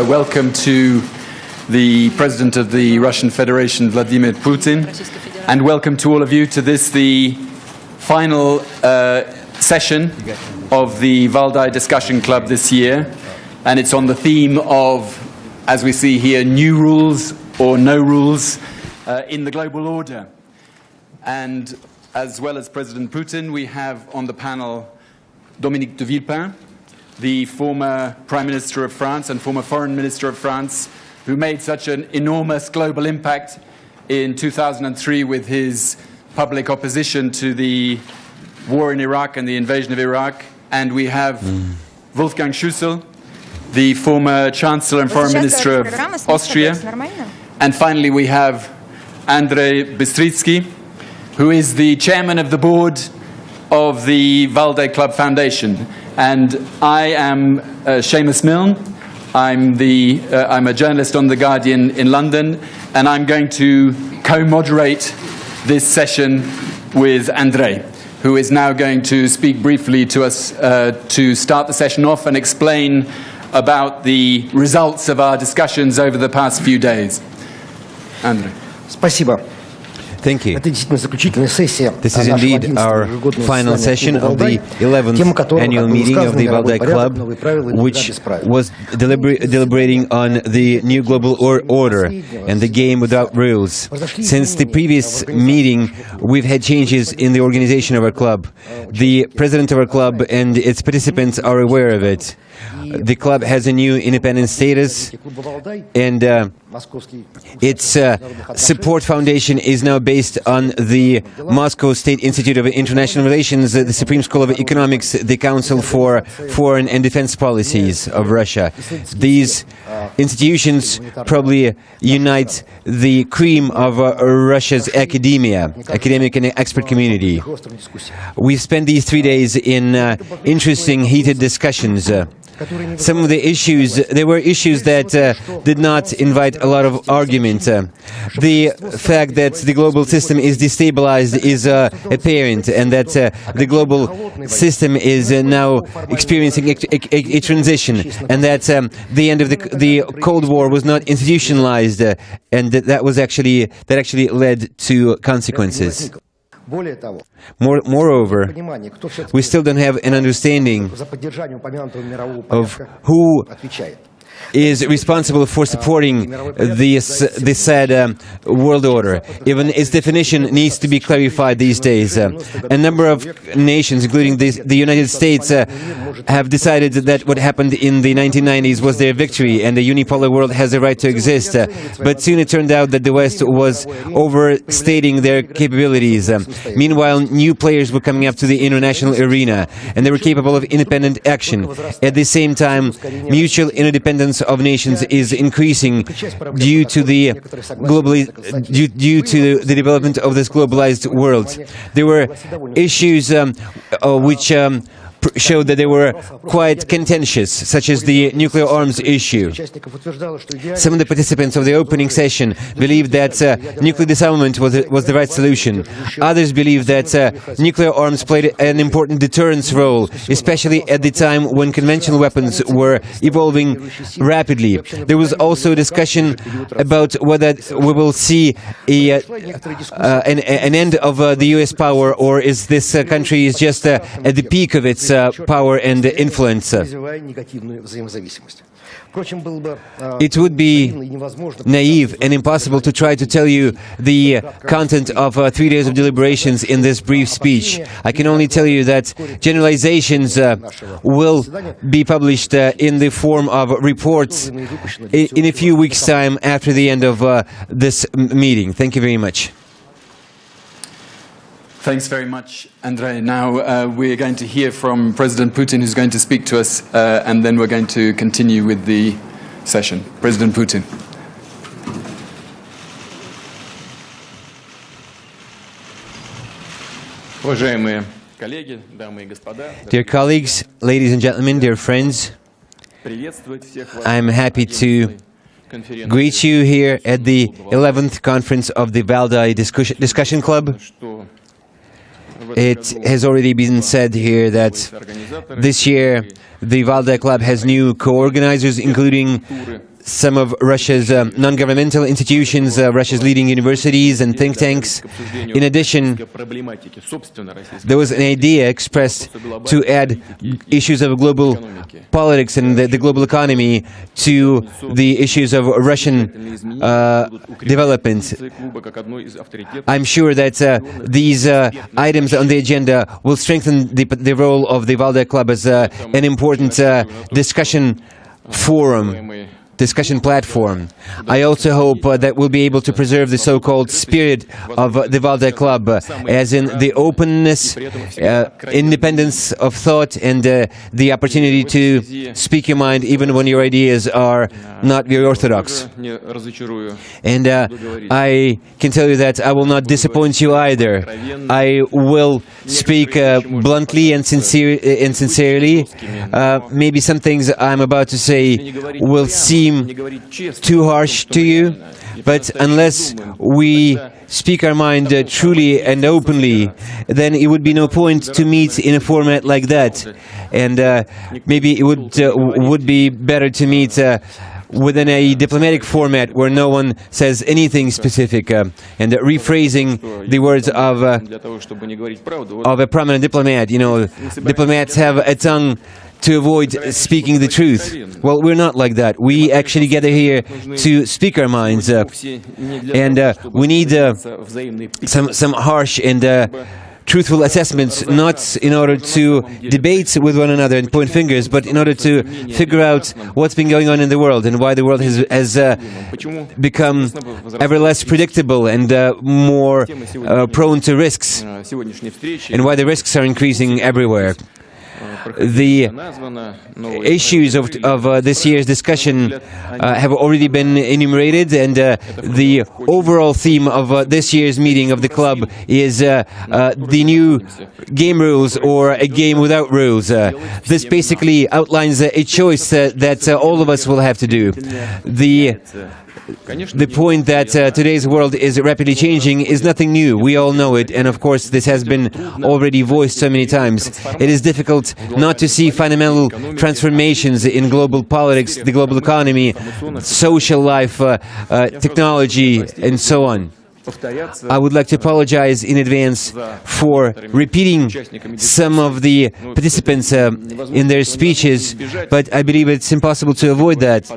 welcome to the President of the Russian Federation, Vladimir Putin, and welcome to all of you to this, the final session of the Valdai Discussion Club this year, and it's on the theme of, as we see here, new rules or no rules in the global order. And as well as President Putin, we have on the panel Dominique de Villepin, the former Prime Minister of France and former Foreign Minister of France, who made such an enormous global impact in 2003 with his public opposition to the war in Iraq and the invasion of Iraq. And we have Wolfgang Schüssel, the former Chancellor and Foreign Minister of Austria. And finally, we have Andrei Bystritsky, who is the chairman of the board of the Valdai Club Foundation. And I am Seamus Milne. I'm a journalist on The Guardian in London, and I'm going to co-moderate this session with Andrei, who is now going to speak briefly to us to start the session off and explain about the results of our discussions over the past few days. Andrei. Спасибо. Thank you. This is indeed our final session of the 11th annual meeting of the Valdai Club, which was deliberating on the new global order and the game without rules. Since the previous meeting, we've had changes in the organization of our club. The president of our club and its participants are aware of it. The club has a new independent status, and its support foundation is now based on the Moscow State Institute of International Relations, the Supreme School of Economics, the Council for Foreign and Defense Policies of Russia. These institutions probably unite the cream of Russia's academic and expert community. We've spent these 3 days in interesting, heated discussions. Some of the issues, there were issues that did not invite a lot of argument. The fact that the global system is destabilized is apparent, and that the global system is now experiencing a transition, and that the end of the Cold War was not institutionalized, and that actually led to consequences. Moreover, we still don't have an understanding of who is responsible for supporting this sad world order. Even its definition needs to be clarified these days. A number of nations, including the United States, have decided that what happened in the 1990s was their victory and the unipolar world has a right to exist. But soon it turned out that the West was overstating their capabilities. Meanwhile, new players were coming up to the international arena, and they were capable of independent action. At the same time, mutual interdependence of nations is increasing due to the development of this globalized world. There were issues which showed that they were quite contentious, such as the nuclear arms issue. Some of the participants of the opening session believed that nuclear disarmament was the right solution. Others believed that nuclear arms played an important deterrence role, especially at the time when conventional weapons were evolving rapidly. There was also a discussion about whether we will see an end of the US power, or is this country is just at the peak of its power and influence. It would be naive and impossible to try to tell you the content of 3 days of deliberations in this brief speech. I can only tell you that generalizations will be published in the form of reports in a few weeks' time after the end of this meeting. Thank you very much. Thanks very much, Andrei. Now we're going to hear from President Putin, who's going to speak to us, and then we're going to continue with the session. President Putin. Dear colleagues, ladies and gentlemen, dear friends, I'm happy to greet you here at the 11th conference of the Valdai Discussion Club. It has already been said here that this year the Valdai Club has new co-organizers, including some of Russia's non-governmental institutions, Russia's leading universities and think tanks. In addition, there was an idea expressed to add issues of global politics and the global economy to the issues of Russian development. I'm sure that these items on the agenda will strengthen the role of the Valdai Club as an important discussion platform. I also hope that we'll be able to preserve the so-called spirit of the Valdai Club, as in the openness, independence of thought, and the opportunity to speak your mind even when your ideas are not very orthodox. And I can tell you that I will not disappoint you either. I will speak bluntly and sincerely. Maybe some things I'm about to say will seem too harsh to you, but unless we speak our mind truly and openly, then it would be no point to meet in a format like that. And maybe it would be better to meet within a diplomatic format where no one says anything specific, and rephrasing the words of a prominent diplomat. You know, diplomats have a tongue to avoid speaking the truth. Well, we're not like that. We actually gather here to speak our minds, and we need some harsh and truthful assessments, not in order to debate with one another and point fingers, but in order to figure out what's been going on in the world and why the world has become ever less predictable and more prone to risks, and why the risks are increasing everywhere. The issues of this year's discussion have already been enumerated, and the overall theme of this year's meeting of the club is the new game rules, or a game without rules. This basically outlines a choice that all of us will have to do. The point that today's world is rapidly changing is nothing new. We all know it, and of course this has been already voiced so many times. It is difficult not to see fundamental transformations in global politics, the global economy, social life, technology, and so on. I would like to apologize in advance for repeating some of the participants in their speeches, but I believe it's impossible to avoid that,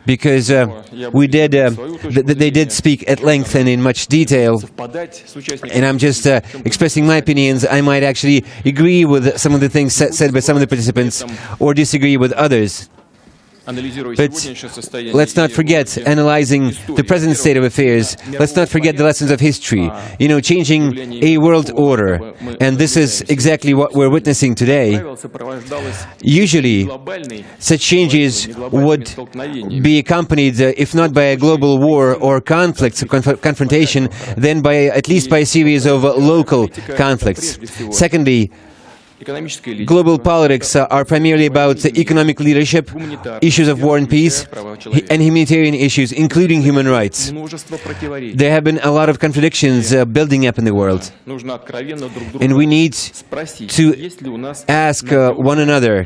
because they did speak at length and in much detail, and I'm just expressing my opinions. I might actually agree with some of the things said by some of the participants, or disagree with others. But let's not forget analyzing the present state of affairs. Let's not forget the lessons of history. You know, changing a world order. And this is exactly what we're witnessing today. Usually, such changes would be accompanied, if not by a global war or conflict, confrontation, then at least by a series of local conflicts. Secondly, global politics are primarily about economic leadership, issues of war and peace, and humanitarian issues, including human rights. There have been a lot of contradictions building up in the world, and we need to ask one another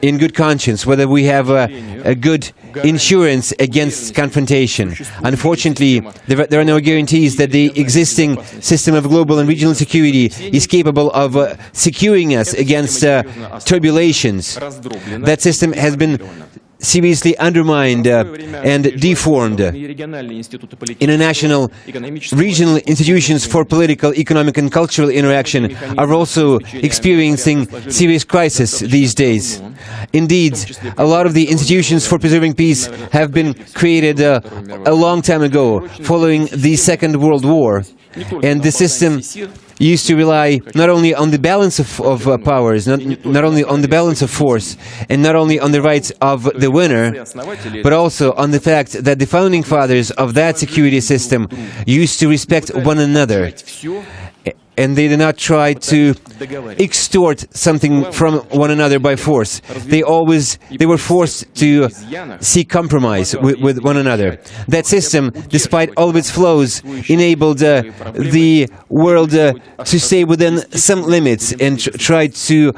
in good conscience whether we have a good insurance against confrontation. Unfortunately, there are no guarantees that the existing system of global and regional security is capable of securing us against turbulations. That system has been seriously undermined and deformed. International, regional institutions for political, economic and cultural interaction are also experiencing serious crisis these days. Indeed, a lot of the institutions for preserving peace have been created a long time ago, following the Second World War. And the system used to rely not only on the balance of powers, not only on the balance of force, and not only on the rights of the winner, but also on the fact that the founding fathers of that security system used to respect one another. and they did not try to extort something from one another by force. They were forced to seek compromise with one another. That system, despite all of its flaws, enabled the world to stay within some limits and tried to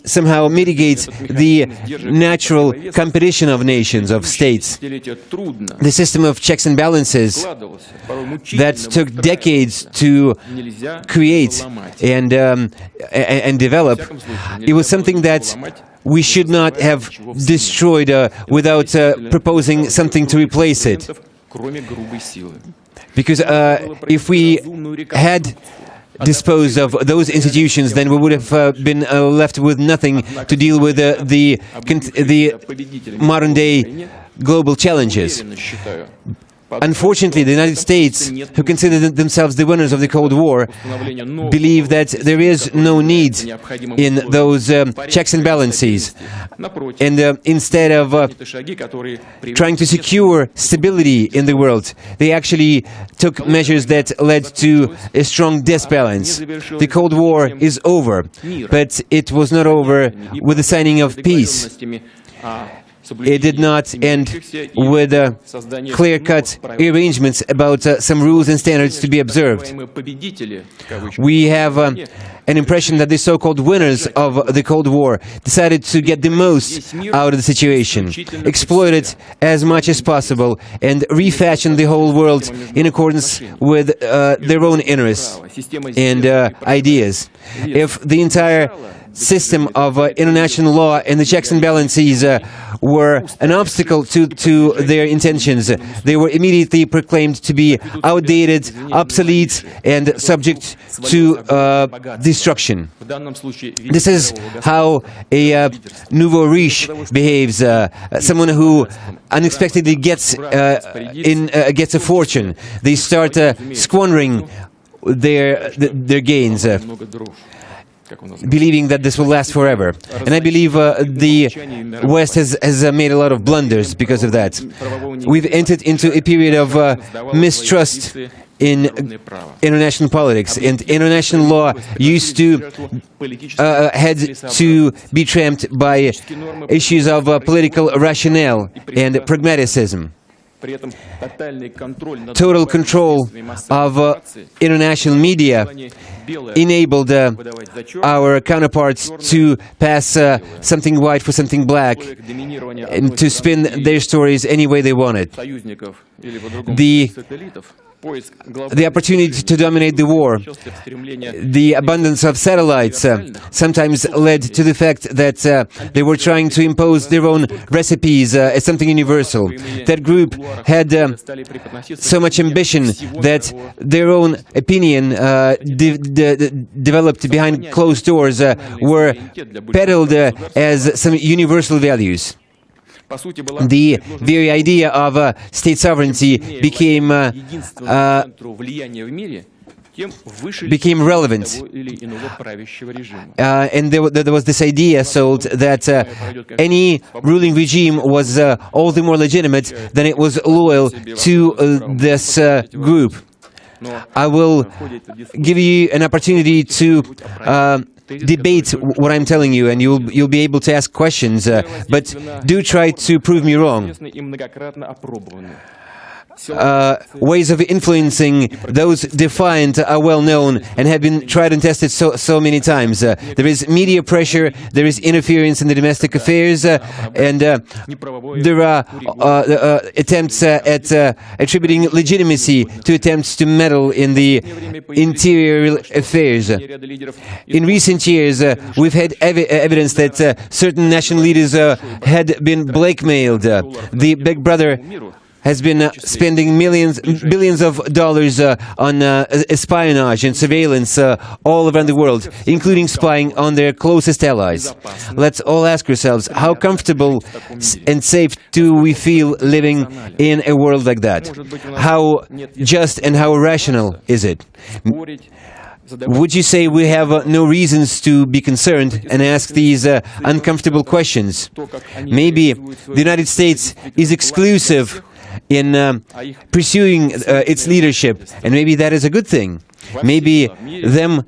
somehow mitigate the natural competition of nations, of states. The system of checks and balances that took decades to create and develop, it was something that we should not have destroyed without proposing something to replace it. Because if we had disposed of those institutions, then we would have been left with nothing to deal with the modern-day global challenges. Unfortunately, the United States, who consider themselves the winners of the Cold War, believe that there is no need in those checks and balances. And instead of trying to secure stability in the world, they actually took measures that led to a strong disbalance. The Cold War is over, but it was not over with the signing of peace. It did not end with clear-cut arrangements about some rules and standards to be observed. We have an impression that the so-called winners of the Cold War decided to get the most out of the situation, exploit it as much as possible, and refashion the whole world in accordance with their own interests and ideas. If the entire system of international law and the checks and balances were an obstacle to their intentions, they were immediately proclaimed to be outdated, obsolete, and subject to destruction. This is how a nouveau riche behaves, someone who unexpectedly gets a fortune. They start squandering their gains, believing that this will last forever. And I believe the West has made a lot of blunders because of that. We've entered into a period of mistrust in international politics, and international law used to had to be tramped by issues of political rationale and pragmatism. Total control of international media enabled our counterparts to pass something white for something black and to spin their stories any way they wanted. The opportunity to dominate the war, the abundance of satellites sometimes led to the fact that they were trying to impose their own recipes as something universal. That group had so much ambition that their own opinion developed behind closed doors were peddled as some universal values. The very idea of state sovereignty became relevant. And there was this idea sold that any ruling regime was all the more legitimate than it was loyal to this group. I will give you an opportunity to debate what I'm telling you, and you'll be able to ask questions, but do try to prove me wrong. Ways of influencing those defiant are well known and have been tried and tested so many times. There is media pressure, there is interference in the domestic affairs, and there are attempts at attributing legitimacy to attempts to meddle in the interior affairs. In recent years, we've had evidence that certain national leaders had been blackmailed. The Big Brother has been spending billions of dollars on espionage and surveillance all around the world, including spying on their closest allies. Let's all ask ourselves, how comfortable and safe do we feel living in a world like that? How just and how rational is it? Would you say we have no reasons to be concerned and ask these uncomfortable questions? Maybe the United States is exclusive in pursuing its leadership, and maybe that is a good thing. Maybe them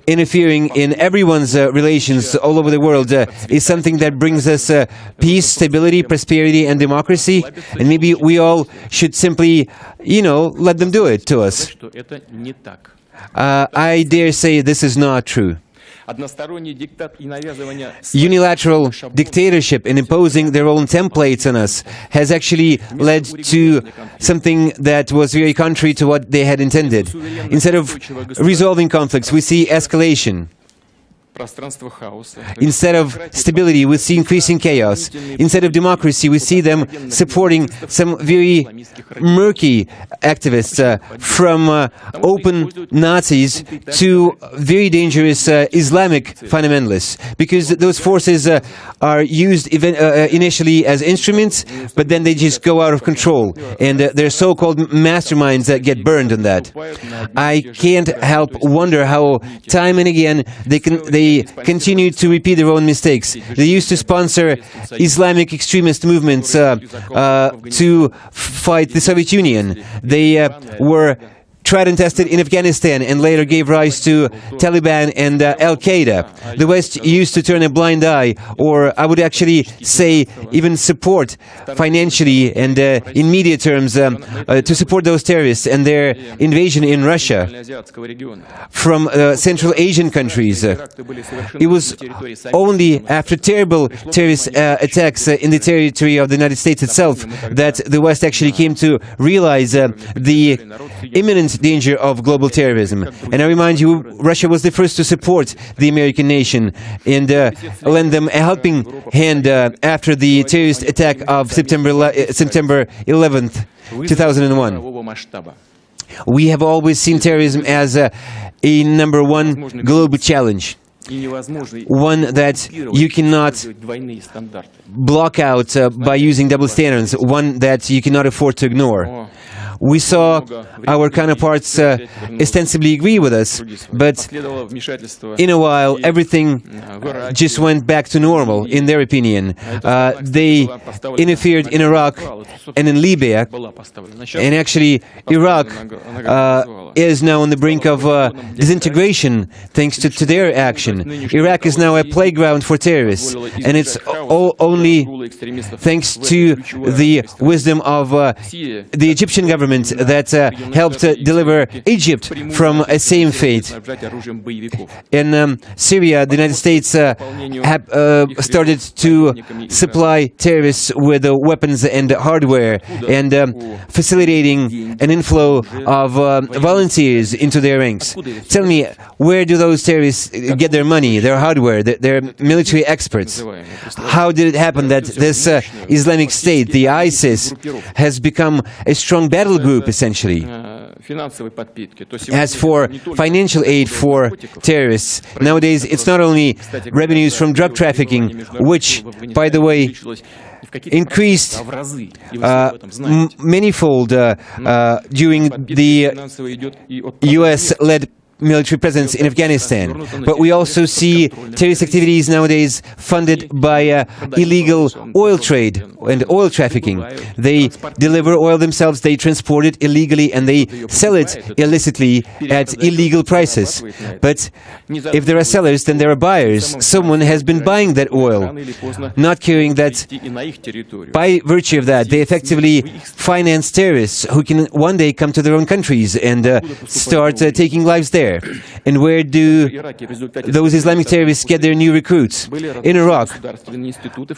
interfering in everyone's relations all over the world is something that brings us peace, stability, prosperity, and democracy, and maybe we all should simply, let them do it to us. I dare say this is not true. Unilateral dictatorship and imposing their own templates on us has actually led to something that was very contrary to what they had intended. Instead of resolving conflicts, we see escalation. Instead of stability, we see increasing chaos. Instead of democracy, we see them supporting some very murky activists, from open Nazis to very dangerous Islamic fundamentalists, because those forces are used initially as instruments, but then they just go out of control, and they're so-called masterminds that get burned on that. I can't help wonder how time and again they continue to repeat their own mistakes. They used to sponsor Islamic extremist movements to fight the Soviet Union. They were tried and tested in Afghanistan and later gave rise to Taliban and Al-Qaeda. The West used to turn a blind eye, or I would actually say even support financially and in media terms to support those terrorists and their invasion in Russia from Central Asian countries. It was only after terrible terrorist attacks in the territory of the United States itself that the West actually came to realize the imminent danger of global terrorism. And I remind you, Russia was the first to support the American nation and lend them a helping hand after the terrorist attack of September 11th, 2001. We have always seen terrorism as a number one global challenge. One that you cannot block out by using double standards, one that you cannot afford to ignore. We saw our counterparts ostensibly agree with us, but in a while everything just went back to normal, in their opinion. They interfered in Iraq and in Libya, and actually Iraq is now on the brink of disintegration thanks to their action. Iraq is now a playground for terrorists, and it's only thanks to the wisdom of the Egyptian government that helped deliver Egypt from a same fate. In Syria, the United States started to supply terrorists with weapons and hardware and facilitating an inflow of volunteers into their ranks. Tell me, where do those terrorists get their money, their hardware, their military experts? How did it happen that this Islamic State, the ISIS, has become a strong battle group, essentially? As for financial aid for terrorists, nowadays it's not only revenues from drug trafficking, which, by the way, increased manifold during the US-led military presence in Afghanistan. But we also see terrorist activities nowadays funded by illegal oil trade and oil trafficking. They deliver oil themselves, they transport it illegally, and they sell it illicitly at illegal prices. But if there are sellers, then there are buyers. Someone has been buying that oil, not caring that by virtue of that, they effectively finance terrorists who can one day come to their own countries and start taking lives there. And where do those Islamic terrorists get their new recruits? In Iraq.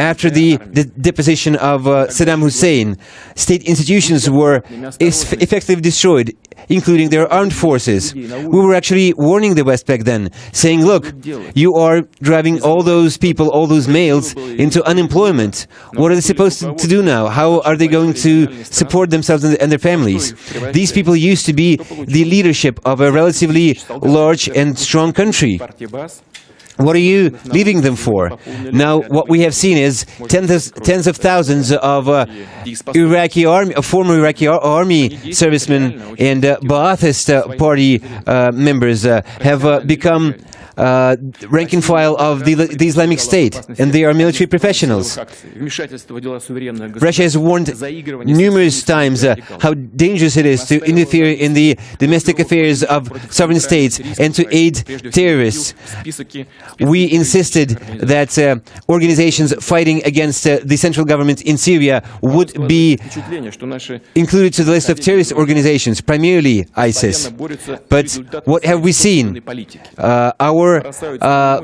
After the deposition of Saddam Hussein, state institutions were effectively destroyed, including their armed forces. We were actually warning the West back then, saying, look, you are driving all those people, all those males, into unemployment. What are they supposed to do now? How are they going to support themselves and their families? These people used to be the leadership of a relatively large and strong country. What are you leaving them for? Now, what we have seen is tens of thousands of former Iraqi army servicemen and Ba'athist party members have become rank and file of the Islamic State, and they are military professionals. Russia has warned numerous times how dangerous it is to interfere in the domestic affairs of sovereign states and to aid terrorists. We insisted that organizations fighting against the central government in Syria would be included to the list of terrorist organizations, primarily ISIS. But what have we seen? Our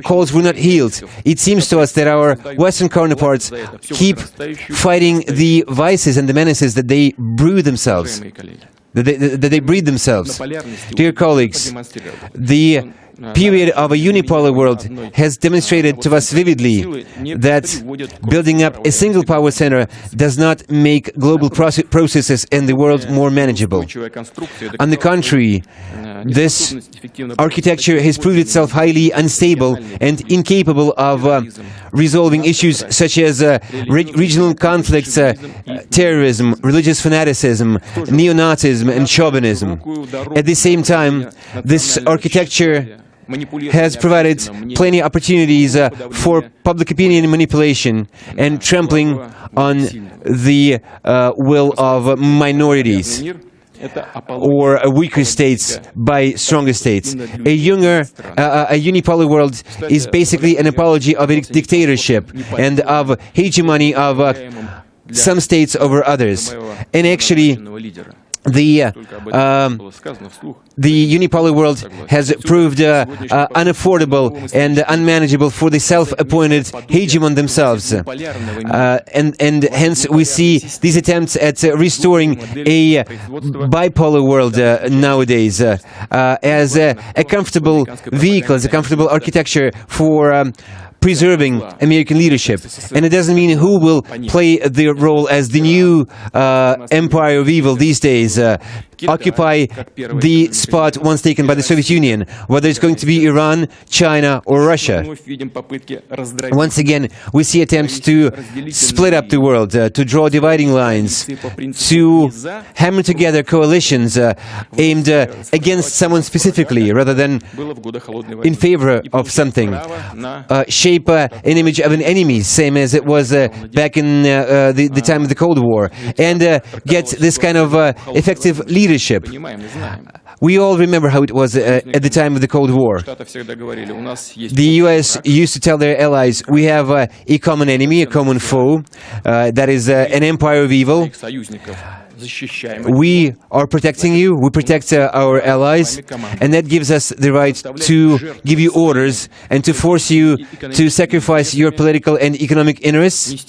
calls were not healed. It seems to us that our Western counterparts keep fighting the vices and the menaces that they brew themselves, that they breed themselves. Dear colleagues, the period of a unipolar world has demonstrated to us vividly that building up a single power center does not make global processes in the world more manageable. On the contrary, this architecture has proved itself highly unstable and incapable of resolving issues such as regional conflicts, terrorism, religious fanaticism, neo-Nazism and chauvinism. At the same time, this architecture has provided plenty of opportunities for public opinion manipulation and trampling on the will of minorities or weaker states by stronger states. A unipolar world is basically an apology of a dictatorship and of hegemony of some states over others. And actually, the unipolar world has proved unaffordable and unmanageable for the self-appointed hegemon themselves. And hence we see these attempts at restoring a bipolar world nowadays as a comfortable vehicle, as a comfortable architecture for preserving American leadership. And it doesn't mean who will play the role as the new empire of evil these days, occupy the spot once taken by the Soviet Union, whether it's going to be Iran, China or Russia. Once again, we see attempts to split up the world, to draw dividing lines, to hammer together coalitions aimed against someone specifically rather than in favor of something. Shape an image of an enemy, same as it was back in the time of the Cold War, and get this kind of effective leadership. We all remember how it was at the time of the Cold War. The US used to tell their allies, we have a common enemy, a common foe, that is an empire of evil. We are protecting you, we protect our allies, and that gives us the right to give you orders and to force you to sacrifice your political and economic interests,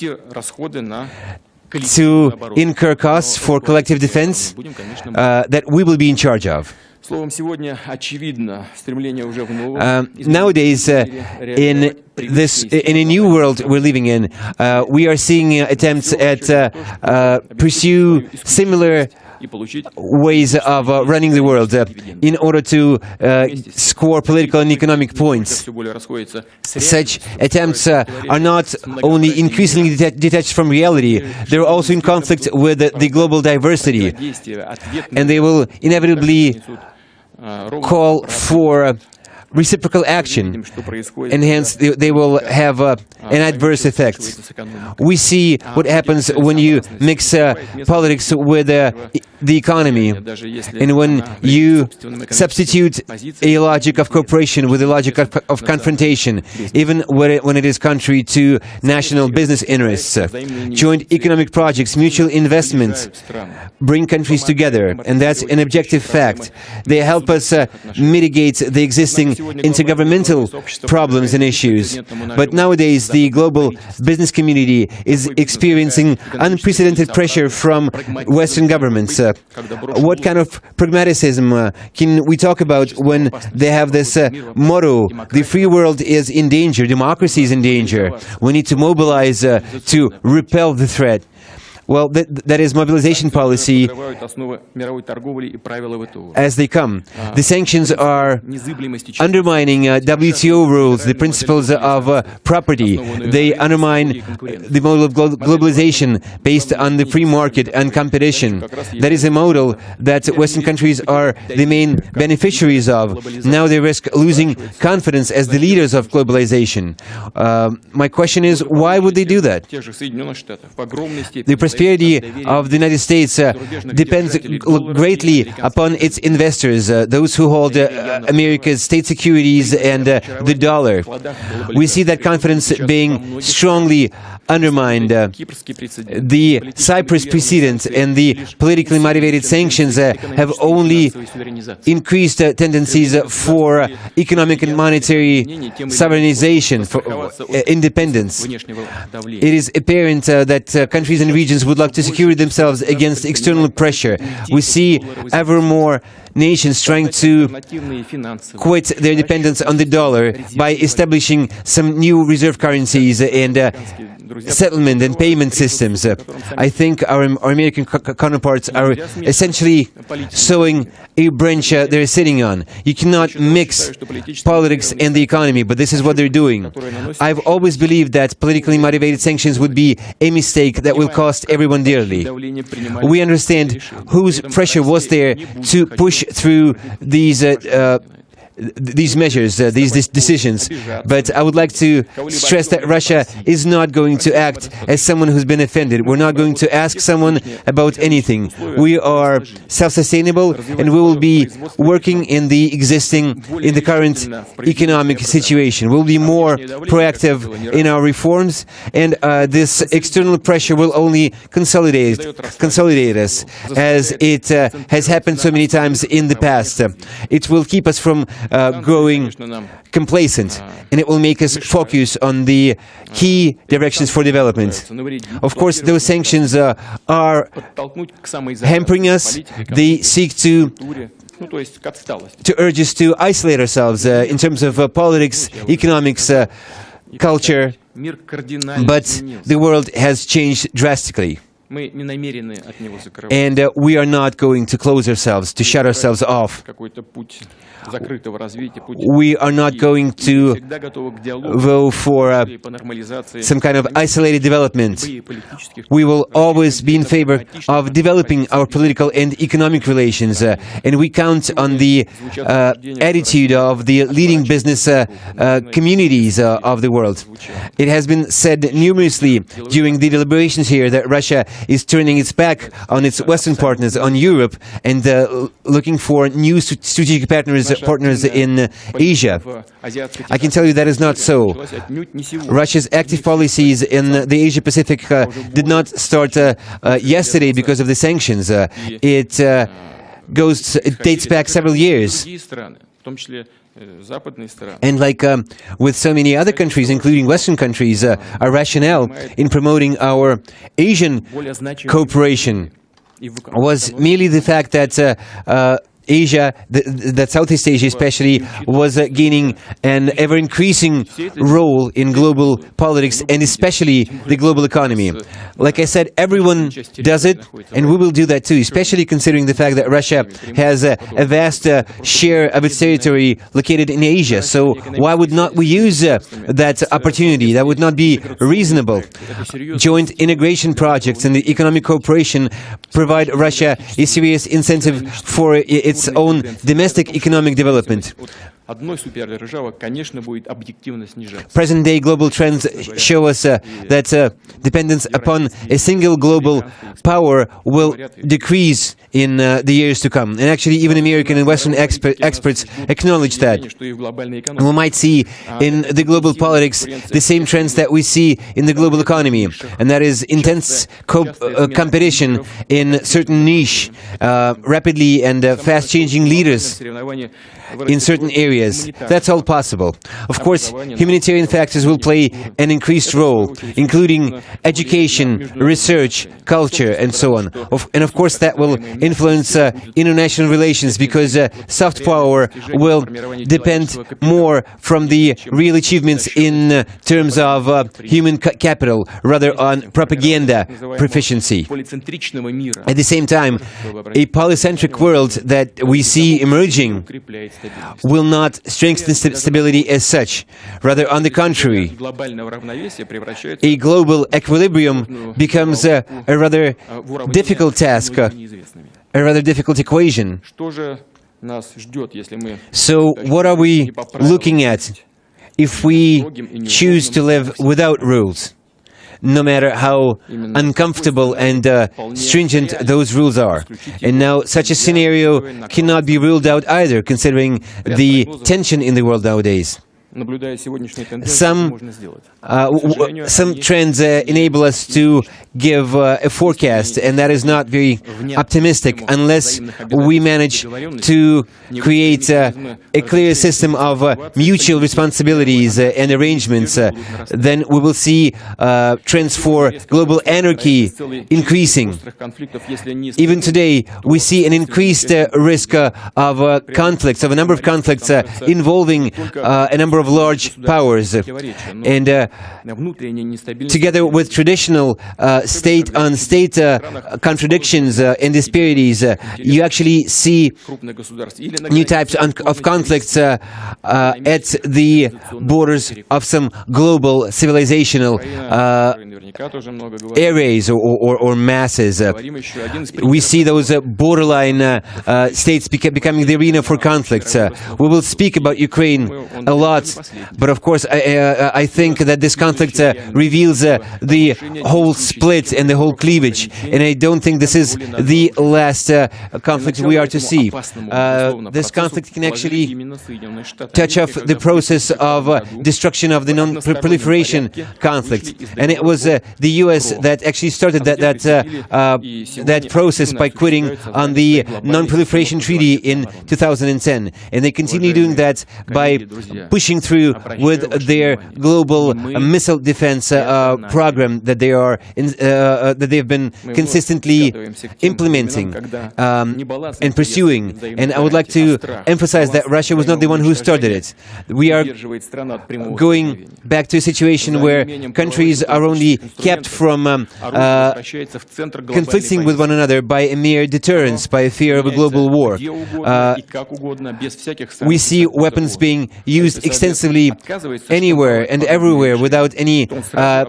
to incur costs for collective defense that we will be in charge of. Nowadays, in a new world we're living in, we are seeing attempts at pursue similar ways of running the world in order to score political and economic points. Such attempts are not only increasingly detached from reality, they're also in conflict with the global diversity, and they will inevitably call for reciprocal action, and hence they will have an adverse effect. We see what happens when you mix politics with the economy, and when you substitute a logic of cooperation with a logic of confrontation, even when it is contrary to national business interests. Joint economic projects, mutual investments bring countries together, and that's an objective fact. They help us mitigate the existing intergovernmental problems and issues. But nowadays, the global business community is experiencing unprecedented pressure from Western governments. What kind of pragmatism can we talk about when they have this motto, the free world is in danger, democracy is in danger, we need to mobilize to repel the threat? Well, that is mobilization policy as they come. The sanctions are undermining WTO rules, the principles of property. They undermine the model of globalization based on the free market and competition. That is a model that Western countries are the main beneficiaries of. Now they risk losing confidence as the leaders of globalization. My question is, why would they do that? The prosperity of the United States depends greatly upon its investors, those who hold America's state securities and the dollar. We see that confidence being strongly undermined. The Cyprus precedent and the politically motivated sanctions have only increased tendencies for economic and monetary sovereignization, for independence. It is apparent that countries and regions would like to secure themselves against external pressure. We see ever more nations trying to quit their dependence on the dollar by establishing some new reserve currencies and settlement and payment systems. I think our American counterparts are essentially sowing a branch they're sitting on. You cannot mix politics and the economy, but this is what they're doing. I've always believed that politically motivated sanctions would be a mistake that will cost everyone dearly. We understand whose pressure was there to push through these measures, these decisions. But I would like to stress that Russia is not going to act as someone who's been offended. We're not going to ask someone about anything. We are self-sustainable, and we will be working in the current economic situation. We'll be more proactive in our reforms, and this external pressure will only consolidate us, as it has happened so many times in the past. It will keep us from growing complacent, and it will make us focus on the key directions for development. Of course, those sanctions are hampering us. They seek to urge us to isolate ourselves in terms of politics, economics, culture, but the world has changed drastically. And we are not going to close ourselves, to shut ourselves off. We are not going to go for some kind of isolated development. We will always be in favor of developing our political and economic relations, and we count on the attitude of the leading business communities of the world. It has been said numerously during the deliberations here that Russia is turning its back on its Western partners, on Europe, and looking for new strategic partners in Asia. I can tell you that is not so. Russia's active policies in the Asia-Pacific did not start yesterday because of the sanctions. It dates back several years. And like with so many other countries, including Western countries, our rationale in promoting our Asian cooperation was merely the fact that Asia, that Southeast Asia especially, was gaining an ever-increasing role in global politics and especially the global economy. Like I said, everyone does it, and we will do that too, especially considering the fact that Russia has a vast share of its territory located in Asia. So why would not we use that opportunity? That would not be reasonable. Joint integration projects and the economic cooperation provide Russia a serious incentive for its own domestic economic development. Present-day global trends show us that dependence upon a single global power will decrease in the years to come. And actually, even American and Western experts acknowledge that. And we might see in the global politics the same trends that we see in the global economy, and that is intense competition in certain niche, rapidly and fast-changing leaders in certain areas. areas. That's all possible. Of course, humanitarian factors will play an increased role, including education, research, culture, and so on. And of course, that will influence international relations, because soft power will depend more from the real achievements in terms of human capital, rather on propaganda proficiency. At the same time, a polycentric world that we see emerging will not strengthen stability as such. Rather, on the contrary, a global equilibrium becomes a rather difficult task, a rather difficult equation. So what are we looking at if we choose to live without rules, no matter how uncomfortable and stringent those rules are? And now such a scenario cannot be ruled out either, considering the tension in the world nowadays. Some trends enable us to give a forecast, and that is not very optimistic unless we manage to create a clear system of mutual responsibilities and arrangements. Then we will see trends for global anarchy increasing. Even today, we see an increased risk of conflicts, of a number of conflicts involving a number of large powers, and together with traditional state-on-state contradictions and disparities, you actually see new types of conflicts at the borders of some global civilizational areas or masses. We see those borderline states becoming the arena for conflicts. We will speak about Ukraine a lot, but of course I think that this conflict reveals the whole split and the whole cleavage, and I don't think this is the last conflict we are to see. This conflict can actually touch off the process of destruction of the non-proliferation conflict, and it was the US that actually started that process by quitting on the non-proliferation treaty in 2010, and they continue doing that by pushing through with their global missile defense program that they've been consistently implementing and pursuing. And I would like to emphasize that Russia was not the one who started it. We are going back to a situation where countries are only kept from conflicting with one another by a mere deterrence, by a fear of a global war. We see weapons being used extensively anywhere and everywhere without any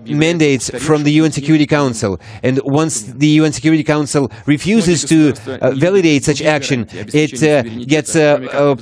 mandates from the UN Security Council. And once the UN Security Council refuses to validate such action, it gets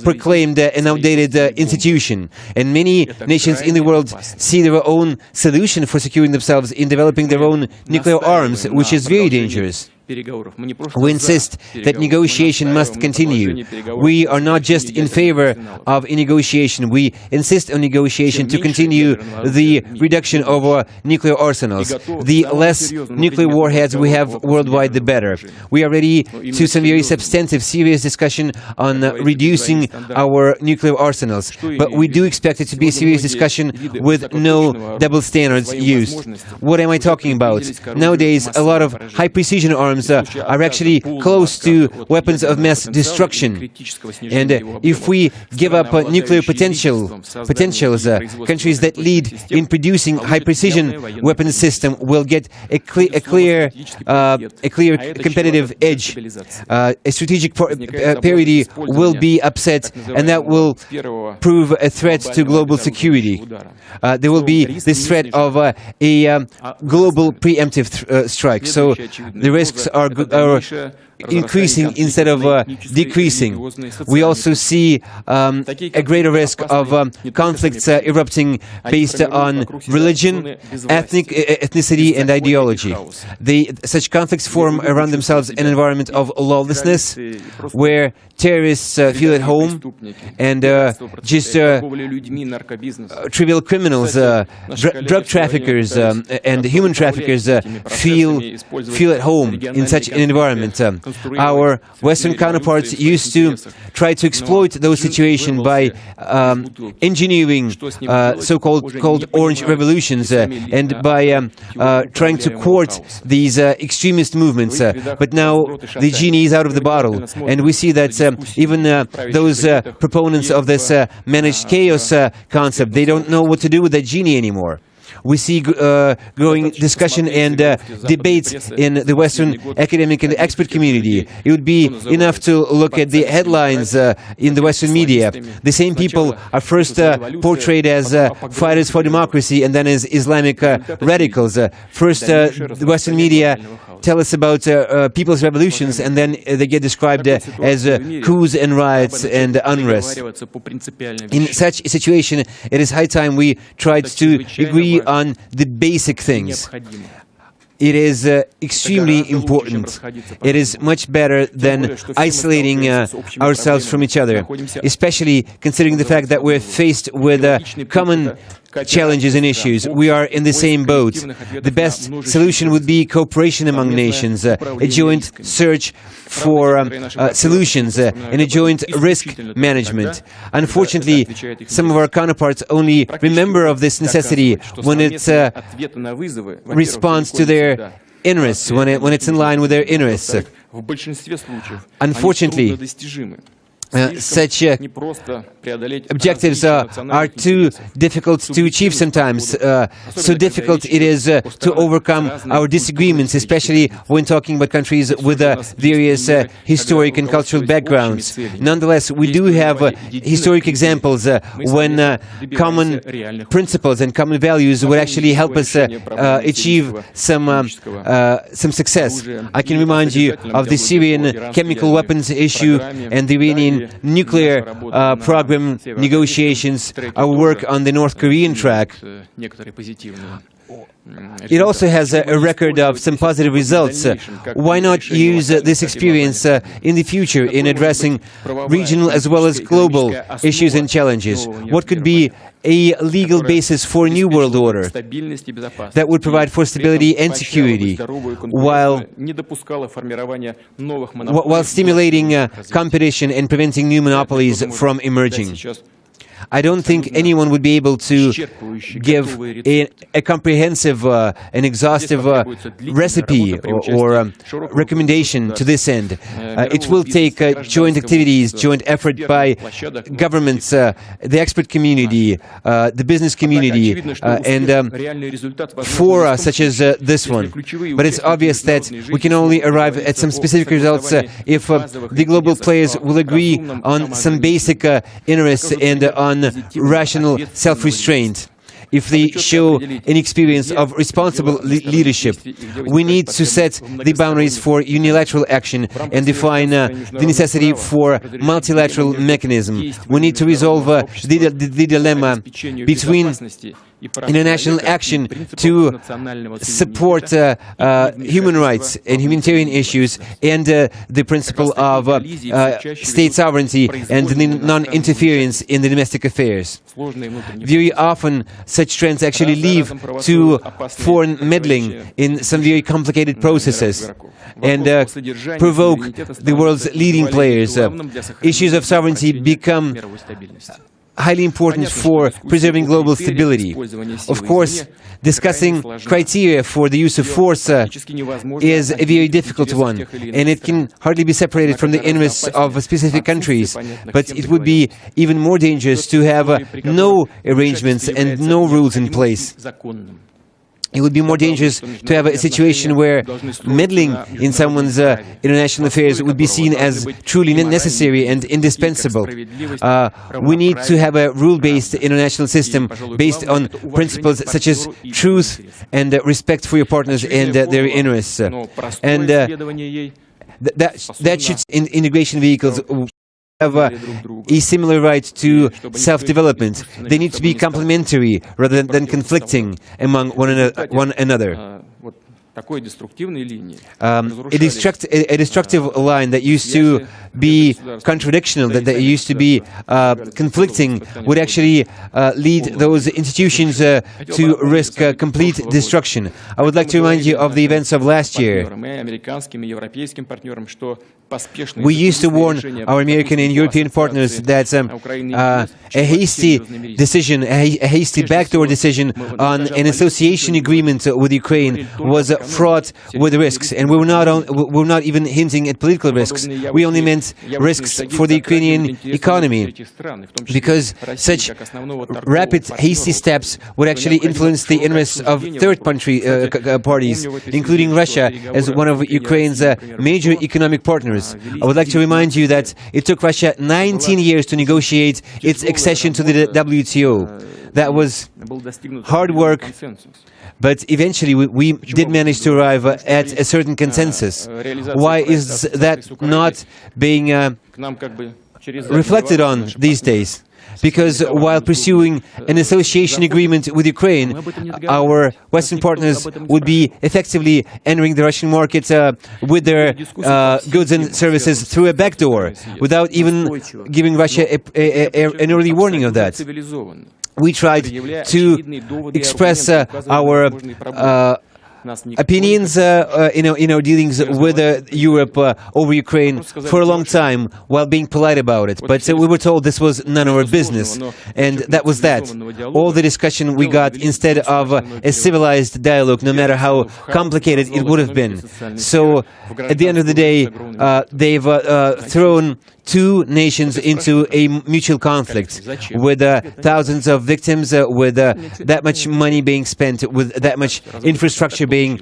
proclaimed an outdated institution. And many nations in the world see their own solution for securing themselves in developing their own nuclear arms, which is very dangerous. We insist that negotiation must continue. We are not just in favor of a negotiation. We insist on negotiation to continue the reduction of our nuclear arsenals. The less nuclear warheads we have worldwide, the better. We are ready to some very substantive, serious discussion on reducing our nuclear arsenals. But we do expect it to be a serious discussion with no double standards used. What am I talking about? Nowadays, a lot of high-precision arms are actually close to weapons of mass destruction. And if we give up nuclear potentials, countries that lead in producing high-precision weapons system will get a clear competitive edge. A strategic parity will be upset, and that will prove a threat to global security. There will be this threat of a global preemptive strike. So the risks are increasing instead of decreasing. We also see a greater risk of conflicts erupting based on religion, ethnicity, and ideology. Such conflicts form around themselves an environment of lawlessness, where terrorists feel at home, and just trivial criminals, drug traffickers, and human traffickers feel at home in such an environment. our Western counterparts used to try to exploit those situations by engineering so-called orange revolutions and by trying to court these extremist movements. But now the genie is out of the bottle, and we see that even those proponents of this managed chaos concept, they don't know what to do with that genie anymore. We see growing discussion and debates in the Western academic and expert community. It would be enough to look at the headlines in the Western media. The same people are first portrayed as fighters for democracy and then as Islamic radicals. First, the Western media tell us about people's revolutions, and then they get described as coups and riots and unrest. In such a situation, it is high time we tried to agree on the basic things. It is extremely important. It is much better than isolating ourselves from each other, especially considering the fact that we're faced with common challenges and issues. We are in the same boat. The best solution would be cooperation among nations, a joint search for solutions, and a joint risk management. Unfortunately, some of our counterparts only remember of this necessity when it responds to their interests, when it's in line with their interests. Unfortunately, such objectives are too difficult to achieve sometimes. So difficult it is to overcome our disagreements, especially when talking about countries with various historic and cultural backgrounds. Nonetheless, we do have historic examples when common principles and common values would actually help us achieve some success. I can remind you of the Syrian chemical weapons issue and the Iranian nuclear program negotiations, our work on the North Korean track. It also has a record of some positive results. Why not use this experience in the future in addressing regional as well as global issues and challenges? What could be a legal basis for a new world order that would provide for stability and security while stimulating competition and preventing new monopolies from emerging? I don't think anyone would be able to give a comprehensive and exhaustive recipe or recommendation to this end. It will take joint activities, joint effort by governments, the expert community, the business community, and fora such as this one. But it's obvious that we can only arrive at some specific results if the global players will agree on some basic interests and on rational self-restraint. If they show an experience of responsible leadership, we need to set the boundaries for unilateral action and define the necessity for multilateral mechanism. We need to resolve the dilemma between international action to support human rights and humanitarian issues and the principle of state sovereignty and non-interference in the domestic affairs. Very often, such trends actually lead to foreign meddling in some very complicated processes and provoke the world's leading players. Issues of sovereignty become highly important for preserving global stability. Of course, discussing criteria for the use of force is a very difficult one, and it can hardly be separated from the interests of specific countries. But it would be even more dangerous to have no arrangements and no rules in place. It would be more dangerous to have a situation where meddling in someone's international affairs would be seen as truly necessary and indispensable. We need to have a rule-based international system based on principles such as truth and respect for your partners and their interests. And that should integration vehicles have a similar right to self-development. They need to be complementary rather than conflicting among one another. A destructive line that used to be contradictional, that they used to be conflicting, would actually lead those institutions to risk complete destruction. I would like to remind you of the events of last year. We used to warn our American and European partners that a hasty decision, a hasty backdoor decision on an association agreement with Ukraine was fraught with risks, and we were not even hinting at political risks. We only meant risks for the Ukrainian economy, because such rapid, hasty steps would actually influence the interests of third parties, including Russia as one of Ukraine's major economic partners. I would like to remind you that it took Russia 19 years to negotiate its accession to the WTO. That was hard work, but eventually we did manage to arrive at a certain consensus. Why is that not being reflected on these days? Because while pursuing an association agreement with Ukraine, our Western partners would be effectively entering the Russian market with their goods and services through a backdoor, without even giving Russia an early warning of that. We tried to express our opinions in our dealings with Europe over Ukraine for a long time, while being polite about it. But we were told this was none of our business, and that was that. All the discussion we got instead of a civilized dialogue, no matter how complicated it would have been. So, at the end of the day, they've thrown two nations into a mutual conflict, with thousands of victims, with that much money being spent, with that much infrastructure being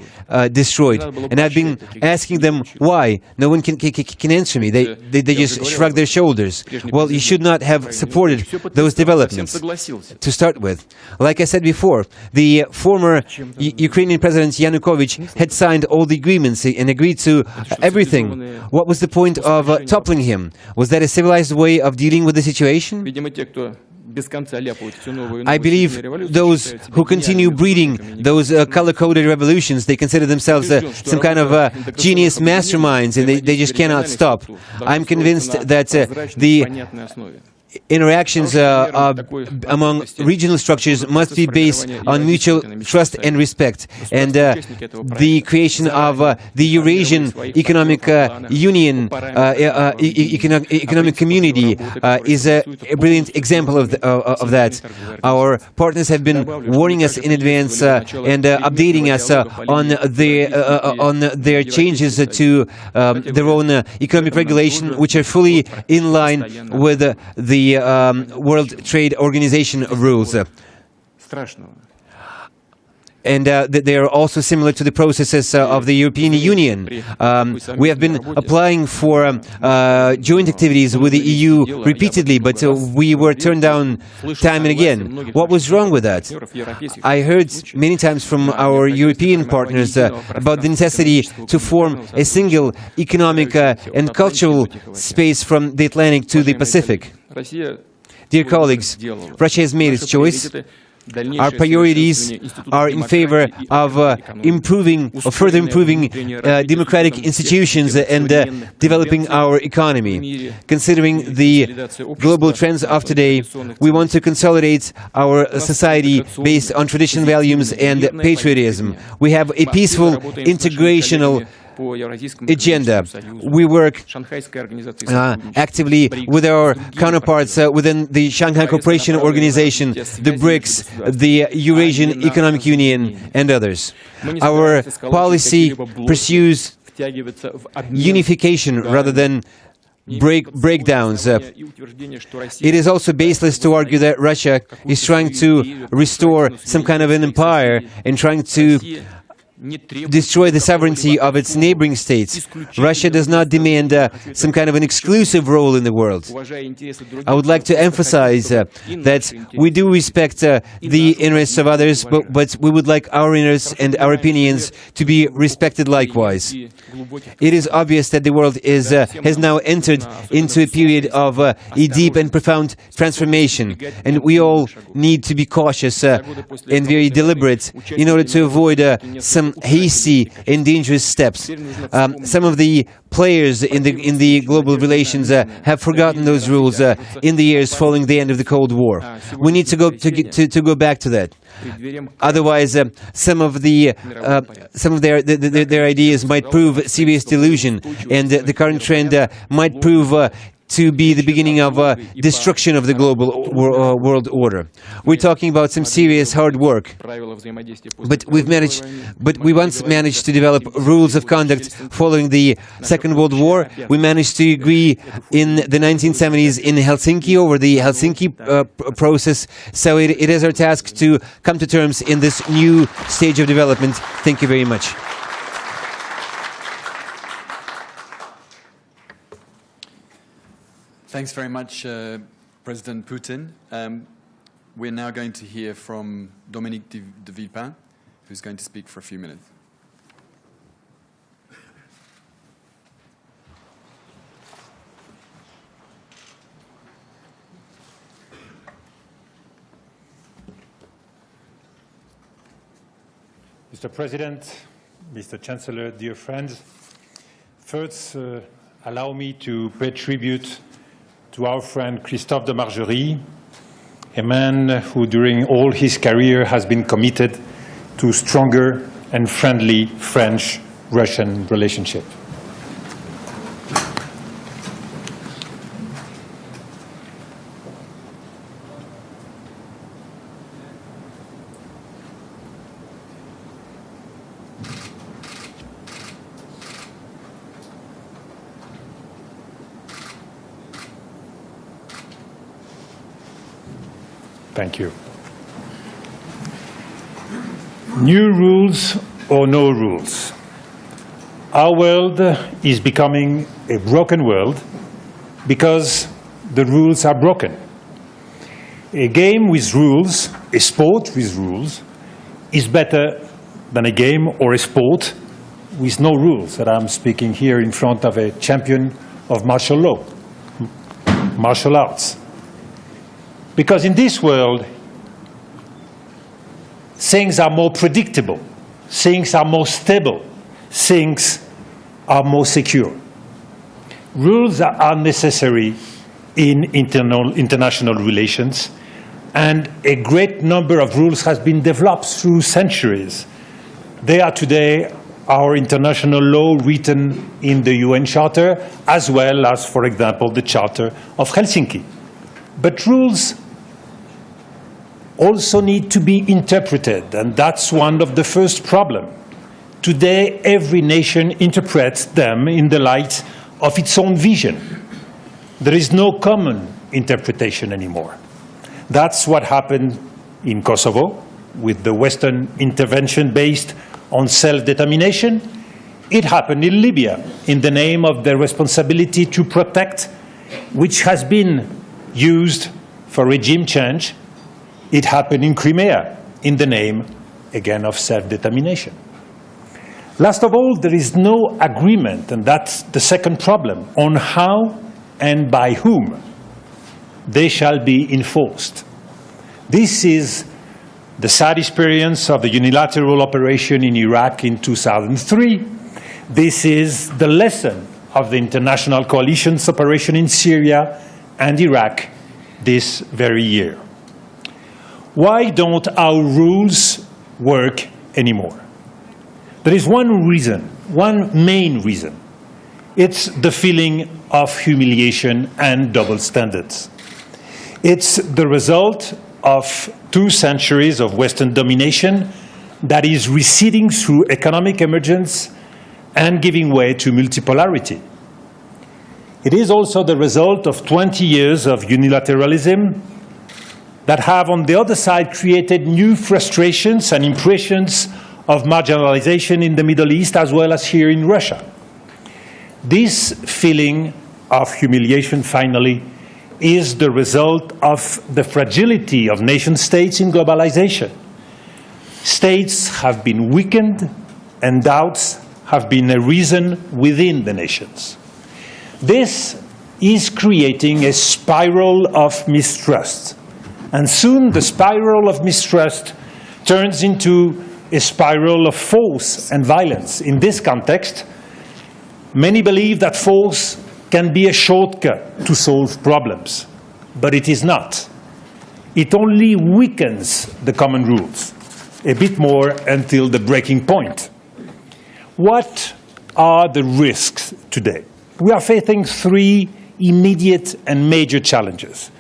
destroyed. And I've been asking them why. No one can answer me. They just shrug their shoulders. Well, you should not have supported those developments to start with. Like I said before, the former Ukrainian President Yanukovych had signed all the agreements and agreed to everything. What was the point of toppling him? Was that a civilized way of dealing with the situation? I believe those who continue breeding those color-coded revolutions, they consider themselves some kind of genius masterminds, and they just cannot stop. I'm convinced that the interactions among regional structures must be based on mutual trust and respect, and the creation of the Eurasian Economic Union, economic community is a brilliant example of that. Our partners have been warning us in advance and updating us on their changes to their own economic regulation, which are fully in line with the World Trade Organization rules. And they are also similar to the processes of the European Union. We have been applying for joint activities with the EU repeatedly, but we were turned down time and again. What was wrong with that? I heard many times from our European partners about the necessity to form a single economic and cultural space from the Atlantic to the Pacific. Dear colleagues, Russia has made its choice. Our priorities are in favor of further improving democratic institutions and developing our economy. Considering the global trends of today, we want to consolidate our society based on traditional values and patriotism. We have a peaceful, integrational agenda. We work actively with our counterparts within the Shanghai Cooperation Organization, the BRICS, the Eurasian Economic Union, and others. Our policy pursues unification rather than breakdowns. It is also baseless to argue that Russia is trying to restore some kind of an empire and trying to destroy the sovereignty of its neighboring states. Russia does not demand some kind of an exclusive role in the world. I would like to emphasize that we do respect the interests of others, but we would like our interests and our opinions to be respected likewise. It is obvious that the world has now entered into a period of a deep and profound transformation, and we all need to be cautious and very deliberate in order to avoid some some hasty and dangerous steps. Some of the players in the global relations have forgotten those rules in the years following the end of the Cold War. We need to go back to that. Otherwise, some of their ideas might prove serious delusion, and the current trend might prove to be the beginning of destruction of the global world order. We're talking about some serious hard work, but we once managed to develop rules of conduct following the Second World War. We managed to agree in the 1970s in Helsinki over the Helsinki process. So it is our task to come to terms in this new stage of development. Thank you very much. Thanks very much, President Putin. We're now going to hear from Dominique de Villepin, who's going to speak for a few minutes. Mr. President, Mr. Chancellor, dear friends, first allow me to pay tribute to our friend Christophe de Margerie, a man who during all his career has been committed to stronger and friendly French-Russian relationship. Thank you. New rules or no rules? Our world is becoming a broken world because the rules are broken. A game with rules, a sport with rules, is better than a game or a sport with no rules. And I'm speaking here in front of a champion of martial law, martial arts. Because in this world, things are more predictable, things are more stable, things are more secure. Rules are necessary in international relations, and a great number of rules has been developed through centuries. They are today our international law written in the UN Charter, as well as, for example, the Charter of Helsinki. But rules also need to be interpreted, and that's one of the first problems. Today, every nation interprets them in the light of its own vision. There is no common interpretation anymore. That's what happened in Kosovo with the Western intervention based on self-determination. It happened in Libya in the name of the responsibility to protect, which has been used for regime change. It happened in Crimea in the name, again, of self-determination. Last of all, there is no agreement, and that's the second problem, on how and by whom they shall be enforced. This is the sad experience of the unilateral operation in Iraq in 2003. This is the lesson of the international coalition's operation in Syria and Iraq this very year. Why don't our rules work anymore? There is one reason, one main reason. It's the feeling of humiliation and double standards. It's the result of 2 centuries of Western domination that is receding through economic emergence and giving way to multipolarity. It is also the result of 20 years of unilateralism that have, on the other side, created new frustrations and impressions of marginalization in the Middle East as well as here in Russia. This feeling of humiliation, finally, is the result of the fragility of nation-states in globalization. States have been weakened, and doubts have been arisen within the nations. This is creating a spiral of mistrust. And soon the spiral of mistrust turns into a spiral of force and violence. In this context, many believe that force can be a shortcut to solve problems, but it is not. It only weakens the common rules a bit more until the breaking point. What are the risks today? We are facing three immediate and major challenges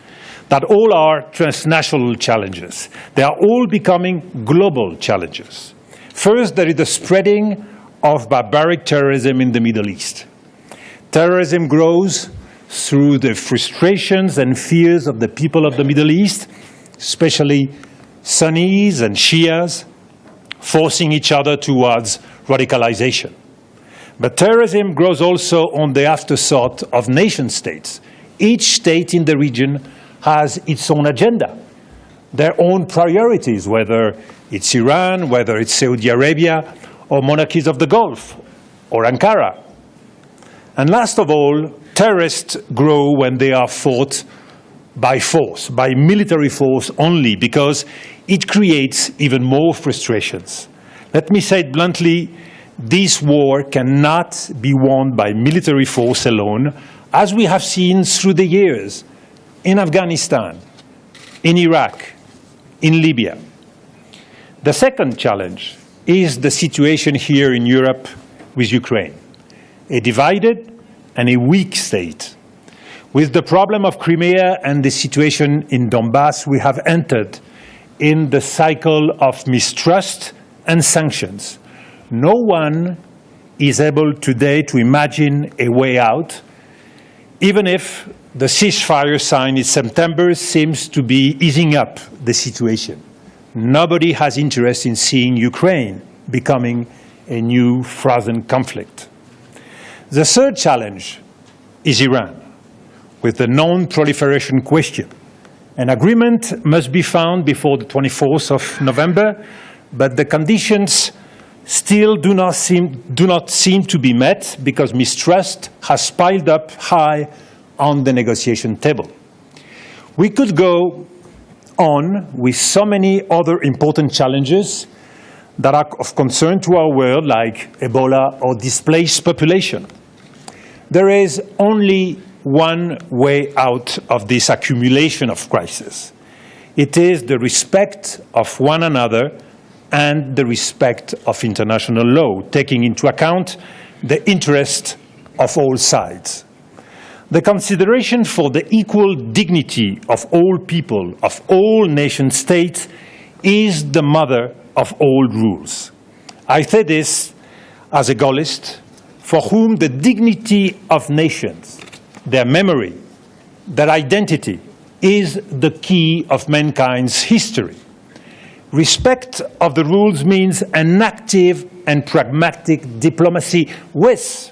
that all are transnational challenges. They are all becoming global challenges. First, there is the spreading of barbaric terrorism in the Middle East. Terrorism grows through the frustrations and fears of the people of the Middle East, especially Sunnis and Shias, forcing each other towards radicalization. But terrorism grows also on the afterthought of nation-states. Each state in the region has its own agenda, their own priorities, whether it's Iran, whether it's Saudi Arabia, or monarchies of the Gulf, or Ankara. And last of all, terrorists grow when they are fought by force, by military force only, because it creates even more frustrations. Let me say it bluntly, this war cannot be won by military force alone, as we have seen through the years in Afghanistan, in Iraq, in Libya. The second challenge is the situation here in Europe with Ukraine, a divided and a weak state. With the problem of Crimea and the situation in Donbass, we have entered in the cycle of mistrust and sanctions. No one is able today to imagine a way out, even if the ceasefire signed in September seems to be easing up the situation. Nobody has interest in seeing Ukraine becoming a new frozen conflict. The third challenge is Iran, with the non-proliferation question. An agreement must be found before the 24th of November, but the conditions still do not seem to be met because mistrust has piled up high on the negotiation table. We could go on with so many other important challenges that are of concern to our world, like Ebola or displaced population. There is only one way out of this accumulation of crises. It is the respect of one another and the respect of international law, taking into account the interest of all sides. The consideration for the equal dignity of all people, of all nation states, is the mother of all rules. I say this as a Gaullist, for whom the dignity of nations, their memory, their identity, is the key of mankind's history. Respect of the rules means an active and pragmatic diplomacy with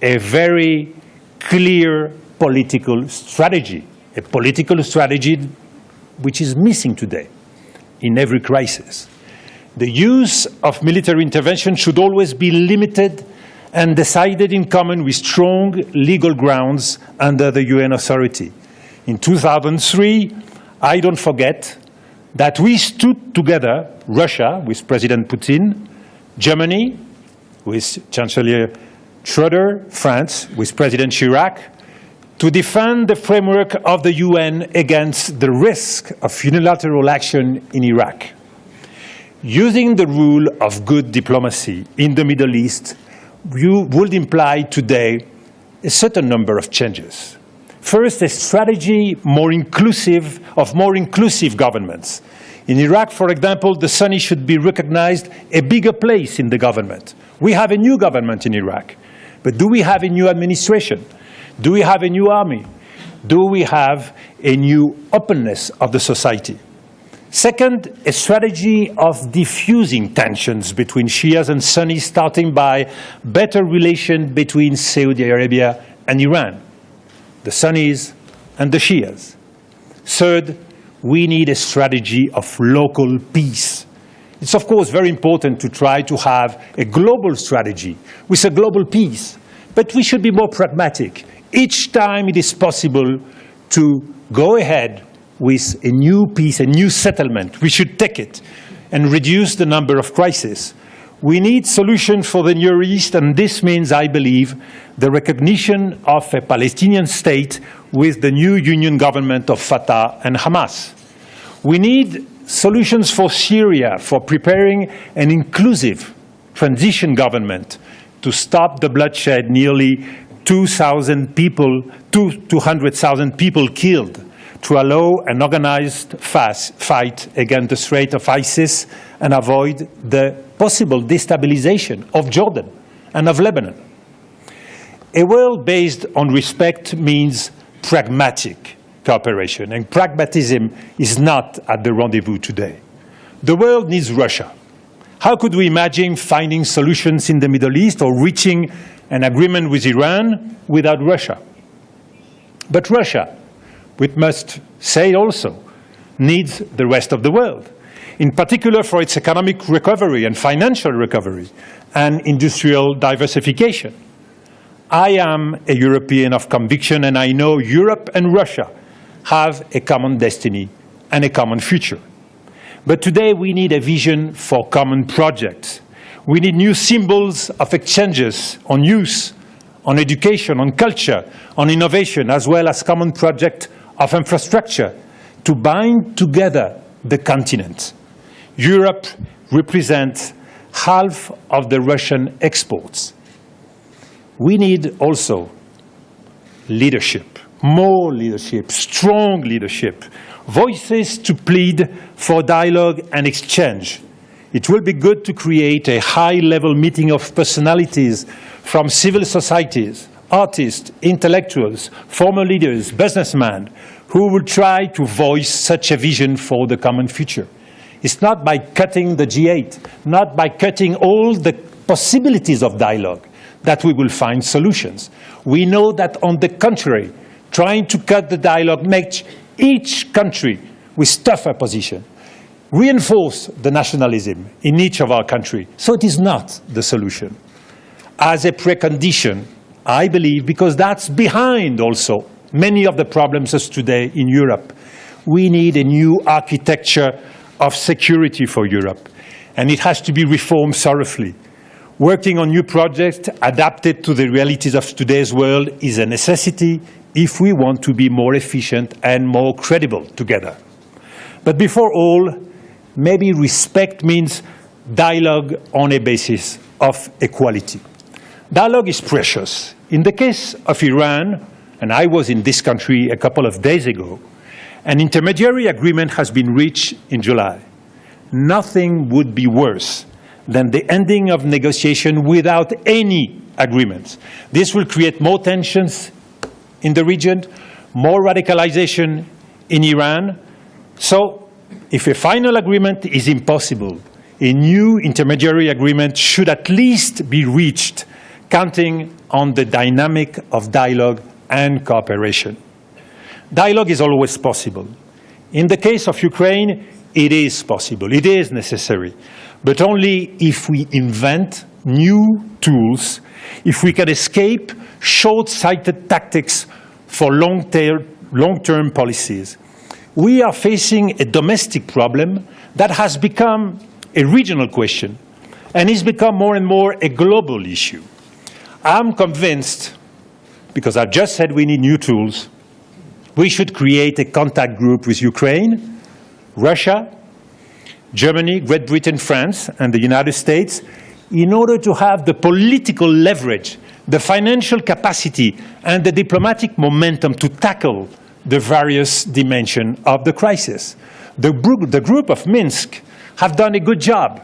a very clear political strategy, a political strategy which is missing today in every crisis. The use of military intervention should always be limited and decided in common with strong legal grounds under the UN authority. In 2003, I don't forget that we stood together, Russia with President Putin, Germany with Chancellor Schröder, France with President Chirac, to defend the framework of the UN against the risk of unilateral action in Iraq. Using the rule of good diplomacy in the Middle East would imply today a certain number of changes. First, a strategy of more inclusive governments. In Iraq, for example, the Sunnis should be recognized a bigger place in the government. We have a new government in Iraq. But do we have a new administration? Do we have a new army? Do we have a new openness of the society? Second, a strategy of diffusing tensions between Shias and Sunnis, starting by better relations between Saudi Arabia and Iran, the Sunnis and the Shias. Third, we need a strategy of local peace. It's of course very important to try to have a global strategy with a global peace, but we should be more pragmatic. Each time it is possible to go ahead with a new peace, a new settlement, we should take it. and reduce the number of crises. We need solutions for the Near East, and this means, I believe, the recognition of a Palestinian state with the new union government of Fatah and Hamas. We need solutions for Syria, for preparing an inclusive transition government to stop the bloodshed, nearly 200,000 people killed, to allow an organized fight against the threat of ISIS and avoid the possible destabilization of Jordan and of Lebanon. A world based on respect means pragmatic cooperation, and pragmatism is not at the rendezvous today. The world needs Russia. How could we imagine finding solutions in the Middle East or reaching an agreement with Iran without Russia? But Russia, we must say also, needs the rest of the world, in particular for its economic recovery and financial recovery and industrial diversification. I am a European of conviction, and I know Europe and Russia have a common destiny and a common future. But today we need a vision for common projects. We need new symbols of exchanges on youth, on education, on culture, on innovation, as well as common projects of infrastructure to bind together the continent. Europe represents half of the Russian exports. We need also leadership, more leadership, strong leadership, voices to plead for dialogue and exchange. It will be good to create a high-level meeting of personalities from civil societies, artists, intellectuals, former leaders, businessmen, who will try to voice such a vision for the common future. It's not by cutting the G8, not by cutting all the possibilities of dialogue that we will find solutions. We know that, on the contrary, trying to cut the dialogue makes each country with tougher position, reinforce the nationalism in each of our countries. So it is not the solution. As a precondition, I believe, because that's behind also many of the problems of today in Europe, we need a new architecture of security for Europe, and it has to be reformed thoroughly. Working on new projects adapted to the realities of today's world is a necessity if we want to be more efficient and more credible together. But before all, maybe respect means dialogue on a basis of equality. Dialogue is precious. In the case of Iran, and I was in this country a couple of days ago, an intermediary agreement has been reached in July. Nothing would be worse than the ending of negotiation without any agreements. This will create more tensions in the region, more radicalization in Iran. So, if a final agreement is impossible, a new intermediary agreement should at least be reached, counting on the dynamic of dialogue and cooperation. Dialogue is always possible. In the case of Ukraine, it is possible, it is necessary, but only if we invent new tools, if we can escape short-sighted tactics for long-term policies. We are facing a domestic problem that has become a regional question and has become more and more a global issue. I'm convinced, because I've just said we need new tools, we should create a contact group with Ukraine, Russia, Germany, Great Britain, France, and the United States in order to have the political leverage, the financial capacity, and the diplomatic momentum to tackle the various dimensions of the crisis. The group of Minsk have done a good job,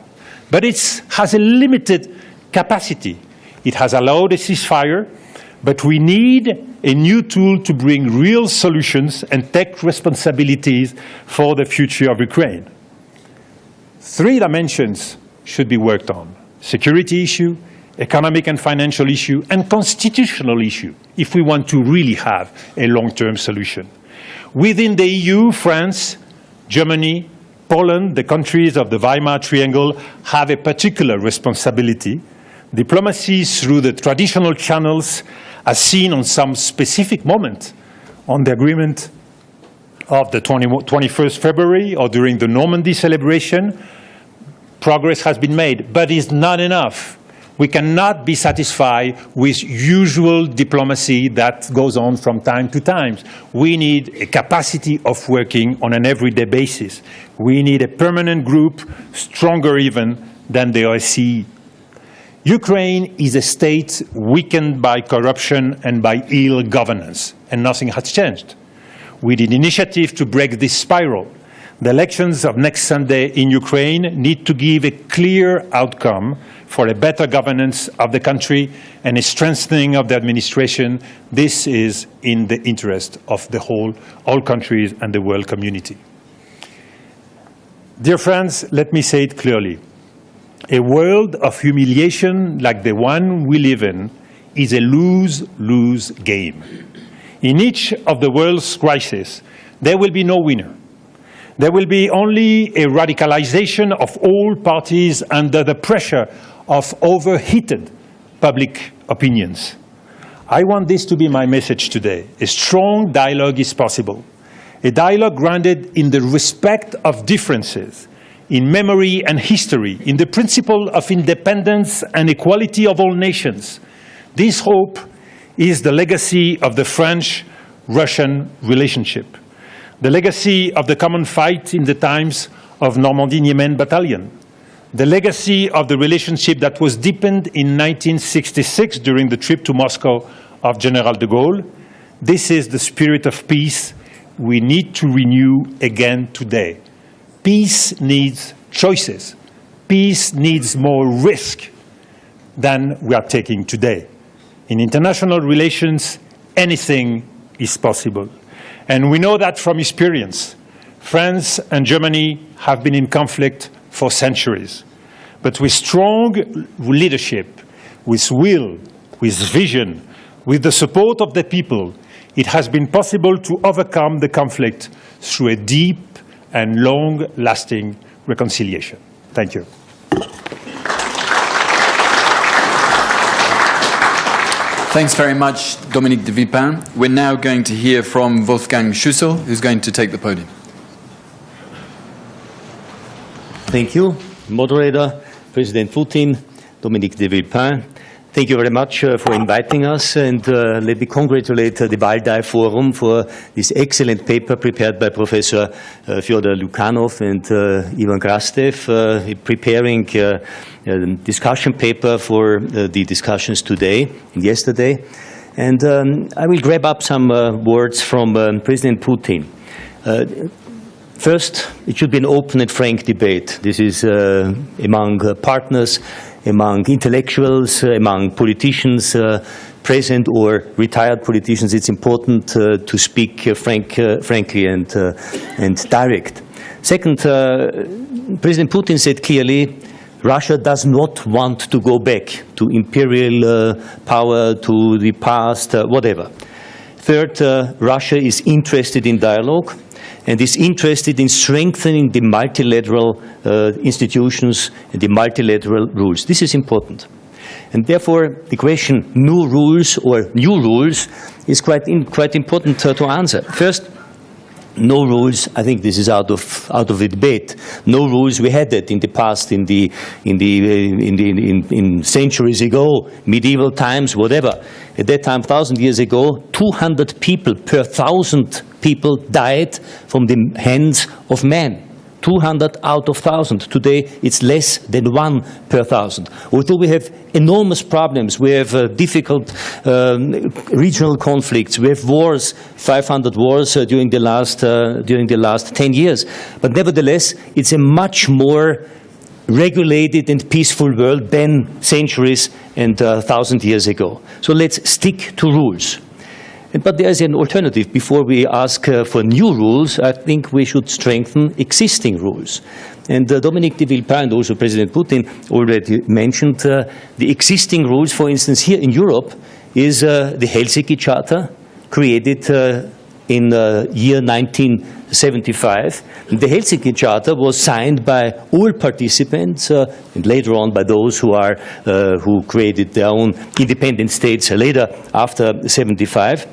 but it has a limited capacity. It has allowed a ceasefire, but we need a new tool to bring real solutions and take responsibilities for the future of Ukraine. 3 dimensions should be worked on: security issue, economic and financial issue, and constitutional issue, if we want to really have a long-term solution. Within the EU, France, Germany, Poland, the countries of the Weimar Triangle, have a particular responsibility. Diplomacy through the traditional channels, as seen on some specific moment on the agreement of the 21st February or during the Normandy celebration, progress has been made, but it's not enough. We cannot be satisfied with usual diplomacy that goes on from time to time. We need a capacity of working on an everyday basis. We need a permanent group, stronger even than the OSCE. Ukraine is a state weakened by corruption and by ill governance, and nothing has changed. We need initiative to break this spiral. The elections of next Sunday in Ukraine need to give a clear outcome for a better governance of the country and a strengthening of the administration. This is in the interest of all countries and the world community. Dear friends, let me say it clearly. A world of humiliation like the one we live in is a lose-lose game. In each of the world's crises, there will be no winner. There will be only a radicalization of all parties under the pressure of overheated public opinions. I want this to be my message today. A strong dialogue is possible. A dialogue grounded in the respect of differences, in memory and history, in the principle of independence and equality of all nations. This hope is the legacy of the French-Russian relationship, the legacy of the common fight in the times of Normandy-Niemen Battalion, the legacy of the relationship that was deepened in 1966 during the trip to Moscow of General de Gaulle. This is the spirit of peace we need to renew again today. Peace needs choices. Peace needs more risk than we are taking today. In international relations, anything is possible. And we know that from experience. France and Germany have been in conflict for centuries. But with strong leadership, with will, with vision, with the support of the people, it has been possible to overcome the conflict through a deep and long-lasting reconciliation. Thank you. Thanks very much, Dominique de Villepin. We're now going to hear from Wolfgang Schüssel, who's going to take the podium. Thank you, moderator, President Putin, Dominique de Villepin. Thank you very much for inviting us, and let me congratulate the Valdai Forum for this excellent paper prepared by Professor Fyodor Lukhanov and Ivan Krastev, preparing a discussion paper for the discussions today and yesterday. And I will grab up some words from President Putin. First, it should be an open and frank debate. This is among partners, among intellectuals, among politicians, present or retired politicians. It's important to speak frankly and direct. Second, President Putin said clearly, Russia does not want to go back to imperial power, to the past, whatever. Third, Russia is interested in dialogue and is interested in strengthening the multilateral institutions and the multilateral rules. This is important. And therefore, the question, new rules or new rules, is quite important to answer. First, no rules. I think this is out of the debate. No rules. We had that in the past, in centuries ago, medieval times, whatever. At that time, 1,000 years ago, 200 people per 1,000 people died from the hands of men. 200 out of 1,000. Today, it's less than 1 per 1,000. Although we have enormous problems, we have difficult regional conflicts, we have wars, 500 wars during the last 10 years. But nevertheless, it's a much more regulated and peaceful world than centuries and 1,000 years ago. So let's stick to rules. But there is an alternative. Before we ask for new rules, I think we should strengthen existing rules. And Dominique de Villepin and also President Putin already mentioned the existing rules. For instance, here in Europe is the Helsinki Charter, created in year 1975. The Helsinki Charter was signed by all participants and later on by those who created their own independent states later after 75.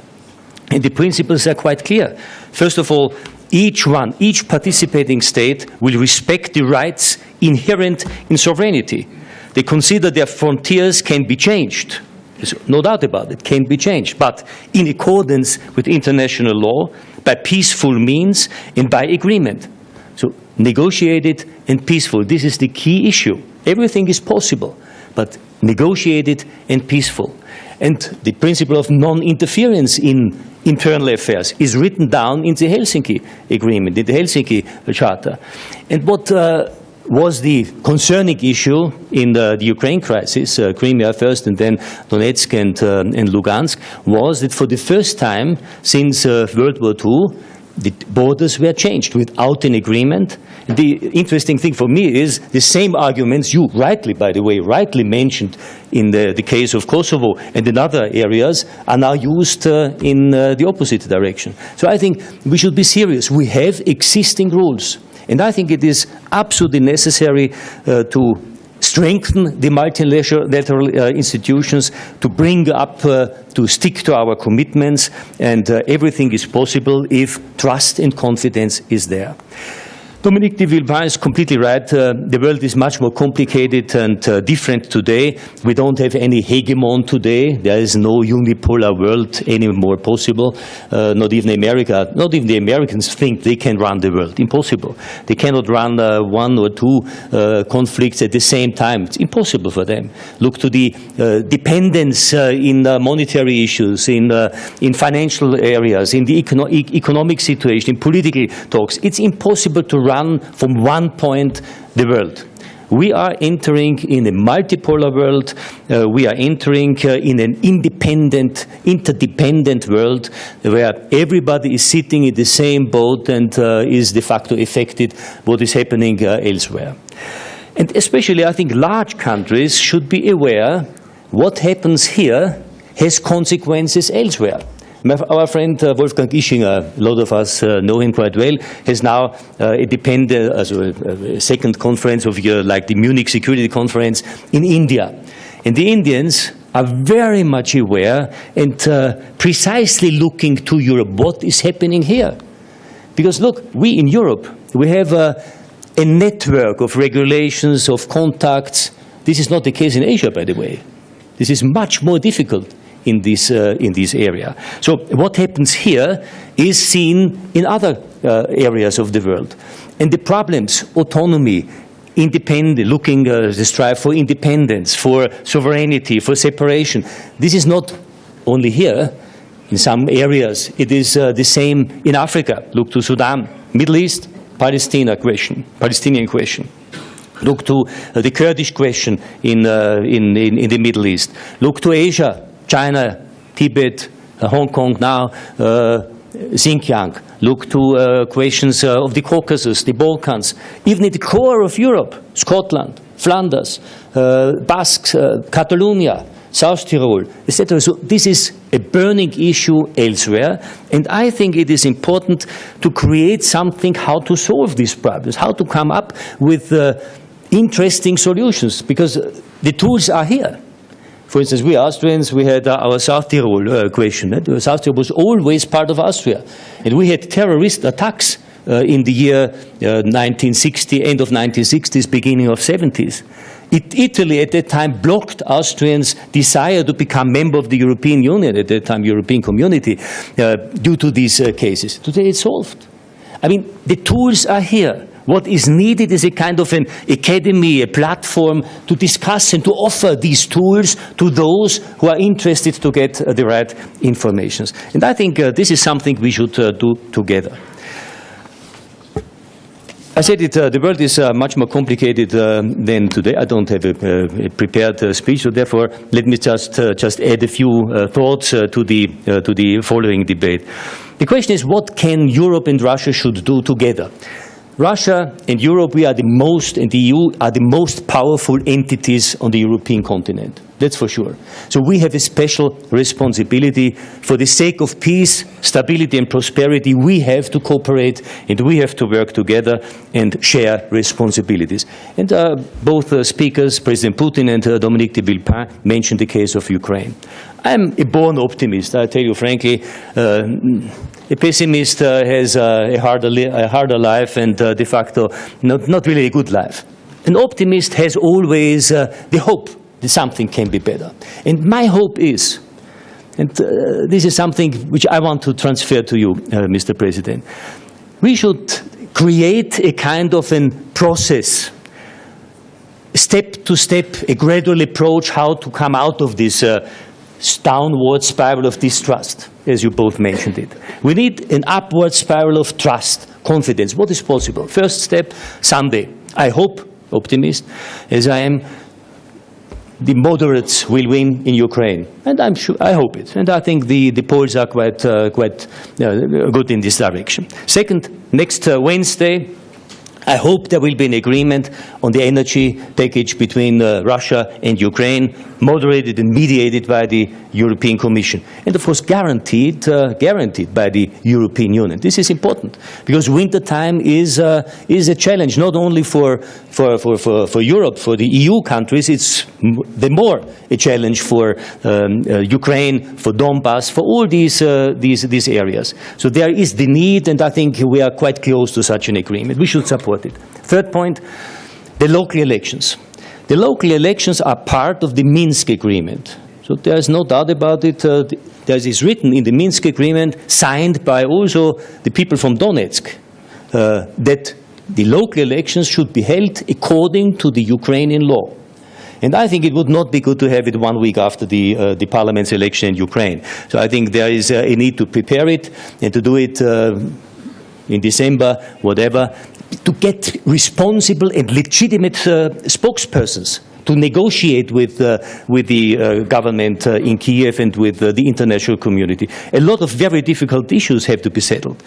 And the principles are quite clear. First of all, each participating state will respect the rights inherent in sovereignty. They consider their frontiers can be changed. There's no doubt about it, can be changed, but in accordance with international law, by peaceful means and by agreement. So negotiated and peaceful, this is the key issue. Everything is possible, but negotiated and peaceful. And the principle of non-interference in internal affairs is written down in the Helsinki Agreement, in the Helsinki Charter. And what was the concerning issue in the Ukraine crisis, Crimea first and then Donetsk and Lugansk, was that for the first time since World War II, the borders were changed without an agreement. The interesting thing for me is the same arguments you rightly, by the way, rightly mentioned in the case of Kosovo and in other areas are now used in the opposite direction. So I think we should be serious. We have existing rules. And I think it is absolutely necessary to strengthen the multilateral institutions, to bring up, to stick to our commitments, and everything is possible if trust and confidence is there. Dominique de Villepin is completely right. The world is much more complicated and different today. We don't have any hegemon today. There is no unipolar world anymore possible. Not even America, not even the Americans think they can run the world. Impossible. They cannot run one or two conflicts at the same time. It's impossible for them. Look to the dependence in monetary issues, in financial areas, in the economic situation, in political talks. It's impossible to run from one point the world. We are entering in a multipolar world. We are entering in an independent, interdependent world where everybody is sitting in the same boat and is de facto affected what is happening elsewhere. And especially, I think, large countries should be aware what happens here has consequences elsewhere. Our friend Wolfgang Ischinger, a lot of us know him quite well, has now a second conference of like the Munich Security Conference in India. And the Indians are very much aware and precisely looking to Europe. What is happening here? Because look, we in Europe, we have a network of regulations, of contacts. This is not the case in Asia, by the way. This is much more difficult in this area. So what happens here is seen in other areas of the world. And the problems, autonomy, independence, looking the strive for independence, for sovereignty, for separation, this is not only here. In some areas, it is the same in Africa. Look to Sudan, Middle East, Palestinian question. Look to the Kurdish question in the Middle East. Look to Asia, China, Tibet, Hong Kong now, Xinjiang. Look to questions of the Caucasus, the Balkans, even at the core of Europe, Scotland, Flanders, Basques, Catalonia, South Tyrol, etc. So this is a burning issue elsewhere, and I think it is important to create something how to solve these problems, how to come up with interesting solutions, because the tools are here. For instance, we Austrians, we had our South Tyrol question. South Tyrol was always part of Austria. And we had terrorist attacks in the year 1960, end of 1960s, beginning of 70s. Italy at that time blocked Austrians' desire to become member of the European Union, at that time European Community, due to these cases. Today it's solved. I mean, the tools are here. What is needed is a kind of an academy, a platform to discuss and to offer these tools to those who are interested to get the right information. And I think this is something we should do together. I said it, the world is much more complicated than today. I don't have a prepared speech, so therefore let me just add a few thoughts to the following debate. The question is, what can Europe and Russia should do together? Russia and Europe, we are the most, and the EU are the most powerful entities on the European continent. That's for sure. So we have a special responsibility for the sake of peace, stability and prosperity. We have to cooperate and we have to work together and share responsibilities. And both speakers, President Putin and Dominique de Villepin, mentioned the case of Ukraine. I'm a born optimist, I tell you frankly. A pessimist has a harder life and de facto not really a good life. An optimist has always the hope that something can be better. And my hope is, and this is something which I want to transfer to you, Mr. President, we should create a kind of a process, step to step, a gradual approach how to come out of this downward spiral of distrust, as you both mentioned it. We need an upward spiral of trust, confidence. What is possible? First step, someday, I hope, optimist, as I am, the moderates will win in Ukraine. And I'm sure, I hope it. And I think the polls are quite good in this direction. Second, next Wednesday, I hope there will be an agreement on the energy package between Russia and Ukraine, moderated and mediated by the European Commission, and of course guaranteed by the European Union. This is important because winter time is a challenge not only for Europe, for the EU countries. It's the more a challenge for Ukraine, for Donbass, for all these areas. So there is the need, and I think we are quite close to such an agreement. We should support it. Third point, the local elections. The local elections are part of the Minsk agreement. So there is no doubt about it. There is written in the Minsk agreement, signed by also the people from Donetsk, that the local elections should be held according to the Ukrainian law. And I think it would not be good to have it 1 week after the parliament's election in Ukraine. So I think there is a need to prepare it and to do it in December, whatever, to get responsible and legitimate spokespersons to negotiate with the government in Kiev and with the international community. A lot of very difficult issues have to be settled.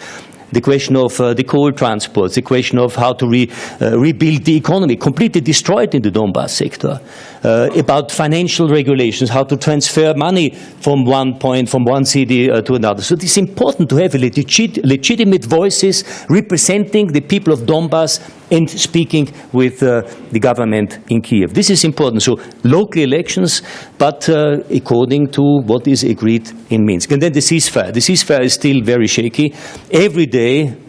The question of the coal transports, the question of how to rebuild the economy, completely destroyed in the Donbass sector, about financial regulations, how to transfer money from one city to another. So it is important to have legitimate voices representing the people of Donbass and speaking with the government in Kiev. This is important. So local elections, but according to what is agreed in Minsk. And then the ceasefire. The ceasefire is still very shaky. Every day,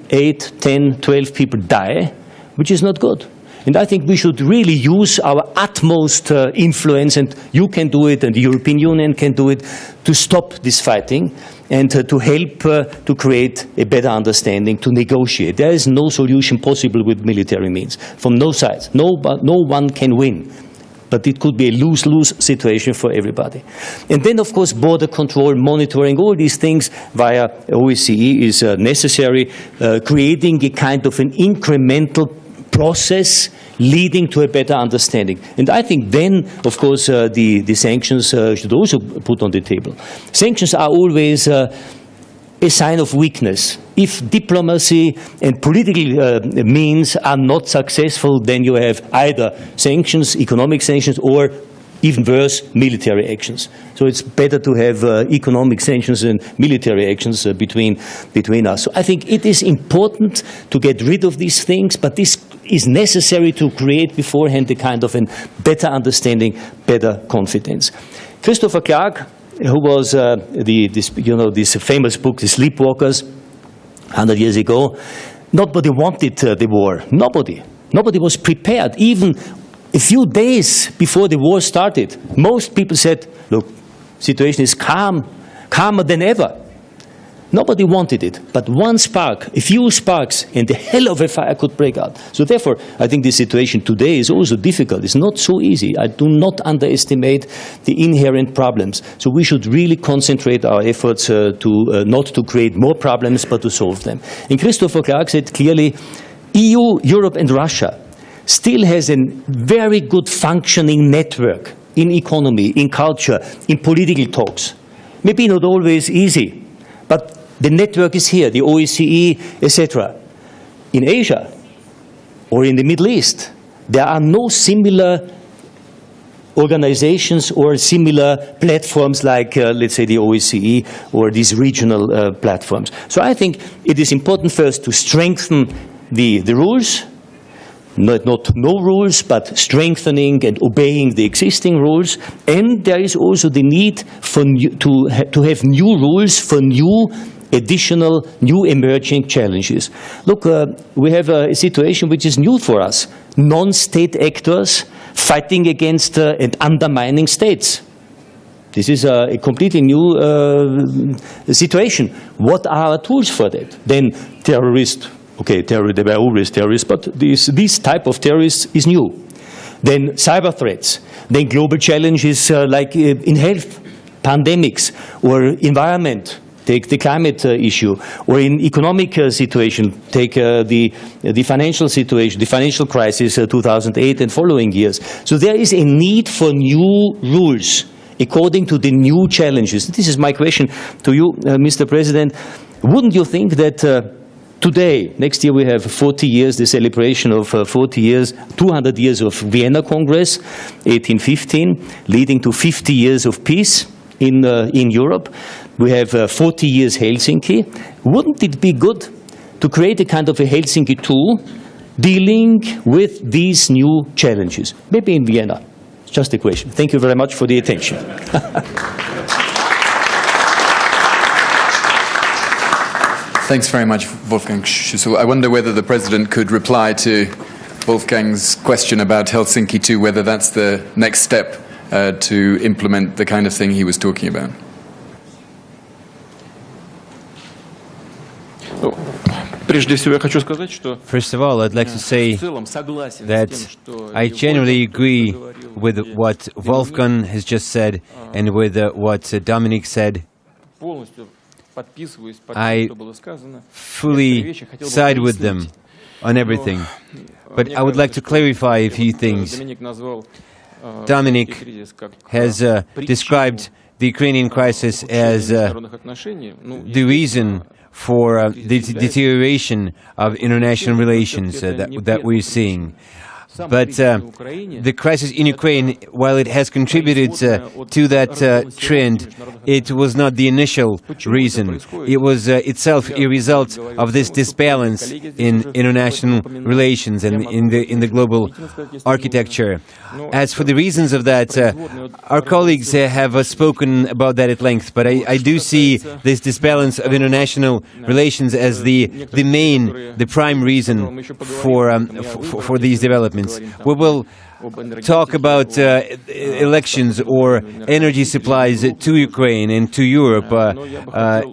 8, 10, 12 people die, which is not good. And I think we should really use our utmost influence, and you can do it, and the European Union can do it, to stop this fighting and to help to create a better understanding, to negotiate. There is no solution possible with military means, from no sides. No one can win. But it could be a lose-lose situation for everybody. And then, of course, border control, monitoring, all these things via OSCE is necessary, creating a kind of an incremental process leading to a better understanding. And I think then, of course, the sanctions should also put on the table. Sanctions are always a sign of weakness. If diplomacy and political means are not successful, then you have either sanctions, economic sanctions, or even worse, military actions. So it's better to have economic sanctions and military actions between us. So I think it is important to get rid of these things, but this is necessary to create beforehand a kind of a better understanding, better confidence. Christopher Clark, who was this famous book, The Sleepwalkers, 100 years ago, nobody wanted the war. Nobody was prepared. Even a few days before the war started, most people said, look, situation is calmer than ever. Nobody wanted it, but one spark, a few sparks, and the hell of a fire could break out. So therefore, I think the situation today is also difficult. It's not so easy. I do not underestimate the inherent problems. So we should really concentrate our efforts not to create more problems, but to solve them. And Christopher Clark said clearly, EU, Europe and Russia still has a very good functioning network in economy, in culture, in political talks. Maybe not always easy, but the network is here, the OSCE, etc. In Asia or in the Middle East, there are no similar organizations or similar platforms like, let's say, the OSCE or these regional platforms. So I think it is important first to strengthen the rules, not no rules, but strengthening and obeying the existing rules. And there is also the need for to have new rules for new additional, new emerging challenges. Look, we have a situation which is new for us. Non-state actors fighting against and undermining states. This is a completely new situation. What are our tools for that? Then terrorists. Okay, they were always terrorists, but this type of terrorists is new. Then cyber threats. Then global challenges like in health, pandemics, or environment. Take the climate issue, or in economic situation, take the financial situation, the financial crisis 2008 and following years. So there is a need for new rules according to the new challenges. This is my question to you, Mr. President. Wouldn't you think that today, next year we have 40 years, the celebration of 40 years, 200 years of Vienna Congress, 1815, leading to 50 years of peace in Europe. We have 40 years Helsinki. Wouldn't it be good to create a kind of a Helsinki 2 dealing with these new challenges? Maybe in Vienna. It's just a question. Thank you very much for the attention. Thanks very much, Wolfgang Schüssel. I wonder whether the President could reply to Wolfgang's question about Helsinki 2, whether that's the next step to implement the kind of thing he was talking about. First of all, I'd like to say that I generally agree with what Wolfgang has just said and with what Dominic said. I fully side with them on everything. But I would like to clarify a few things. Dominic has described the Ukrainian crisis as the reason for the deterioration of international relations that we're seeing. But the crisis in Ukraine, while it has contributed to that trend, it was not the initial reason. It was itself a result of this disbalance in international relations and in the global architecture. As for the reasons of that, our colleagues have spoken about that at length, but I do see this disbalance of international relations as the prime reason for these developments. We will talk about elections or energy supplies to Ukraine and to Europe,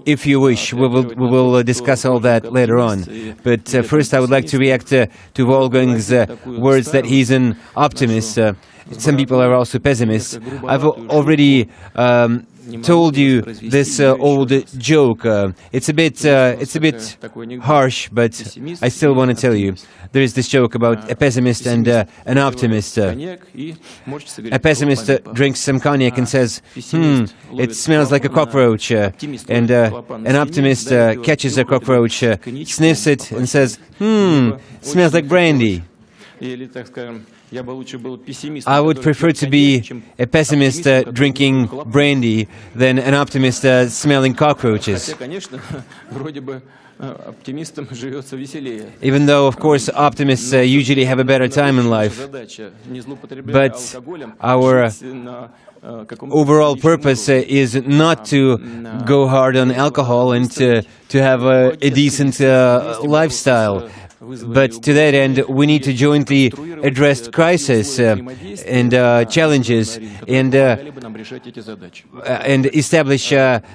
if you wish. We will discuss all that later on. But first I would like to react to Wolfgang's words that he's an optimist. Some people are also pessimists. I've already told you this old joke. It's a bit harsh, but I still want to tell you. There is this joke about a pessimist and an optimist. A pessimist drinks some cognac and says, it smells like a cockroach. And an optimist catches a cockroach, sniffs it and says, smells like brandy. I would prefer to be a pessimist drinking brandy than an optimist smelling cockroaches. Even though, of course, optimists usually have a better time in life. But our overall purpose is not to go hard on alcohol and to have a decent lifestyle. But to that end, we need to jointly address crisis and challenges and establish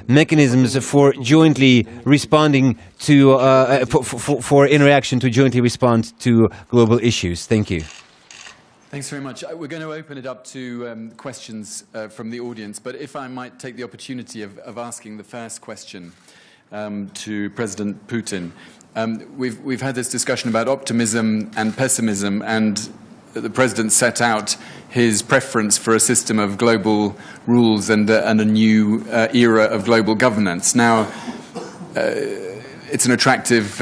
mechanisms for jointly responding to for interaction to jointly respond to global issues. Thank you. Thanks very much. We're going to open it up to questions from the audience, but if I might take the opportunity of asking the first question to President Putin. We've had this discussion about optimism and pessimism, and the President set out his preference for a system of global rules and a new era of global governance. Now, it's an attractive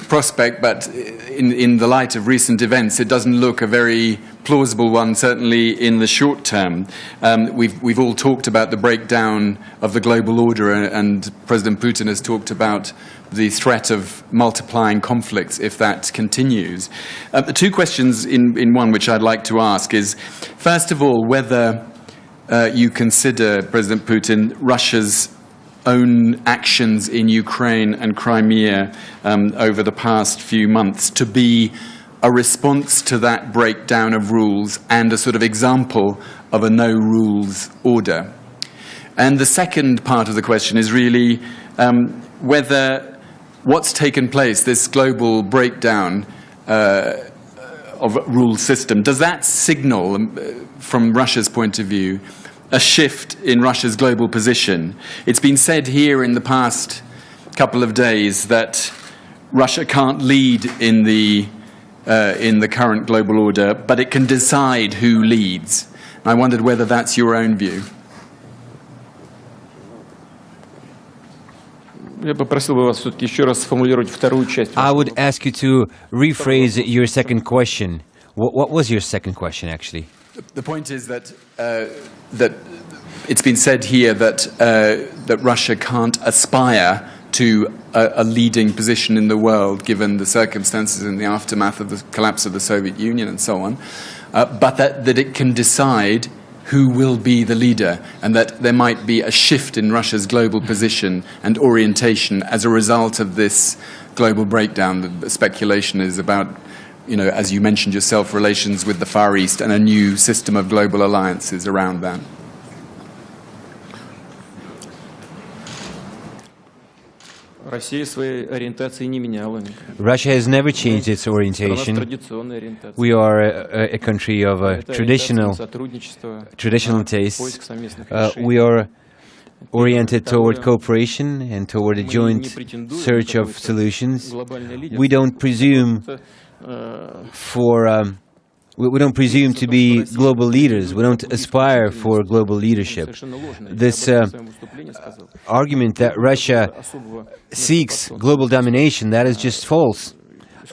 prospect, but in the light of recent events, it doesn't look a very plausible one, certainly in the short term. We've all talked about the breakdown of the global order, and President Putin has talked about the threat of multiplying conflicts if that continues. The two questions in one which I'd like to ask is, first of all, whether you consider, President Putin, Russia's own actions in Ukraine and Crimea over the past few months to be a response to that breakdown of rules and a sort of example of a no-rules order. And the second part of the question is really whether what's taken place, this global breakdown of rule system, does that signal, from Russia's point of view, a shift in Russia's global position? It's been said here in the past couple of days that Russia can't lead in the current global order, but it can decide who leads. I wondered whether that's your own view. Я попросил бы вас все-таки еще раз сформулировать вторую часть. I would ask you to rephrase your second question. What was your second question, actually? The point is that that it's been said here that that Russia can't aspire to a leading position in the world, given the circumstances in the aftermath of the collapse of the Soviet Union and so on, but that it can decide who will be the leader, and that there might be a shift in Russia's global position and orientation as a result of this global breakdown. The speculation is about, you know, as you mentioned yourself, relations with the Far East and a new system of global alliances around that. Россия своей ориентации не меняла. Russia has never changed its orientation. We are a country of traditional tastes. We are oriented toward cooperation and toward a joint search of solutions. We don't presume we don't presume to be global leaders. We don't aspire for global leadership. This argument that Russia seeks global domination, that is just false.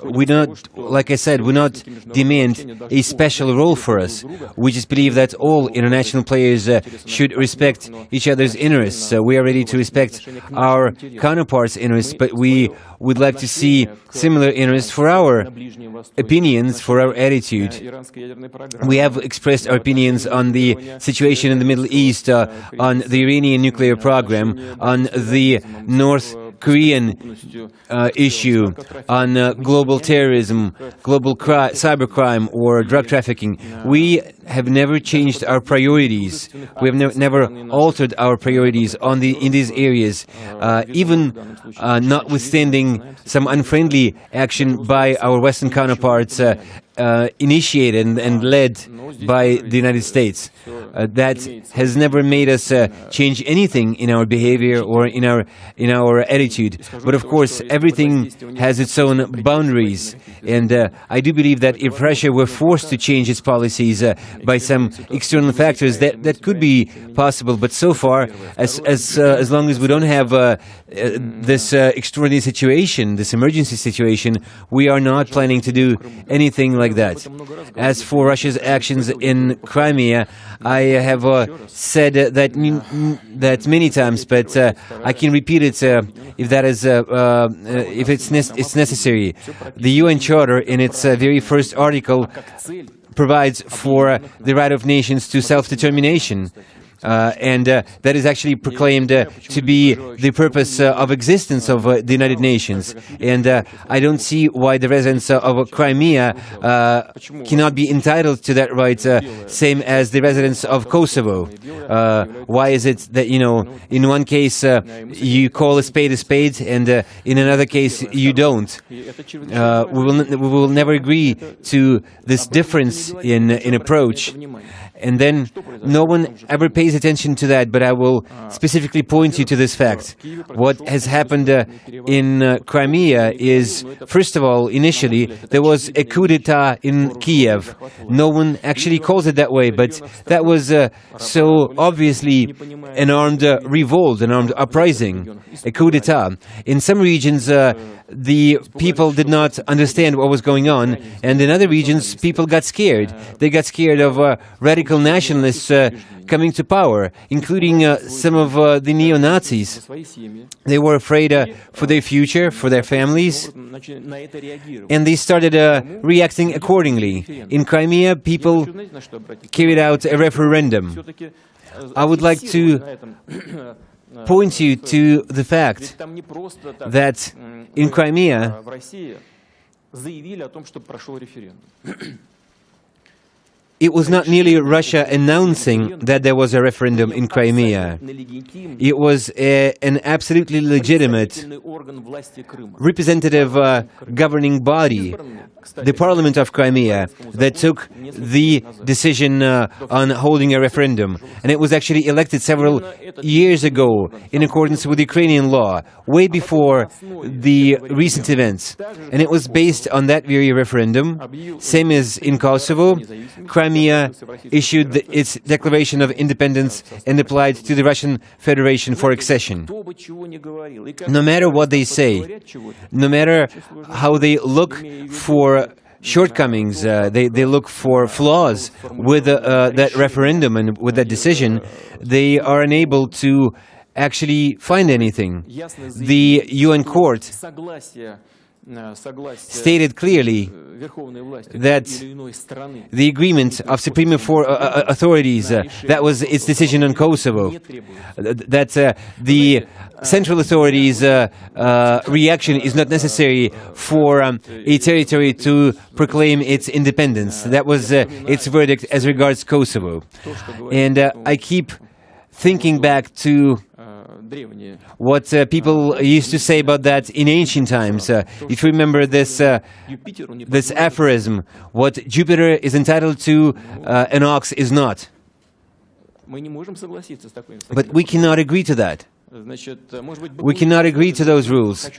We don't, like I said, we not demand a special role for us. We just believe that all international players should respect each other's interests. We are ready to respect our counterparts' interests, but we would like to see similar interests for our opinions, for our attitude. We have expressed our opinions on the situation in the Middle East, on the Iranian nuclear program, on the North Korean issue, on global terrorism, global cybercrime or drug trafficking. We have never changed our priorities. We have never altered our priorities in these areas, even notwithstanding some unfriendly action by our Western counterparts initiated and led by the United States. That has never made us change anything in our behavior or in our attitude. But of course, everything has its own boundaries, and I do believe that if Russia were forced to change its policies by some external factors, that could be possible. But so far, as long as we don't have this extraordinary situation, this emergency situation, we are not planning to do anything like that. As for Russia's actions in Crimea, I have said that many times, but I can repeat it if that is if it's necessary. The UN Charter, in its very first article, provides for the right of nations to self-determination. And that is actually proclaimed to be the purpose of existence of the United Nations. And I don't see why the residents of Crimea cannot be entitled to that right, same as the residents of Kosovo. Why is it that, in one case you call a spade, and in another case you don't? We will never agree to this difference in approach. And then no one ever pays attention to that, but I will specifically point you to this fact. What has happened in Crimea is, first of all, initially, there was a coup d'etat in Kiev. No one actually calls it that way, but that was so obviously an armed revolt, an armed uprising, a coup d'etat. In some regions, the people did not understand what was going on, and in other regions, people got scared. They got scared of radical nationalists coming to power, including some of the neo-Nazis. They were afraid for their future, for their families, and they started reacting accordingly. In Crimea, people carried out a referendum. I would like to point you to the fact that in Crimea, it was not merely Russia announcing that there was a referendum in Crimea. It was an absolutely legitimate representative governing body, the Parliament of Crimea, that took the decision on holding a referendum. And it was actually elected several years ago in accordance with Ukrainian law, way before the recent events. And it was based on that very referendum, same as in Kosovo. Crimea issued its declaration of independence and applied to the Russian Federation for accession. No matter what they say, no matter how they look for shortcomings, they look for flaws with that referendum and with that decision, they are unable to actually find anything. The UN court stated clearly that the agreement of supreme authorities, that was its decision on Kosovo, that the central authorities' reaction is not necessary for a territory to proclaim its independence. That was its verdict as regards Kosovo. And I keep thinking back to what people used to say about that in ancient times. If you remember this aphorism, what Jupiter is entitled to, an ox is not. But we cannot agree to that. We cannot agree to those rules.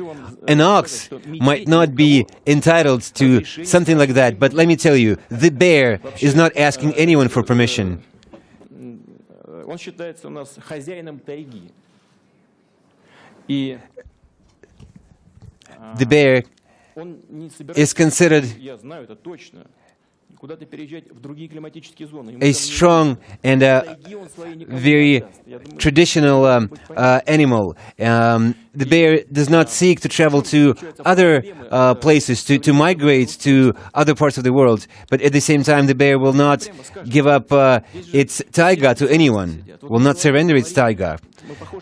An ox might not be entitled to something like that, but let me tell you, the bear is not asking anyone for permission. The bear is considered a strong and very traditional animal. The bear does not seek to travel to other places, to migrate to other parts of the world, but at the same time the bear will not give up its taiga to anyone, will not surrender its taiga.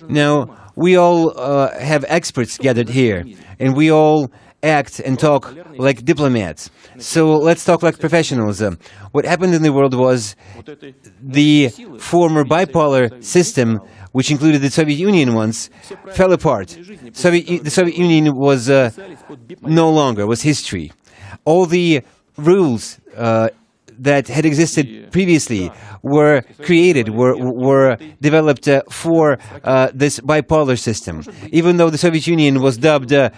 Now, we all have experts gathered here, and we all act and talk like diplomats. So let's talk like professionals. What happened in the world was the former bipolar system, which included the Soviet Union once, fell apart. The Soviet Union was no longer, was history. All the rules that had existed previously were created, were developed for this bipolar system, even though the Soviet Union was dubbed a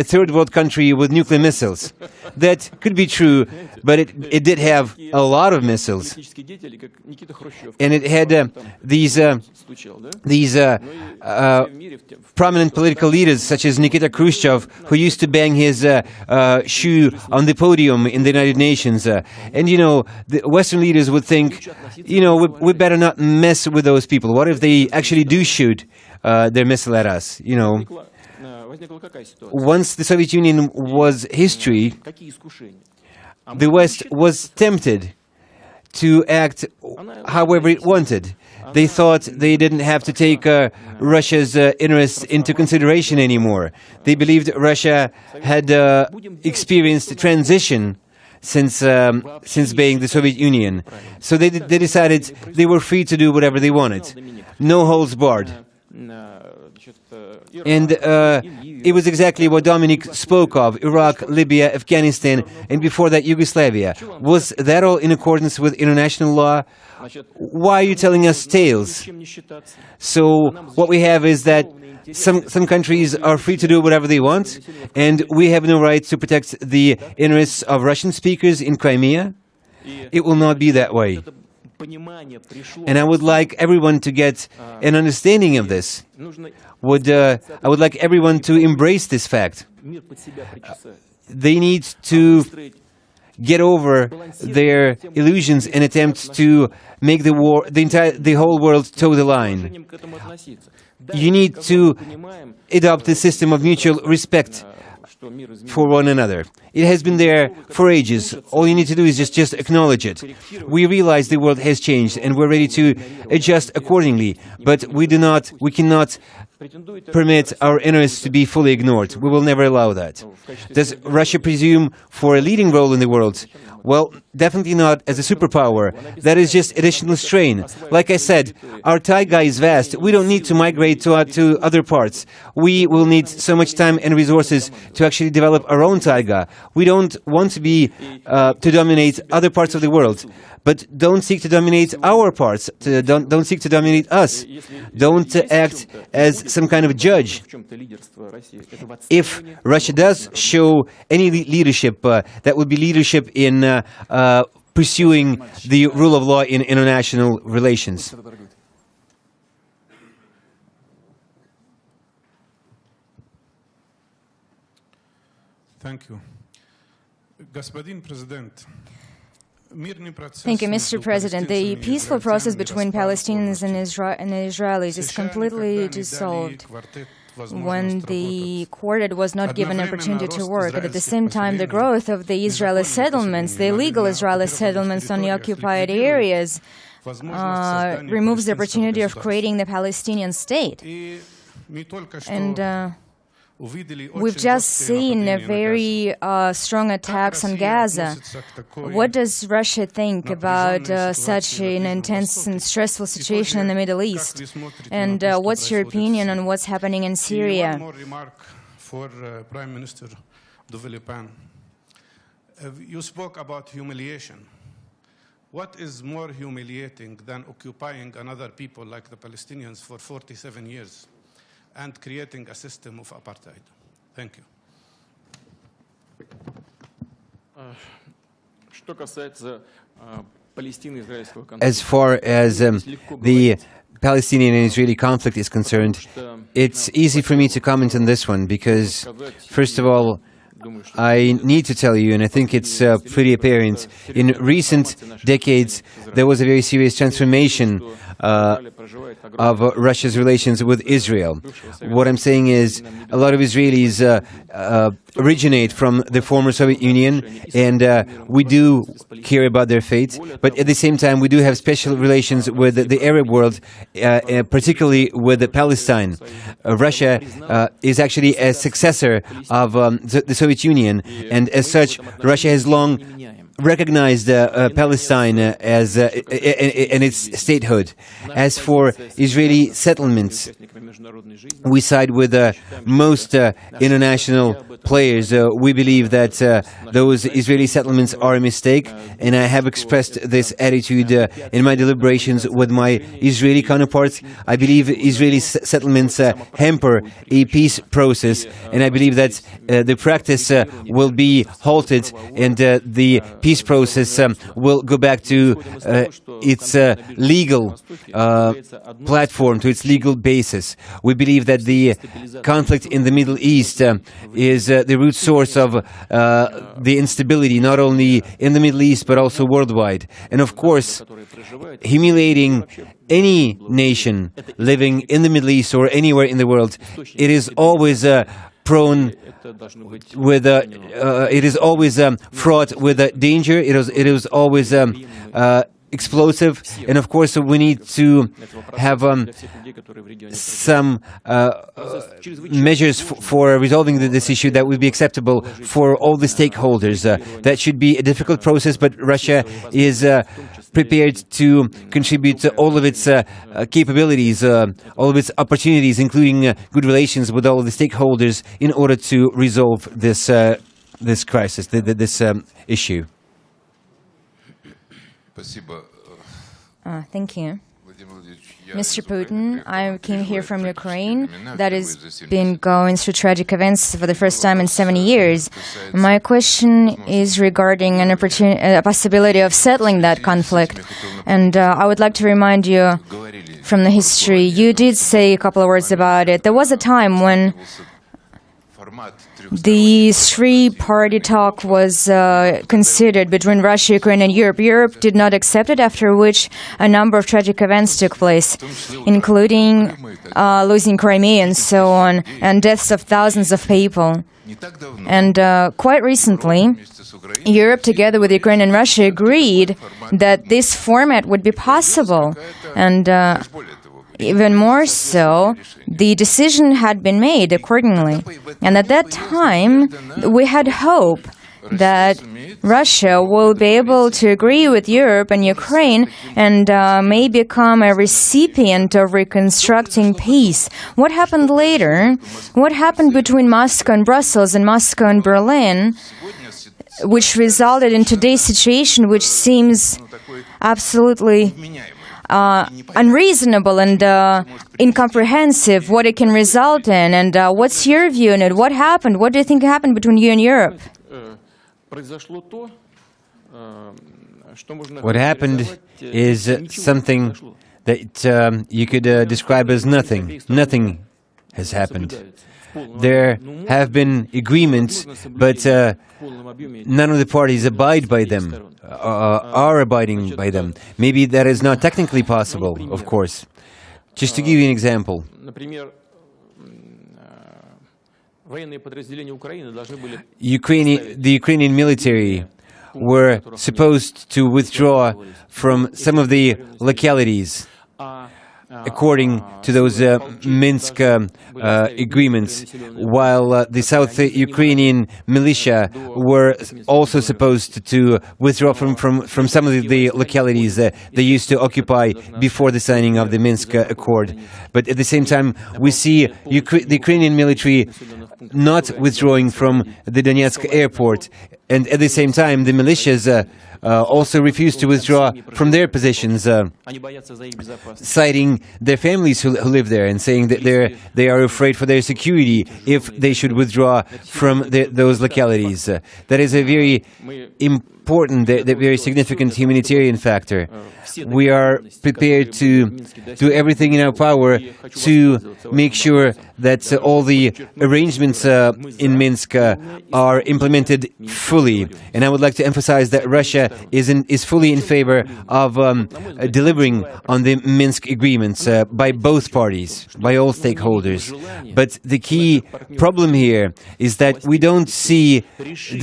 third world country with nuclear missiles. That could be true, but it did have a lot of missiles. And it had these prominent political leaders, such as Nikita Khrushchev, who used to bang his shoe on the podium in the United Nations. And, you know, the Western leaders would think, you know, we better not mess with those people. What if they actually do shoot their missile at us, you know? Once the Soviet Union was history, the West was tempted to act however it wanted. They thought they didn't have to take Russia's interests into consideration anymore. They believed Russia had experienced a transition since being the Soviet Union. So they decided they were free to do whatever they wanted. No holds barred. And it was exactly what Dominic spoke of: Iraq, Libya, Afghanistan, and before that Yugoslavia. Was that all in accordance with international law? Why are you telling us tales? So what we have is that some countries are free to do whatever they want, and we have no right to protect the interests of Russian speakers in Crimea? It will not be that way. And I would like everyone to get an understanding of this. I would like everyone to embrace this fact. They need to get over their illusions and attempt to make the whole world toe the line. You need to adopt a system of mutual respect for one another. It has been there for ages. All you need to do is just acknowledge it. We realize the world has changed and we're ready to adjust accordingly, but we cannot permit our interests to be fully ignored. We will never allow that. Does Russia presume for a leading role in the world? Well, definitely not as a superpower. That is just additional strain. Like I said, our taiga is vast. We don't need to migrate to other parts. We will need so much time and resources to actually develop our own taiga. We don't want to be to dominate other parts of the world. But don't seek to dominate our parts. Don't seek to dominate us. Don't act as some kind of judge. If Russia does show any leadership, that would be leadership in pursuing the rule of law in international relations. Thank you. Господин президент, Thank you, Mr. President. The peaceful process between Palestinians and Israelis is completely dissolved when the quartet was not given an opportunity to work. But at the same time, the growth of the Israeli settlements, the illegal Israeli settlements on the occupied areas, removes the opportunity of creating the Palestinian state. And we've just seen a very strong attacks on Gaza. What does Russia think about such an intense and stressful situation in the Middle East? And what's your opinion on what's happening in Syria? One more remark for Prime Minister Dovilipan. You spoke about humiliation. What is more humiliating than occupying another people like the Palestinians for 47 years? And creating a system of apartheid. Thank you. As far as the Palestinian and Israeli conflict is concerned, it's easy for me to comment on this one because, first of all, I need to tell you, and I think it's pretty apparent, in recent decades there was a very serious transformation of Russia's relations with Israel. What I'm saying is a lot of Israelis originate from the former Soviet Union, and we do care about their fate, but at the same time we do have special relations with the Arab world, particularly with Palestine. Russia is actually a successor of the Soviet Union, and as such Russia has long recognized Palestine as and its statehood. As for Israeli settlements, we side with most international players. We believe that those Israeli settlements are a mistake, and I have expressed this attitude in my deliberations with my Israeli counterparts. I believe Israeli settlements hamper a peace process, and I believe that the practice will be halted, and the peace process will go back to its legal platform, to its legal basis. We believe that the conflict in the Middle East is the root source of the instability, not only in the Middle East but also worldwide. And of course, humiliating any nation living in the Middle East or anywhere in the world, it is always prone with it is always fraught with danger. It is always explosive, and of course we need to have some measures for resolving this issue that would be acceptable for all the stakeholders. That should be a difficult process, but Russia is prepared to contribute all of its capabilities, all of its opportunities, including good relations with all of the stakeholders, in order to resolve this this crisis, this issue. Thank you. Mr. Putin, I came here from Ukraine that has been going through tragic events for the first time in 70 years. My question is regarding a possibility of settling that conflict. And I would like to remind you from the history, you did say a couple of words about it. There was a time when the three-party talk was considered between Russia, Ukraine, and Europe. Europe did not accept it, after which a number of tragic events took place, including losing Crimea and so on, and deaths of thousands of people. And quite recently, Europe, together with Ukraine and Russia, agreed that this format would be possible. And even more so, the decision had been made accordingly. And at that time, we had hope that Russia will be able to agree with Europe and Ukraine and may become a recipient of reconstructing peace. What happened later? What happened between Moscow and Brussels and Moscow and Berlin, which resulted in today's situation, which seems absolutely unreasonable and incomprehensive, what it can result in, and what's your view on it? What happened? What do you think happened between you and Europe? What happened is something that you could describe as nothing. Nothing has happened. There have been agreements, but none of the parties abide by them, are abiding by them. Maybe that is not technically possible, of course. Just to give you an example, the Ukrainian military were supposed to withdraw from some of the localities according to those Minsk agreements, while the South Ukrainian militia were also supposed to withdraw from some of the localities they used to occupy before the signing of the Minsk Accord. But at the same time, we see the Ukrainian military not withdrawing from the Donetsk airport, and at the same time, the militias also refused to withdraw from their positions, citing their families who live there and saying that they are afraid for their security if they should withdraw from those localities. That is a very important, very significant humanitarian factor. We are prepared to do everything in our power to make sure that all the arrangements in Minsk are implemented fully. And I would like to emphasize that Russia is fully in favor of delivering on the Minsk agreements by both parties, by all stakeholders. But the key problem here is that we don't see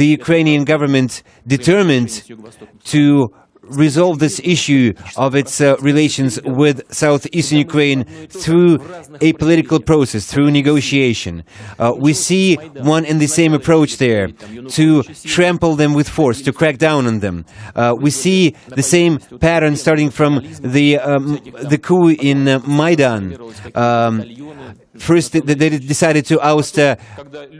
the Ukrainian government determined to resolve this issue of its relations with southeastern Ukraine through a political process, through negotiation. We see one and the same approach there, to trample them with force, to crack down on them. We see the same pattern starting from the coup in Maidan. First, they decided to oust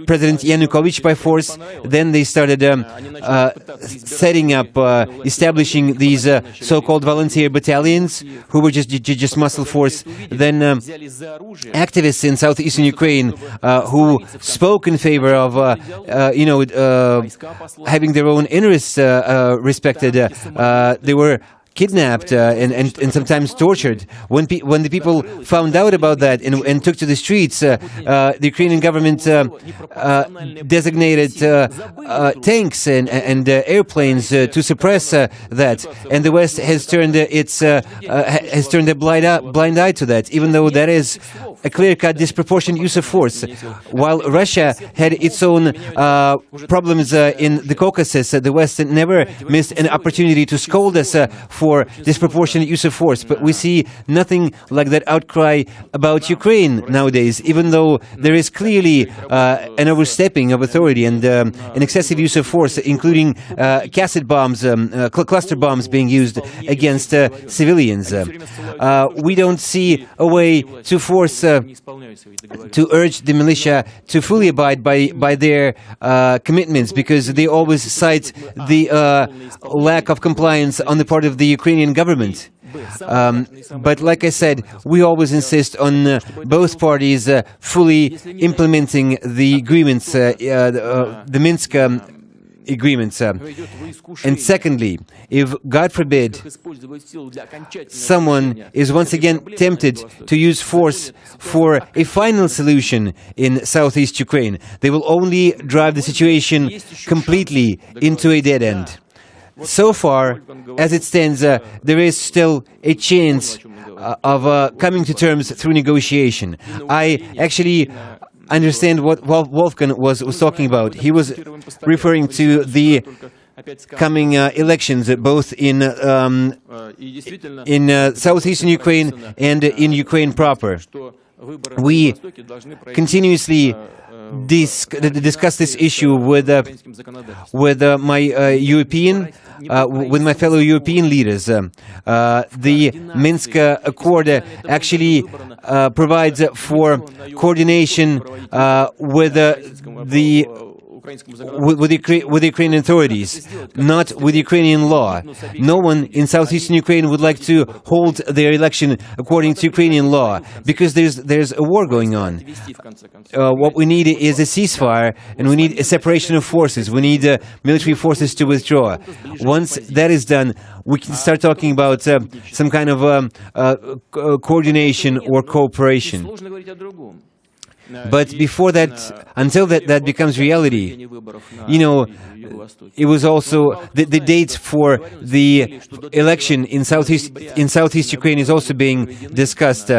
President Yanukovych by force. Then they started setting up, establishing these so-called volunteer battalions, who were just muscle force. Then activists in southeastern Ukraine who spoke in favor of, having their own interests respected. They were kidnapped and sometimes tortured. When the people found out about that and took to the streets, the Ukrainian government designated tanks and airplanes to suppress that, and the West has turned a blind eye to that, even though that is a clear-cut disproportionate use of force. While Russia had its own problems in the Caucasus, the West never missed an opportunity to scold us for disproportionate use of force. But we see nothing like that outcry about Ukraine nowadays, even though there is clearly an overstepping of authority and an excessive use of force, including casset bombs, cluster bombs being used against civilians. We don't see a way to force, to urge the militia to fully abide by their commitments, because they always cite the lack of compliance on the part of the Ukrainian government. But like I said, we always insist on both parties fully implementing the agreements, the Minsk agreements. And secondly, if, God forbid, someone is once again tempted to use force for a final solution in southeast Ukraine, they will only drive the situation completely into a dead end. So far, as it stands, there is still a chance of coming to terms through negotiation. I actually understand what Wolfgang was talking about. He was referring to the coming elections, both in southeastern Ukraine and in Ukraine proper. We continuously discuss this issue with my fellow European leaders. The Minsk Accord actually provides for coordination with the Ukrainian authorities, not with Ukrainian law. No one in southeastern Ukraine would like to hold their election according to Ukrainian law, because there's a war going on. What we need is a ceasefire, and we need a separation of forces. We need military forces to withdraw. Once that is done, we can start talking about some kind of coordination or cooperation. But before that, until that becomes reality, it was also the date for the election in southeast Ukraine is also being discussed.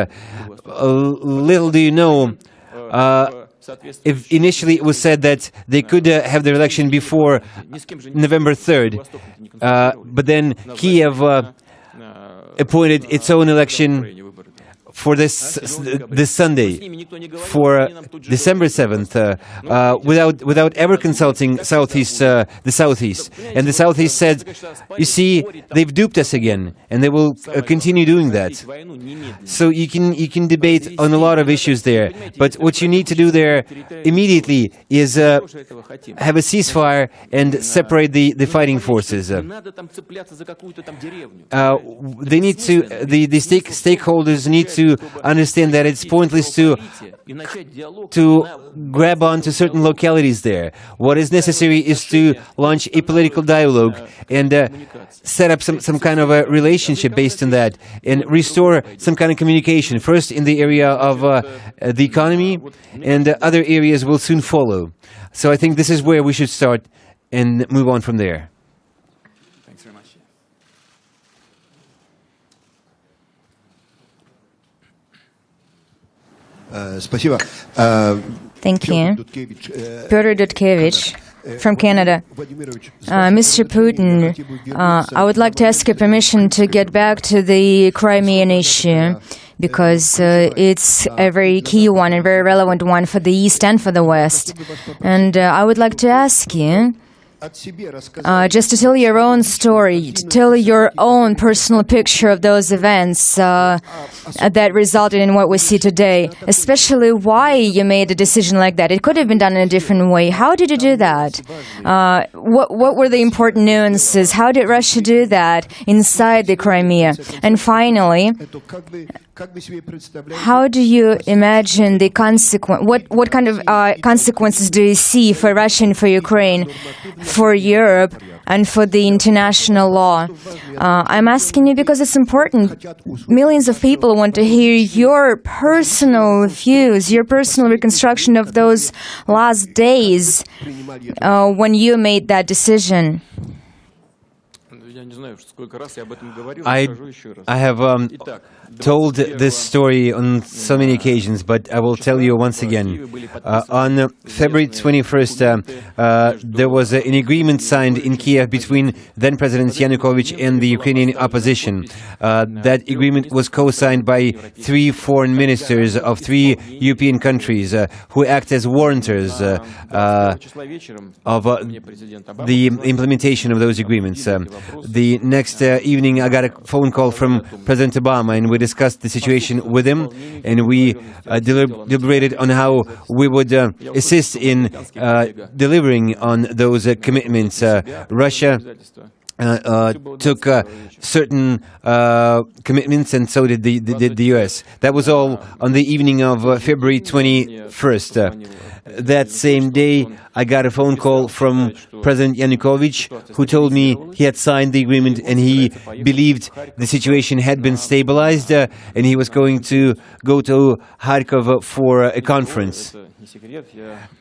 Little do you know, if initially it was said that they could have their election before November 3rd, but then Kiev appointed its own election for this Sunday, for December 7th, without ever consulting the Southeast. And the Southeast said, you see, they've duped us again, and they will continue doing that. So you can debate on a lot of issues there, but what you need to do there immediately is have a ceasefire and separate the fighting forces. They need to, the stakeholders need to understand that it's pointless to grab onto certain localities there. What is necessary is to launch a political dialogue and set up some kind of a relationship based on that, and restore some kind of communication, first in the area of the economy, and other areas will soon follow. So I think this is where we should start and move on from there. Thank you. Pyotr Dutkevich from Canada. Mr. Putin, I would like to ask your permission to get back to the Crimean issue, because it's a very key one and very relevant one for the East and for the West. And I would like to ask you, just to tell your own story, to tell your own personal picture of those events that resulted in what we see today, especially why you made a decision like that. It could have been done in a different way. How did you do that? What were the important nuances? How did Russia do that inside the Crimea? And finally, how do you imagine the consequence? What kind of consequences do you see for Russia and for Ukraine, for Europe, and for the international law? I'm asking you because it's important. Millions of people want to hear your personal views, your personal reconstruction of those last days when you made that decision. I have told this story on so many occasions, but I will tell you once again. On February 21st, there was an agreement signed in Kiev between then-President Yanukovych and the Ukrainian opposition. That agreement was co-signed by 3 foreign ministers of 3 European countries who act as warrantors of the implementation of those agreements. The next evening, I got a phone call from President Obama, and we discussed the situation with him, and we deliberated on how we would assist in delivering on those commitments. Russia took certain commitments, and so did the U.S. That was all on the evening of February 21st. That same day, I got a phone call from President Yanukovych, who told me he had signed the agreement and he believed the situation had been stabilized, and he was going to go to Kharkov for a conference.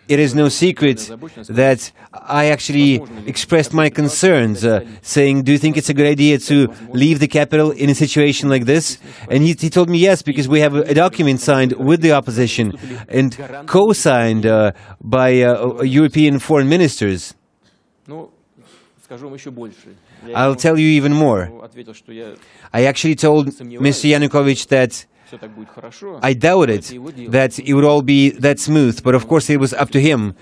It is no secret that I actually expressed my concerns, saying, do you think it's a good idea to leave the capital in a situation like this? And he told me yes, because we have a document signed with the opposition and co-signed by European foreign ministers. I'll tell you even more. I actually told Mr. Yanukovych that I doubted that it would all be that smooth, but of course it was up to him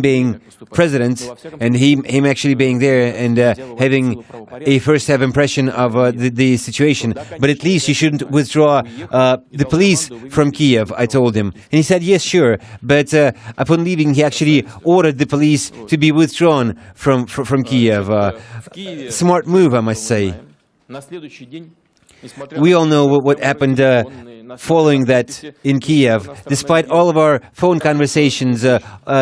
being president, and him actually being there and having a first-hand impression of the situation. But at least you shouldn't withdraw the police from Kiev, I told him. And he said, yes, sure. But upon leaving, he actually ordered the police to be withdrawn from Kiev. Smart move, I must say. We all know what happened following that in Kiev. Despite all of our phone conversations,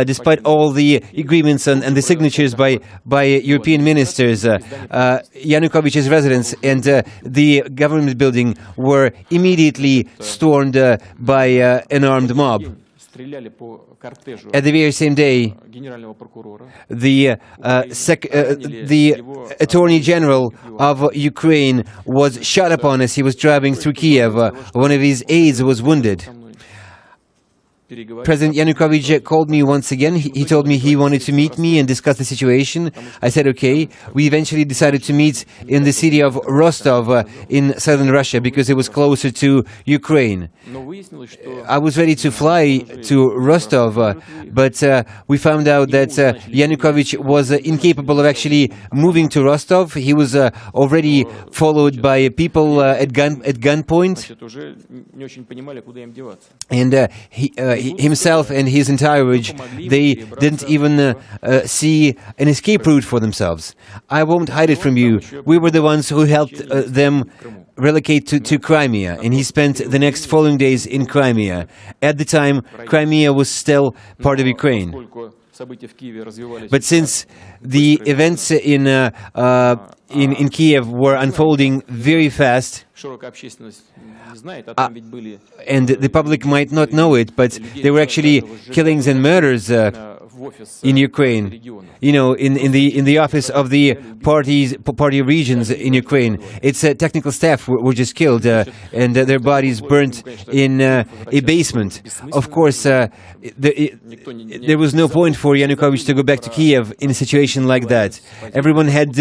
despite all the agreements and the signatures by European ministers, Yanukovych's residence and the government building were immediately stormed by an armed mob. At the very same day, the Attorney General of Ukraine was shot upon as he was driving through Kiev. One of his aides was wounded. President Yanukovych called me once again. He told me he wanted to meet me and discuss the situation. I said, okay. We eventually decided to meet in the city of Rostov in southern Russia because it was closer to Ukraine. I was ready to fly to Rostov, but we found out that Yanukovych was incapable of actually moving to Rostov. He was already followed by people at gunpoint. And himself and his entourage, they didn't even see an escape route for themselves. I won't hide it from you. We were the ones who helped them relocate to Crimea, and he spent the next following days in Crimea. At the time, Crimea was still part of Ukraine. But since the events in Kiev were unfolding very fast, and the public might not know it, but there were actually killings and murders in Ukraine. You know, in the office of the party regions in Ukraine, its technical staff were just killed and their bodies burnt in a basement. Of course, there was no point for Yanukovych to go back to Kiev in a situation like that. Everyone had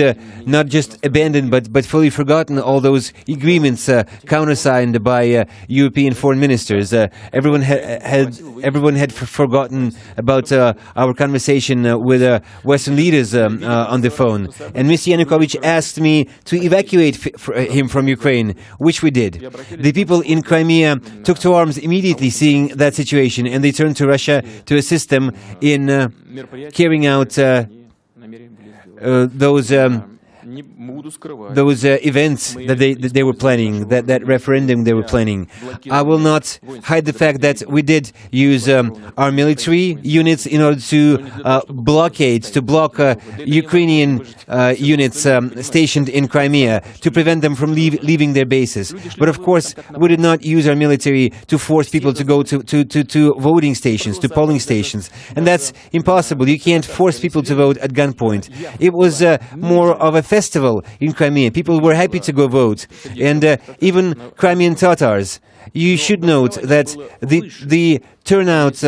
not just abandoned but fully forgotten all those agreements countersigned by European foreign ministers. Everyone had forgotten about our conversation with Western leaders on the phone. And Mr. Yanukovych asked me to evacuate him from Ukraine, which we did. The people in Crimea took to arms immediately seeing that situation, and they turned to Russia to assist them in carrying out those events that they were planning, that referendum they were planning. I will not hide the fact that we did use our military units in order to block Ukrainian units stationed in Crimea, to prevent them from leaving their bases. But of course, we did not use our military to force people to go to voting stations, to polling stations. And that's impossible. You can't force people to vote at gunpoint. It was more of a festival in Crimea. People were happy to go vote. And even Crimean Tatars. You should note that the turnout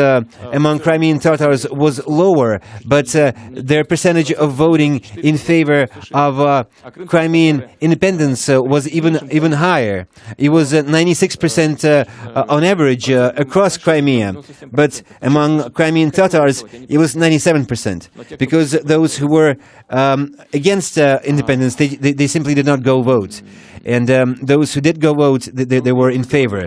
among Crimean Tatars was lower, but their percentage of voting in favor of Crimean independence was even higher. It was 96% on average across Crimea, but among Crimean Tatars it was 97%, because those who were against independence, they simply did not go vote. And those who did go vote, they were in favor.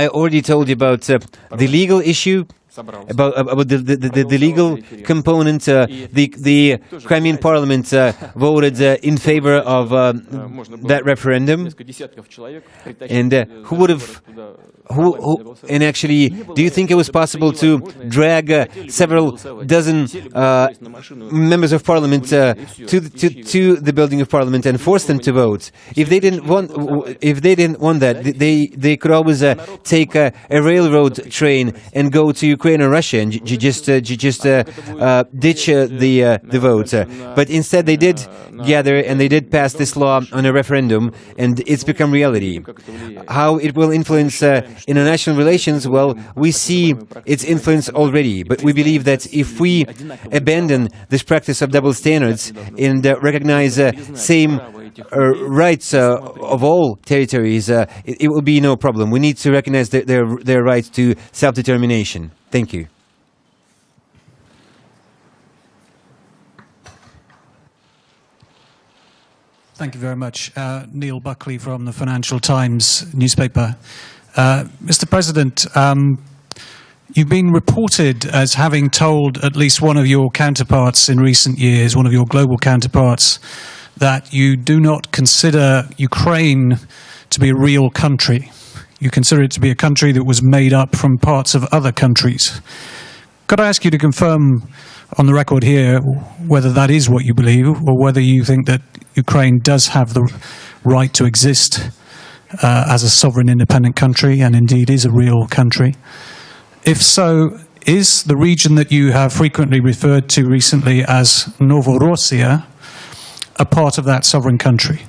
I already told you about the legal issue, about the legal component. The Crimean Parliament voted in favor of that referendum. And who would have... and actually, do you think it was possible to drag several dozen members of parliament to the building of parliament and force them to vote? If they didn't want that, they could always take a railroad train and go to Ukraine or Russia and just ditch the vote. But instead, they did gather and they did pass this law on a referendum, and it's become reality. How it will influence international relations, well, we see its influence already, but we believe that if we abandon this practice of double standards and recognize same rights of all territories, it will be no problem. We need to recognize their right to self-determination. Thank you. Thank you very much. Neil Buckley from the Financial Times newspaper. Mr. President, you've been reported as having told at least one of your counterparts in recent years, one of your global counterparts, that you do not consider Ukraine to be a real country. You consider it to be a country that was made up from parts of other countries. Could I ask you to confirm on the record here whether that is what you believe, or whether you think that Ukraine does have the right to exist as a sovereign independent country, and indeed is a real country? If so, is the region that you have frequently referred to recently as Novorossiya a part of that sovereign country?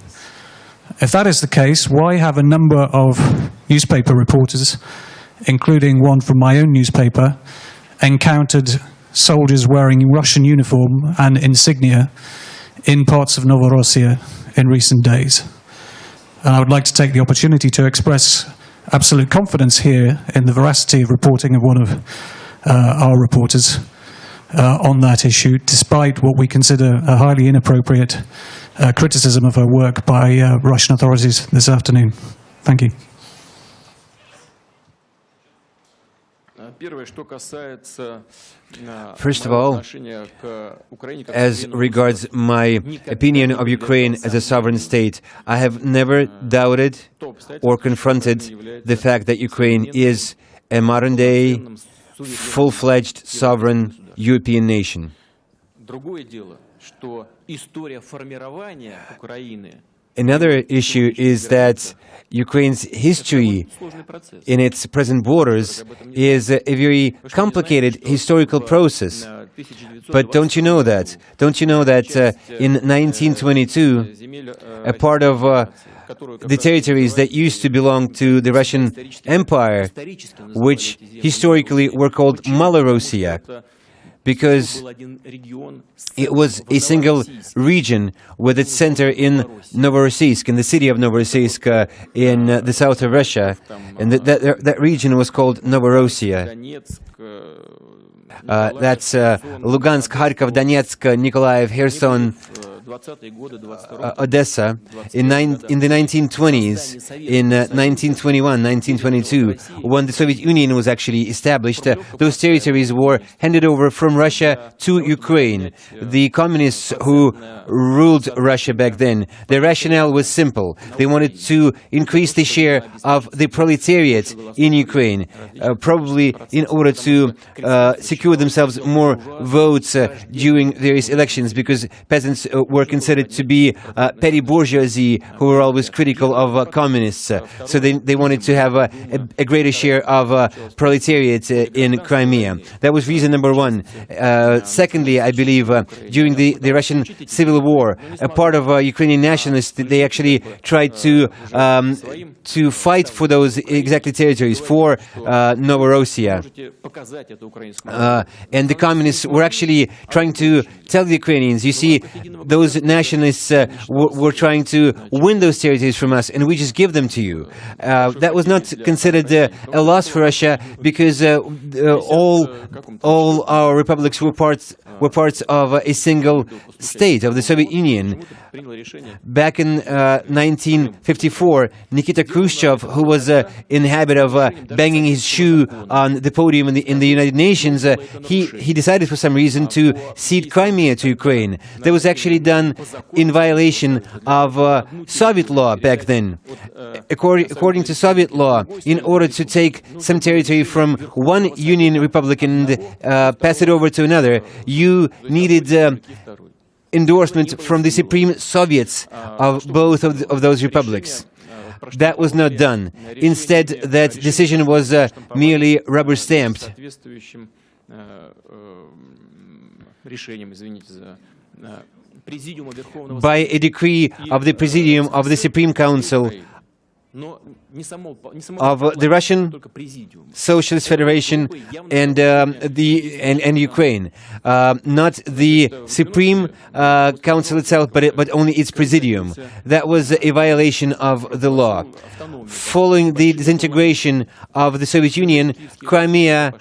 If that is the case, why have a number of newspaper reporters, including one from my own newspaper, encountered soldiers wearing Russian uniform and insignia in parts of Novorossiya in recent days? And I would like to take the opportunity to express absolute confidence here in the veracity of reporting of one of our reporters on that issue, despite what we consider a highly inappropriate criticism of her work by Russian authorities this afternoon. Thank you. First of all, as regards my opinion of Ukraine as a sovereign state, I have never doubted or confronted the fact that Ukraine is a modern-day, full-fledged, sovereign European nation. Another issue is that Ukraine's history in its present borders is a very complicated historical process. But don't you know that? Don't you know that in 1922, a part of the territories that used to belong to the Russian Empire, which historically were called Malorossiya, because it was a single region with its center in Novorossiysk, in the city of Novorossiysk in the south of Russia, and that region was called Novorossiya. That's Lugansk, Kharkov, Donetsk, Nikolaev, Kherson, Odessa. In the 1920s, in 1921, 1922, when the Soviet Union was actually established, those territories were handed over from Russia to Ukraine. The communists who ruled Russia back then, their rationale was simple. They wanted to increase the share of the proletariat in Ukraine, probably in order to secure themselves more votes during various elections, because peasants were were considered to be petty bourgeoisie who were always critical of communists. So they wanted to have a greater share of proletariat in Crimea. That was reason number one. Secondly, I believe during the Russian Civil War, a part of Ukrainian nationalists, they actually tried to fight for those exactly territories, for Novorossiya. And the communists were actually trying to tell the Ukrainians, you see, those nationalists were trying to win those territories from us, and we just give them to you. That was not considered a loss for Russia, because all our republics were parts of a single state, of the Soviet Union. Back in 1954, Nikita Khrushchev, who was in the habit of banging his shoe on the podium in the United Nations, he decided for some reason to cede Crimea to Ukraine. That was actually done in violation of Soviet law back then. According to Soviet law, in order to take some territory from one Union Republic and pass it over to another, you needed endorsement from the Supreme Soviets of both of those republics. That was not done. Instead, that decision was merely rubber-stamped by a decree of the Presidium of the Supreme Council of the Russian Socialist Federation and Ukraine, not the Supreme Council itself, but only its Presidium. That was a violation of the law. Following the disintegration of the Soviet Union, Crimea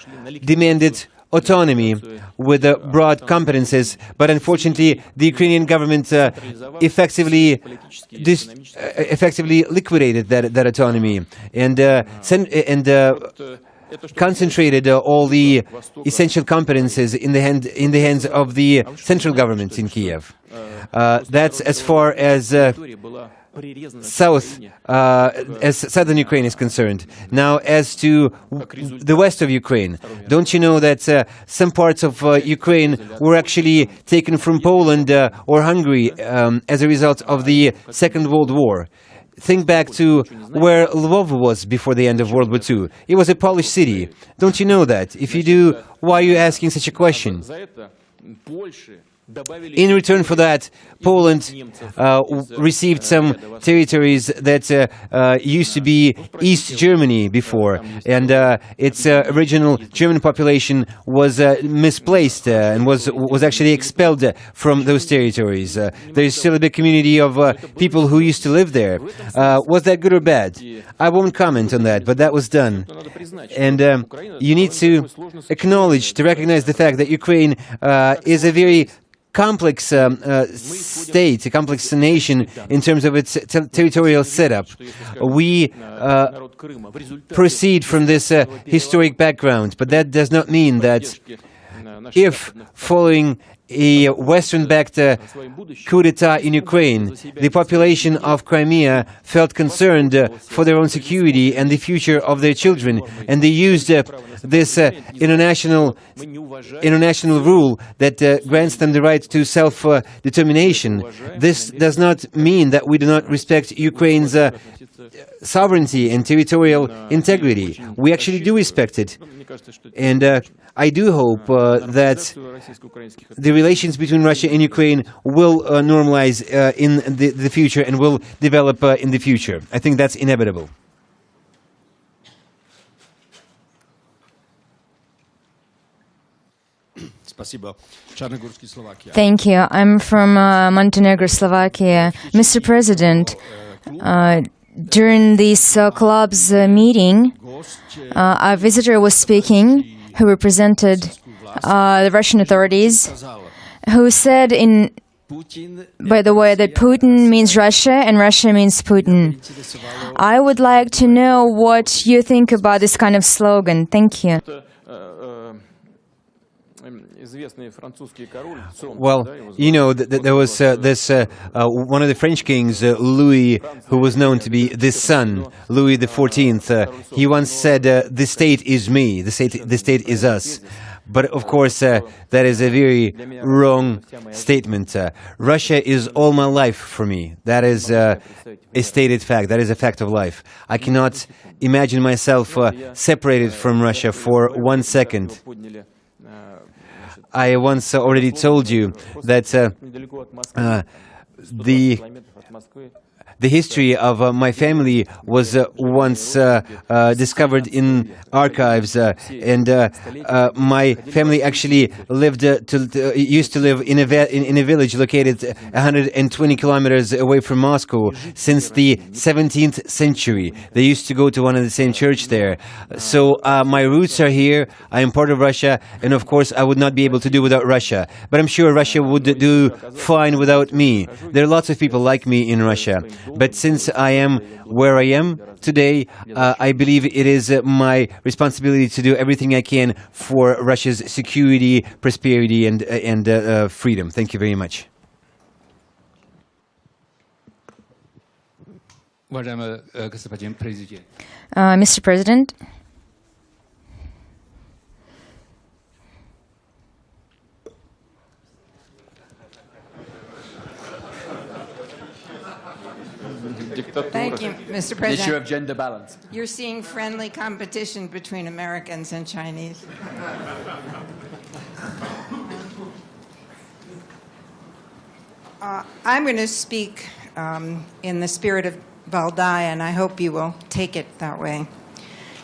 demanded autonomy with broad competences, but unfortunately the Ukrainian government effectively liquidated that autonomy and concentrated all the essential competences in the hands of the central government in Kiev. That's as far as southern Ukraine is concerned. Now, as to the west of Ukraine, don't you know that some parts of Ukraine were actually taken from Poland or Hungary as a result of the Second World War? Think back to where Lvov was before the end of World War II. It was a Polish city. Don't you know that? If you do, why are you asking such a question? In return for that, Poland received some territories that used to be East Germany before, and its original German population was misplaced and was actually expelled from those territories. There is still a big community of people who used to live there. Was that good or bad? I won't comment on that, but that was done. And you need to acknowledge, to recognize the fact that Ukraine is a very complex state, a complex nation in terms of its territorial setup. We proceed from this historic background, but that does not mean that if, following a Western-backed coup d'etat in Ukraine, the population of Crimea felt concerned for their own security and the future of their children, and they used this international rule that grants them the right to self-determination. This does not mean that we do not respect Ukraine's sovereignty and territorial integrity. We actually do respect it. And I do hope that the relations between Russia and Ukraine will normalize in the future and will develop in the future. I think that's inevitable. Thank you. I'm from Montenegro, Slovakia. Mr. President, during this club's meeting, a visitor was speaking who represented the Russian authorities, who said, by the way, that Putin means Russia and Russia means Putin. I would like to know what you think about this kind of slogan. Thank you. Well, you know, there was this one of the French kings, Louis, who was known to be the son, Louis XIV. He once said, "The state is me. The state is us." But of course, that is a very wrong statement. Russia is all my life for me. That is a stated fact. That is a fact of life. I cannot imagine myself separated from Russia for 1 second. I once already told you that the history of my family was once discovered in archives, and my family actually used to live in a village located 120 kilometers away from Moscow since the 17th century. They used to go to one and the same church there. So my roots are here. I am part of Russia, and of course I would not be able to do without Russia. But I'm sure Russia would do fine without me. There are lots of people like me in Russia. But since I am where I am today, I believe it is my responsibility to do everything I can for Russia's security, prosperity, and freedom. Thank you very much. Mr. President, Thank you, Mr. Issue President. of gender balance. You're seeing friendly competition between Americans and Chinese. I'm going to speak in the spirit of Valdai, and I hope you will take it that way.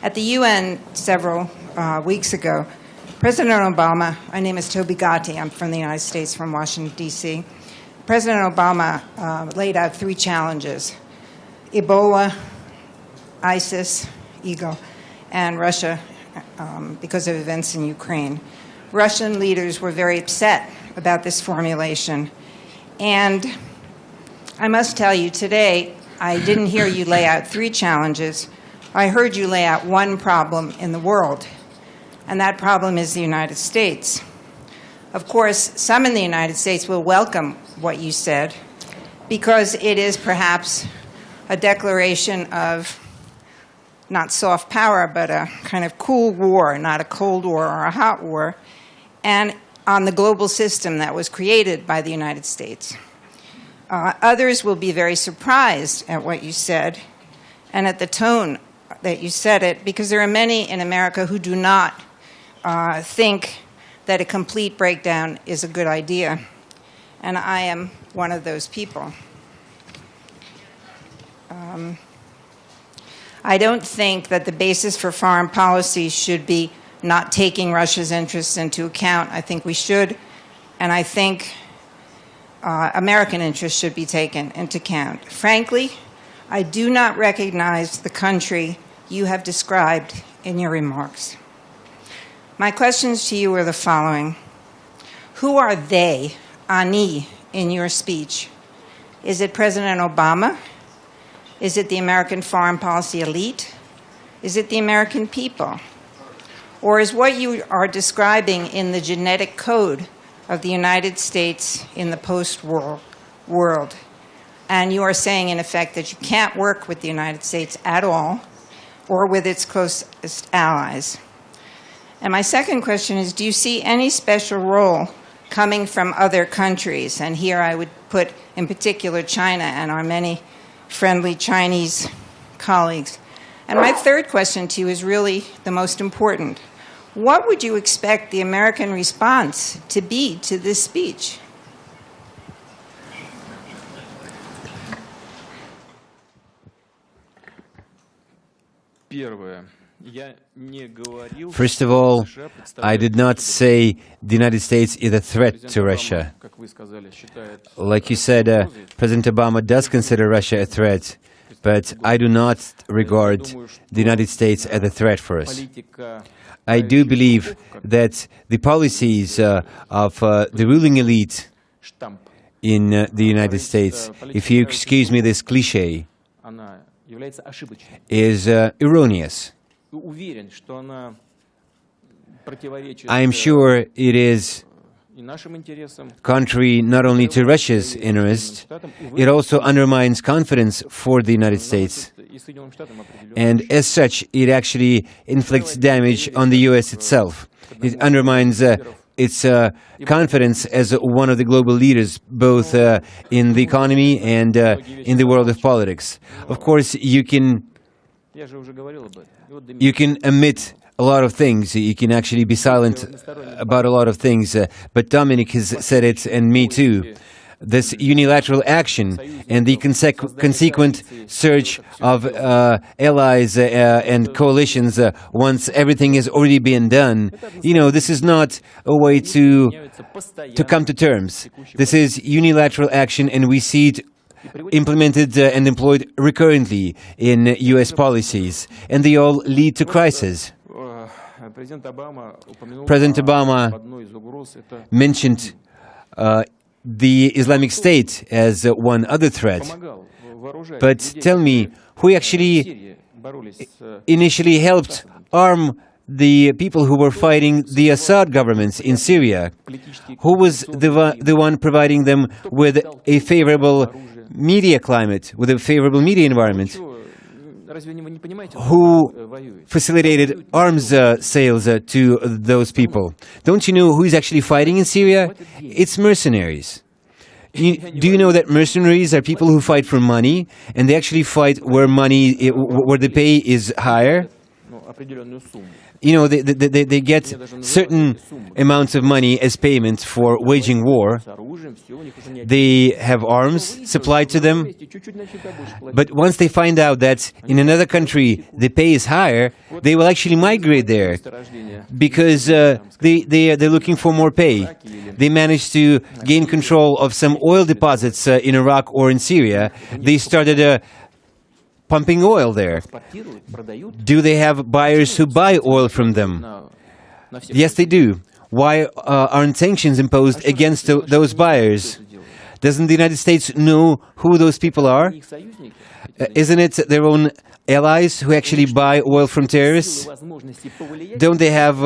At the UN several weeks ago, President Obama, my name is Toby Gatti, I'm from the United States, from Washington, D.C. President Obama laid out 3 challenges: Ebola, ISIS, ego, and Russia because of events in Ukraine. Russian leaders were very upset about this formulation. And I must tell you, today, I didn't hear you lay out 3 challenges. I heard you lay out one problem in the world, and that problem is the United States. Of course, some in the United States will welcome what you said, because it is perhaps a declaration of not soft power, but a kind of cool war, not a cold war or a hot war, and on the global system that was created by the United States. Others will be very surprised at what you said and at the tone that you said it, because there are many in America who do not think that a complete breakdown is a good idea. And I am one of those people. I don't think that the basis for foreign policy should be not taking Russia's interests into account. I think we should, and I think American interests should be taken into account. Frankly, I do not recognize the country you have described in your remarks. My questions to you are the following. Who are they, Ani, in your speech? Is it President Obama? Is it the American foreign policy elite? Is it the American people? Or is what you are describing in the genetic code of the United States in the post-war world? And you are saying, in effect, that you can't work with the United States at all or with its closest allies. And my second question is, do you see any special role coming from other countries? And here I would put in particular China and our many friendly Chinese colleagues. And my third question to you is really the most important. What would you expect the American response to be to this speech? First of all, I did not say the United States is a threat to Russia. Like you said, President Obama does consider Russia a threat, but I do not regard the United States as a threat for us. I do believe that the policies of the ruling elite in the United States, if you excuse me this cliché, is erroneous. I am sure it is contrary not only to Russia's interest, it also undermines confidence for the United States. And as such, it actually inflicts damage on the US itself. It undermines its confidence as one of the global leaders, both in the economy and in the world of politics. Of course, you can omit a lot of things. You can actually be silent about a lot of things. But Dominic has said it, and me too. This unilateral action and the consequent surge of allies and coalitions once everything has already been done, this is not a way to come to terms. This is unilateral action, and we see it implemented and employed recurrently in US policies, and they all lead to crisis. President Obama mentioned the Islamic State as one other threat. But tell me, who actually initially helped arm the people who were fighting the Assad governments in Syria? Who was the one providing them with a favorable media climate, with a favorable media environment? Who facilitated arms sales to those people? Don't you know who is actually fighting in Syria? It's mercenaries. Do you know that mercenaries are people who fight for money, and they actually fight where the pay is higher? They get certain amounts of money as payment for waging war. They have arms supplied to them. But once they find out that in another country the pay is higher, they will actually migrate there because they're looking for more pay. They managed to gain control of some oil deposits in Iraq or in Syria. They started pumping oil there. Do they have buyers who buy oil from them? Yes, they do. Why aren't sanctions imposed against those buyers? Doesn't the United States know who those people are? Isn't it their own allies who actually buy oil from terrorists? Don't they have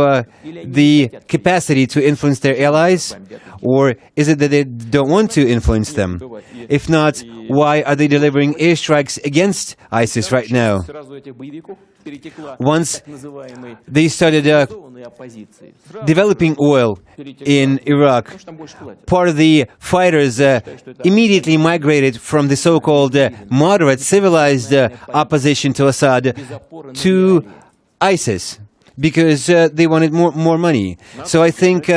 the capacity to influence their allies? Or is it that they don't want to influence them? If not, why are they delivering airstrikes against ISIS right now? Once they started developing oil in Iraq, part of the fighters immediately migrated from the so-called moderate, civilized opposition to Assad to ISIS, because they wanted more money. So I think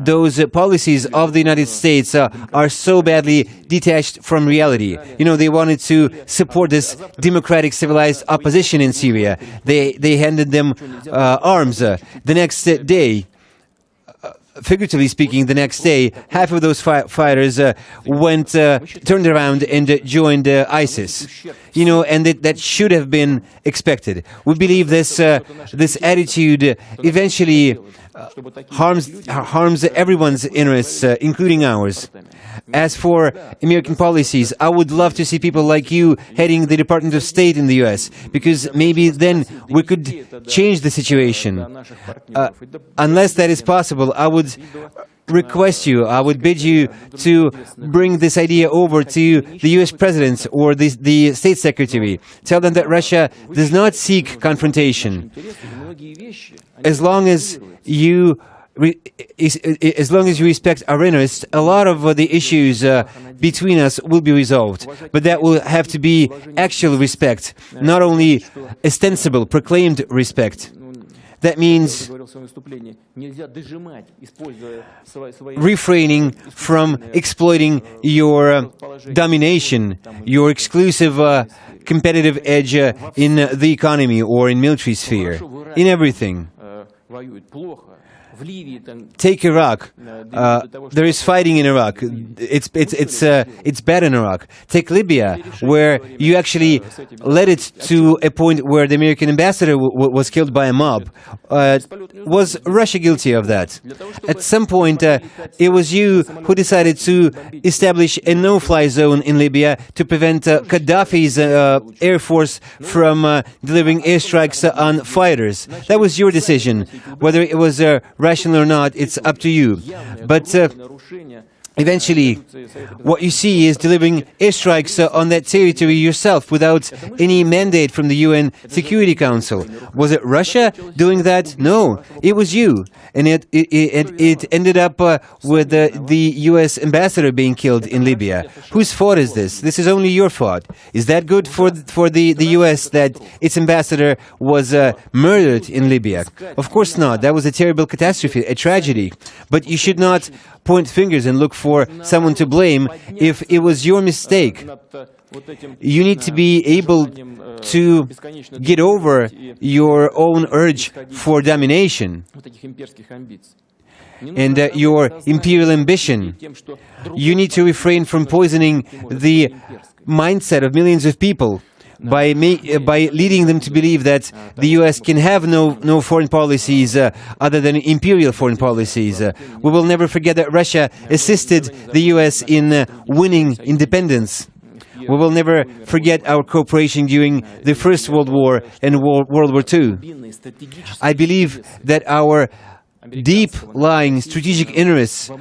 those policies of the United States are so badly detached from reality. They wanted to support this democratic, civilized opposition in Syria. They handed them arms. The next day, figuratively speaking, the next day, half of those fighters turned around and joined ISIS. And that should have been expected. We believe this attitude eventually harms everyone's interests, including ours. As for American policies, I would love to see people like you heading the Department of State in the US, because maybe then we could change the situation. Unless that is possible, I would request you, I would bid you to bring this idea over to the US President or the State Secretary. Tell them that Russia does not seek confrontation. As long as you respect our interests, a lot of the issues between us will be resolved. But that will have to be actual respect, not only ostensible, proclaimed respect. That means refraining from exploiting your domination, your exclusive competitive edge in the economy or in military sphere, in everything. Take Iraq. There is fighting in Iraq. It's bad in Iraq. Take Libya, where you actually led it to a point where the American ambassador was killed by a mob. Was Russia guilty of that? At some point, it was you who decided to establish a no-fly zone in Libya to prevent Gaddafi's air force from delivering airstrikes on fighters. That was your decision. Whether it was rational or not, it's up to you. But eventually, what you see is delivering airstrikes on that territory yourself without any mandate from the UN Security Council. Was it Russia doing that? No, it was you. And it ended up with the US ambassador being killed in Libya. Whose fault is this? This is only your fault. Is that good for the US that its ambassador was murdered in Libya? Of course not. That was a terrible catastrophe, a tragedy. But you should not point fingers and look for someone to blame if it was your mistake. You need to be able to get over your own urge for domination and your imperial ambition. You need to refrain from poisoning the mindset of millions of people by leading them to believe that the US can have no foreign policies other than imperial foreign policies. We will never forget that Russia assisted the US in winning independence. We will never forget our cooperation during the First World War and World War II. I believe that our deep-lying strategic interests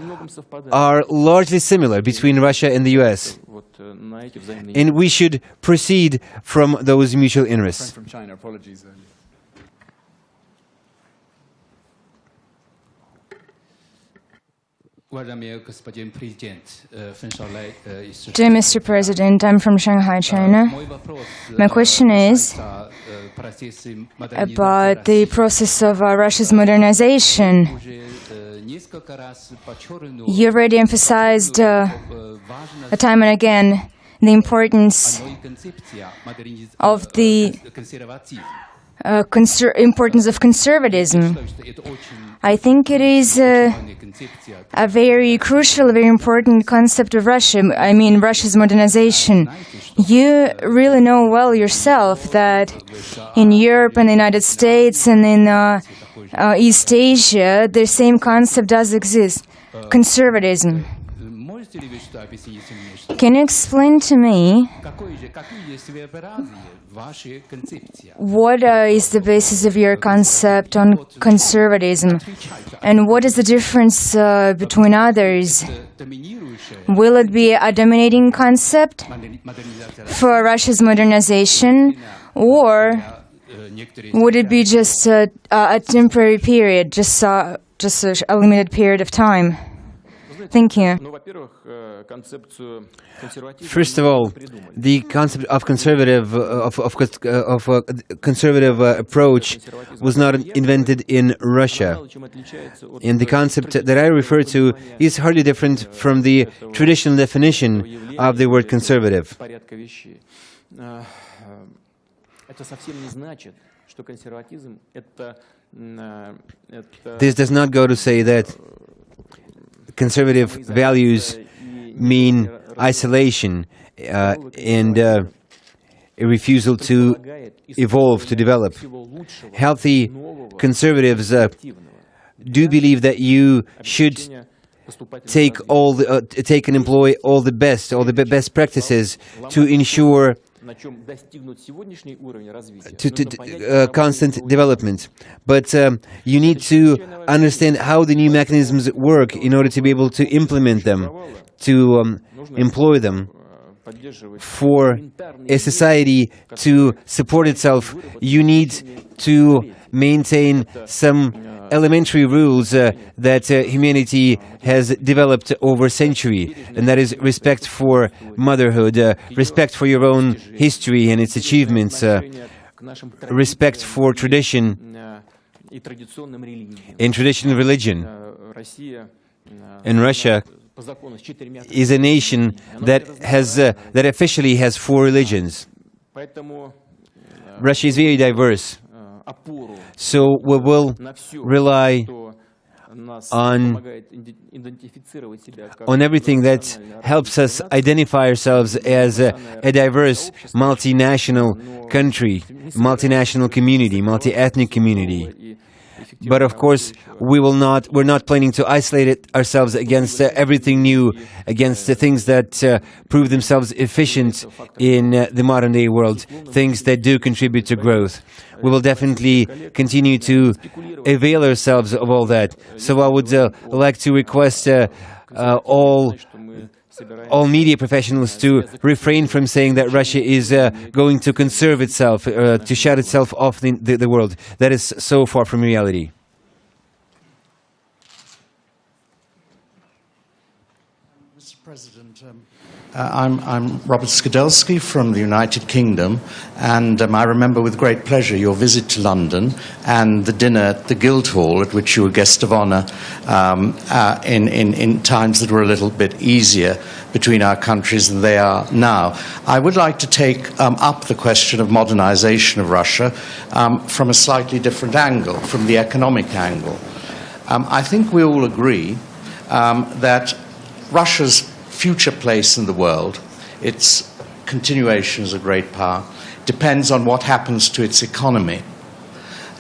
are largely similar between Russia and the US. And we should proceed from those mutual interests. From China, apologies. Dear Mr. President, I'm from Shanghai, China. My question is about the process of Russia's modernization. You already emphasized time and again the importance of importance of conservatism. I think it is a very crucial, very important concept of Russia. I mean, Russia's modernization. You really know well yourself that in Europe and the United States and in East Asia, the same concept does exist, conservatism. Can you explain to me what is the basis of your concept on conservatism, and what is the difference between others? Will it be a dominating concept for Russia's modernization, or would it be just a temporary period, just a limited period of time? Thank you. First of all, the concept of conservative approach was not invented in Russia, and the concept that I refer to is hardly different from the traditional definition of the word conservative. This does not go to say that conservative values mean isolation and a refusal to evolve, to develop. Healthy conservatives do believe that you should take and employ all the best practices to ensure constant development. But you need to understand how the new mechanisms work in order to be able to implement them, to employ them. For a society to support itself, you need to maintain some elementary rules that humanity has developed over centuries, and that is respect for motherhood, respect for your own history and its achievements, respect for tradition and traditional religion. And Russia is a nation that officially has 4 religions. Russia is very diverse, so we will rely on everything that helps us identify ourselves as a diverse multinational country, multinational community, multi-ethnic community. But of course, we're not planning to isolate ourselves against everything new, against the things that prove themselves efficient in the modern day world, things that do contribute to growth. We will definitely continue to avail ourselves of all that. So I would like to request all media professionals to refrain from saying that Russia is going to conserve itself, to shut itself off the world. That is so far from reality. Mr. President, I'm Robert Skidelsky from the United Kingdom, and I remember with great pleasure your visit to London and the dinner at the Guildhall at which you were guest of honour in times that were a little bit easier between our countries than they are now. I would like to take up the question of modernisation of Russia from a slightly different angle, from the economic angle. I think we all agree that Russia's future place in the world, its continuation as a great power, depends on what happens to its economy.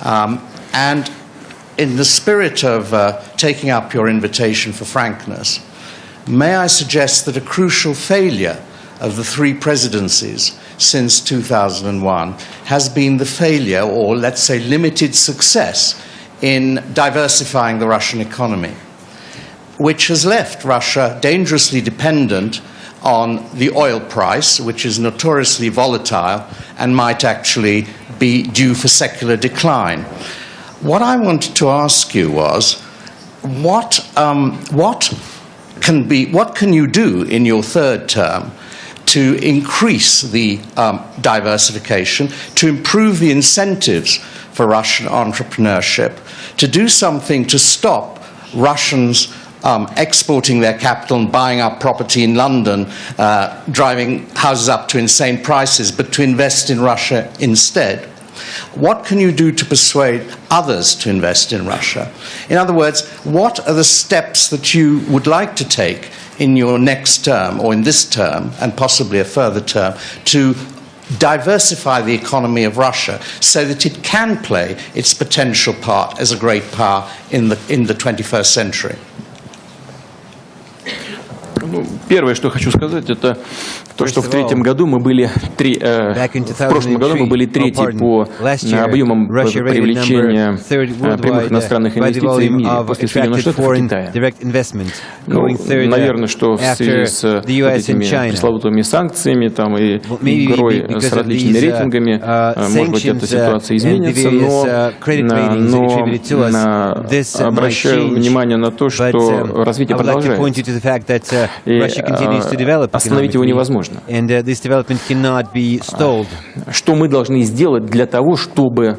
And in the spirit of taking up your invitation for frankness, may I suggest that a crucial failure of the three presidencies since 2001 has been the failure, or let's say limited success, in diversifying the Russian economy, which has left Russia dangerously dependent on the oil price, which is notoriously volatile and might actually be due for secular decline. What I wanted to ask you was, what can you do in your third term to increase the diversification, to improve the incentives for Russian entrepreneurship, to do something to stop Russians exporting their capital and buying up property in London, driving houses up to insane prices, but to invest in Russia instead? What can you do to persuade others to invest in Russia? In other words, what are the steps that you would like to take in your next term, or in this term, and possibly a further term, to diversify the economy of Russia so that it can play its potential part as a great power in the 21st century? Первое, что хочу сказать, это то, что в третьем году мы были в прошлом году мы были третьи по объемам привлечения прямых иностранных инвестиций в мире после Соединенных Штатов и Китая. Наверное, что в связи с этими пресловутыми санкциями там, и игрой с различными рейтингами, может быть, эта ситуация изменится, но обращаю внимание на то, что развитие продолжается. И остановить его невозможно. Что мы должны сделать для того, чтобы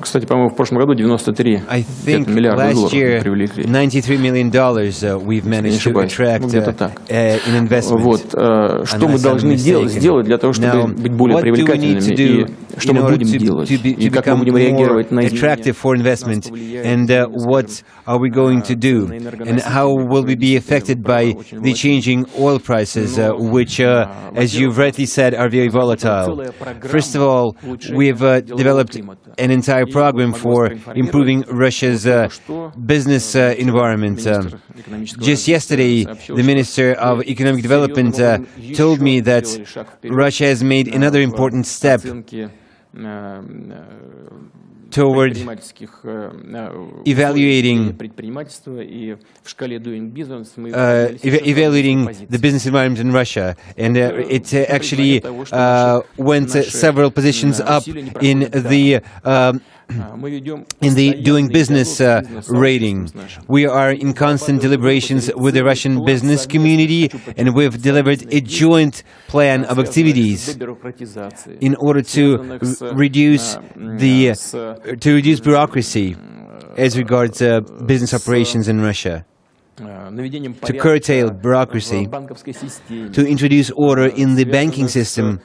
кстати, по-моему, в прошлом году 93 миллиарда долларов привлекли. $93 million we've managed to attract in investment. Вот, что мы должны сделать для того, чтобы быть более привлекательными, и что мы будем делать, и как мы будем реагировать на изменения. And what are we going to do, and how will we be affected by the changing oil prices, which, as you've rightly said, are very volatile. First of all, we've developed an entire program for improving Russia's business environment. Just yesterday, the Minister of Economic Development told me that Russia has made another important step toward evaluating the business environment in Russia, and it actually went several positions up in the doing business rating. We are in constant deliberations with the Russian business community, and we've delivered a joint plan of activities in order to reduce bureaucracy as regards business operations in Russia, to curtail bureaucracy, to introduce order in the banking system,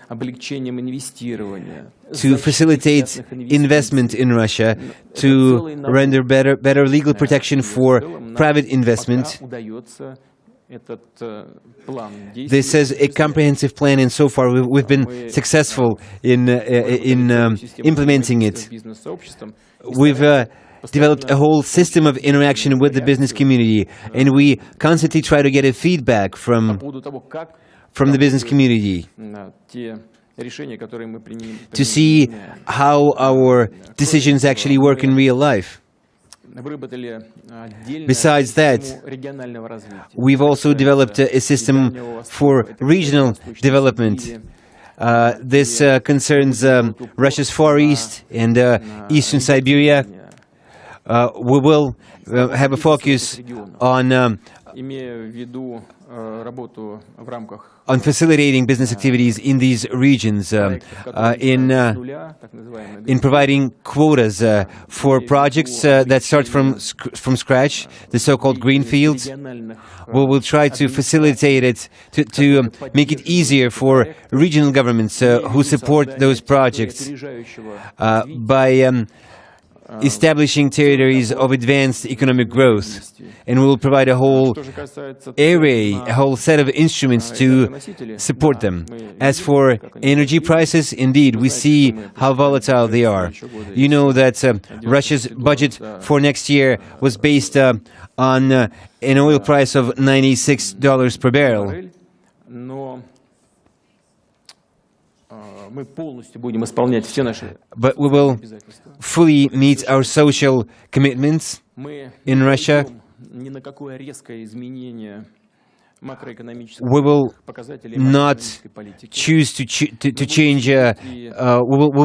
to facilitate investment in Russia, to render better legal protection for private investment, This is a comprehensive plan, and so far we've been successful in implementing it. We've developed a whole system of interaction with the business community, and we constantly try to get a feedback from the business community to see how our decisions actually work in real life. Besides that, we've also developed a system for regional development. This concerns Russia's Far East and Eastern Siberia. We will have a focus on facilitating business activities in these regions, in providing quotas for projects that start from scratch, the so-called greenfields. We will try to facilitate it, to make it easier for regional governments who support those projects by establishing territories of advanced economic growth, and we will provide a whole array, a whole set of instruments to support them. As for energy prices, indeed, we see how volatile they are. You know that Russia's budget for next year was based on an oil price of $96 per barrel. But we will fully meet our social commitments in Russia. We will not choose to change, we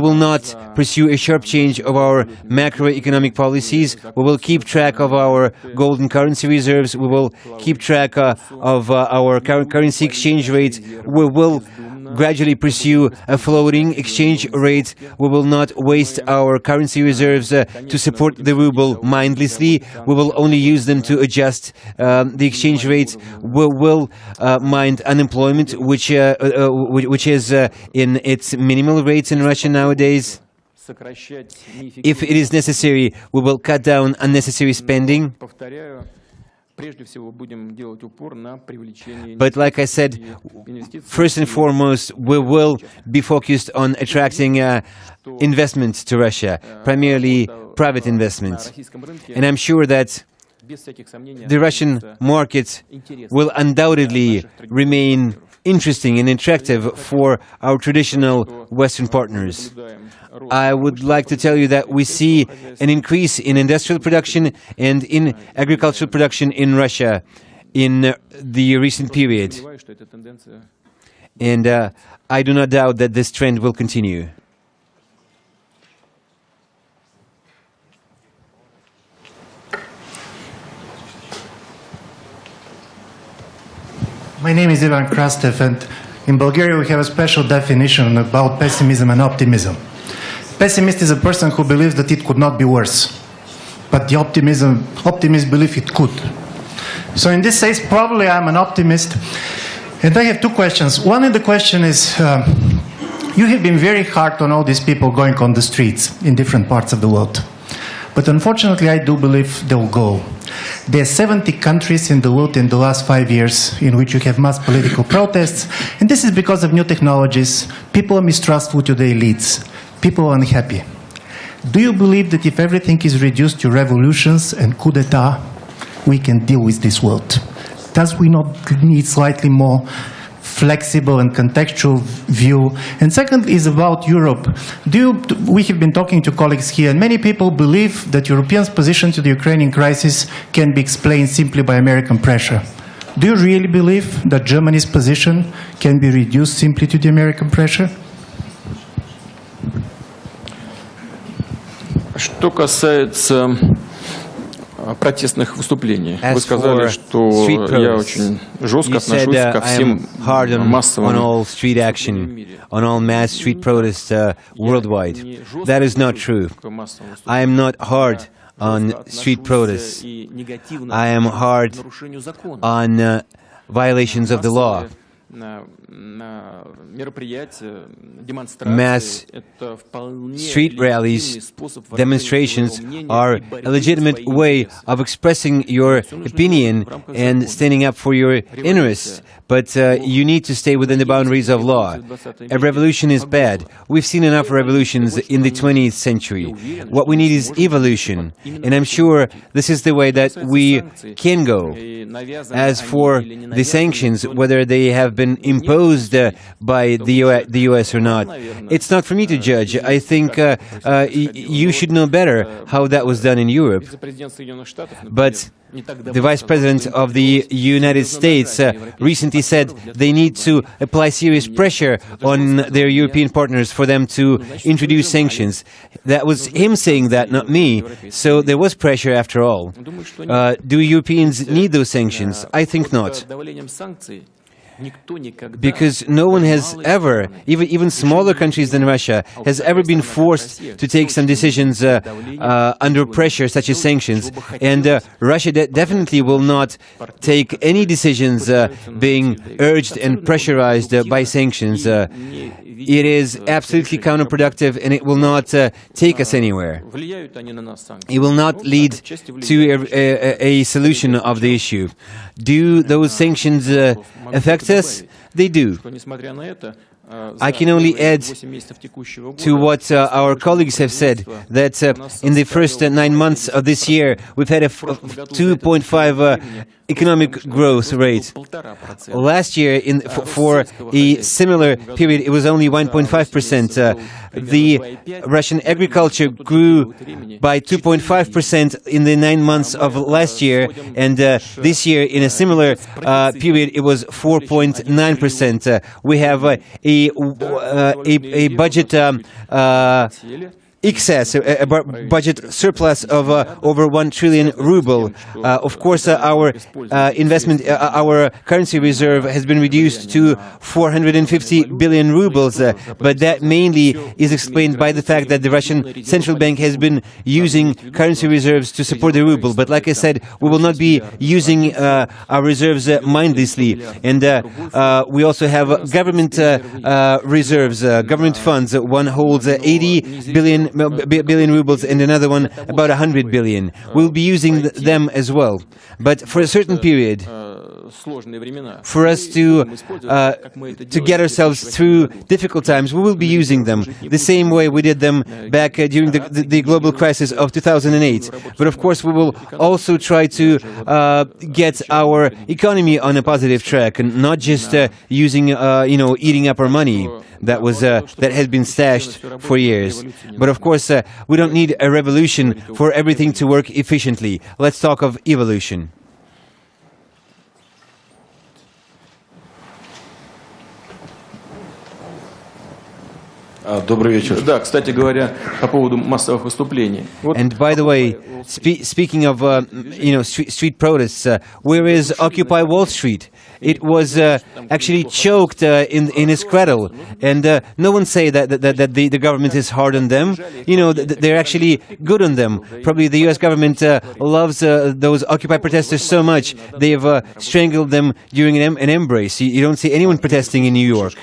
will not pursue a sharp change of our macroeconomic policies. We will keep track of our golden currency reserves. We will keep track of our currency exchange rate. We will gradually pursue a floating exchange rate. We will not waste our currency reserves to support the ruble mindlessly. We will only use them to adjust the exchange rate. We will mind unemployment, which is in its minimal rates in Russia nowadays. If it is necessary, we will cut down unnecessary spending. But like I said, first and foremost, we will be focused on attracting investments to Russia, primarily private investments. And I'm sure that the Russian market will undoubtedly remain interesting and attractive for our traditional Western partners. I would like to tell you that we see an increase in industrial production and in agricultural production in Russia in the recent period. And I do not doubt that this trend will continue. My name is Ivan Krastev, and in Bulgaria we have a special definition about pessimism and optimism. Pessimist is a person who believes that it could not be worse, but the optimist believes it could. So in this case, probably I'm an optimist, and I have two questions. One of the question is, you have been very hard on all these people going on the streets in different parts of the world. But unfortunately, I do believe they'll go. There are 70 countries in the world in the last 5 years in which you have mass political protests, and this is because of new technologies. People are mistrustful to the elites. People are unhappy. Do you believe that if everything is reduced to revolutions and coup d'etat, we can deal with this world? Does we not need slightly more flexible and contextual view? And second is about Europe. We have been talking to colleagues here, and many people believe that Europeans' position to the Ukrainian crisis can be explained simply by American pressure. Do you really believe that Germany's position can be reduced simply to the American pressure? Что касается протестных выступлений, вы сказали, что я очень жестко отношусь ко всем массовым on all mass street protests worldwide. That is not true. I am not hard on street protests. I am hard on violations of the law. mass street rallies, demonstrations are a legitimate way of expressing your opinion and standing up for your interests. But you need to stay within the boundaries of law. A revolution is bad. We've seen enough revolutions in the 20th century. What we need is evolution. And I'm sure this is the way that we can go. As for the sanctions, whether they have been imposed by the US or not, it's not for me to judge. I think you should know better how that was done in Europe. But the Vice President of the United States recently said they need to apply serious pressure on their European partners for them to introduce sanctions. That was him saying that, not me. So there was pressure after all. Do Europeans need those sanctions? I think not. Because no one has ever, even smaller countries than Russia, has ever been forced to take some decisions under pressure, such as sanctions. And Russia definitely will not take any decisions being urged and pressurized by sanctions. It is absolutely counterproductive, and it will not take us anywhere. It will not lead to a solution of the issue. Do those sanctions affect us? They do. I can only add to what our colleagues have said, that in the first 9 months of this year, we've had a 2.5 economic growth rate. Last year, for a similar period, it was only 1.5%. The Russian agriculture grew by 2.5% in the 9 months of last year, and this year, in a similar period, it was 4.9%. We have a budget excess, a budget surplus of over 1 trillion ruble. Of course, our our currency reserve has been reduced to 450 billion rubles, but that mainly is explained by the fact that the Russian central bank has been using currency reserves to support the ruble. But like I said, we will not be using our reserves mindlessly. And we also have government reserves, government funds. One holds 80 billion rubles and another one about 100 billion. We'll be using them as well. But for a certain period, for us to get ourselves through difficult times, we will be using them the same way we did them back during the global crisis of 2008. But of course, we will also try to get our economy on a positive track, and not just using, eating up our money that had been stashed for years. But of course, we don't need a revolution for everything to work efficiently. Let's talk of evolution. Добрый вечер. Да, кстати говоря, по поводу массовых выступлений. And by the way, speaking of street protests, where is Occupy Wall Street? It was actually choked in its cradle, and no one say that the government is hard on them. They're actually good on them. Probably the U.S. government loves those Occupy protesters so much they've strangled them during an embrace. You don't see anyone protesting in New York.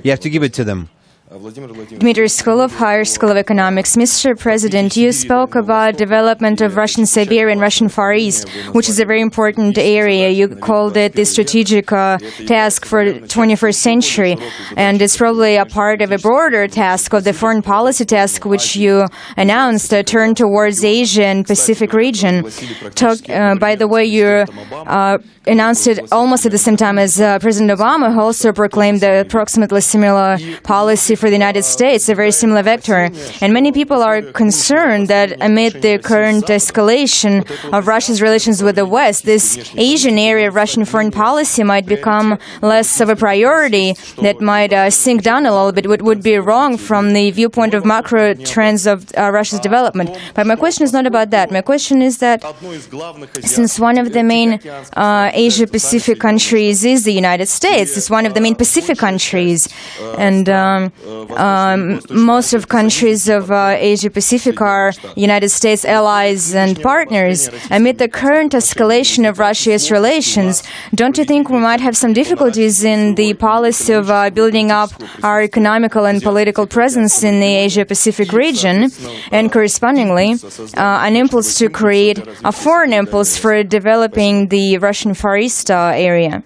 You have to give it to them. Dmitry Skolov, Higher School of Economics. Mr. President, you spoke about development of Russian Siberia and Russian Far East, which is a very important area. You called it the strategic task for the 21st century, and it's probably a part of a broader task of the foreign policy task, which you announced, turn towards Asia and Pacific region. By the way, you announced it almost at the same time as President Obama, who also proclaimed the approximately similar policy for the United States, a very similar vector. And many people are concerned that amid the current escalation of Russia's relations with the West, this Asian area of Russian foreign policy might become less of a priority, that might sink down a little bit, what would be wrong from the viewpoint of macro trends of Russia's development. But my question is not about that. My question is that since one of the main Asia-Pacific countries is the United States, it's one of the main Pacific countries, and most of countries of Asia-Pacific are United States allies and partners. Amid the current escalation of Russia-US relations, don't you think we might have some difficulties in the policy of building up our economical and political presence in the Asia-Pacific region, and correspondingly, an impulse to create a foreign impulse for developing the Russian Far East area?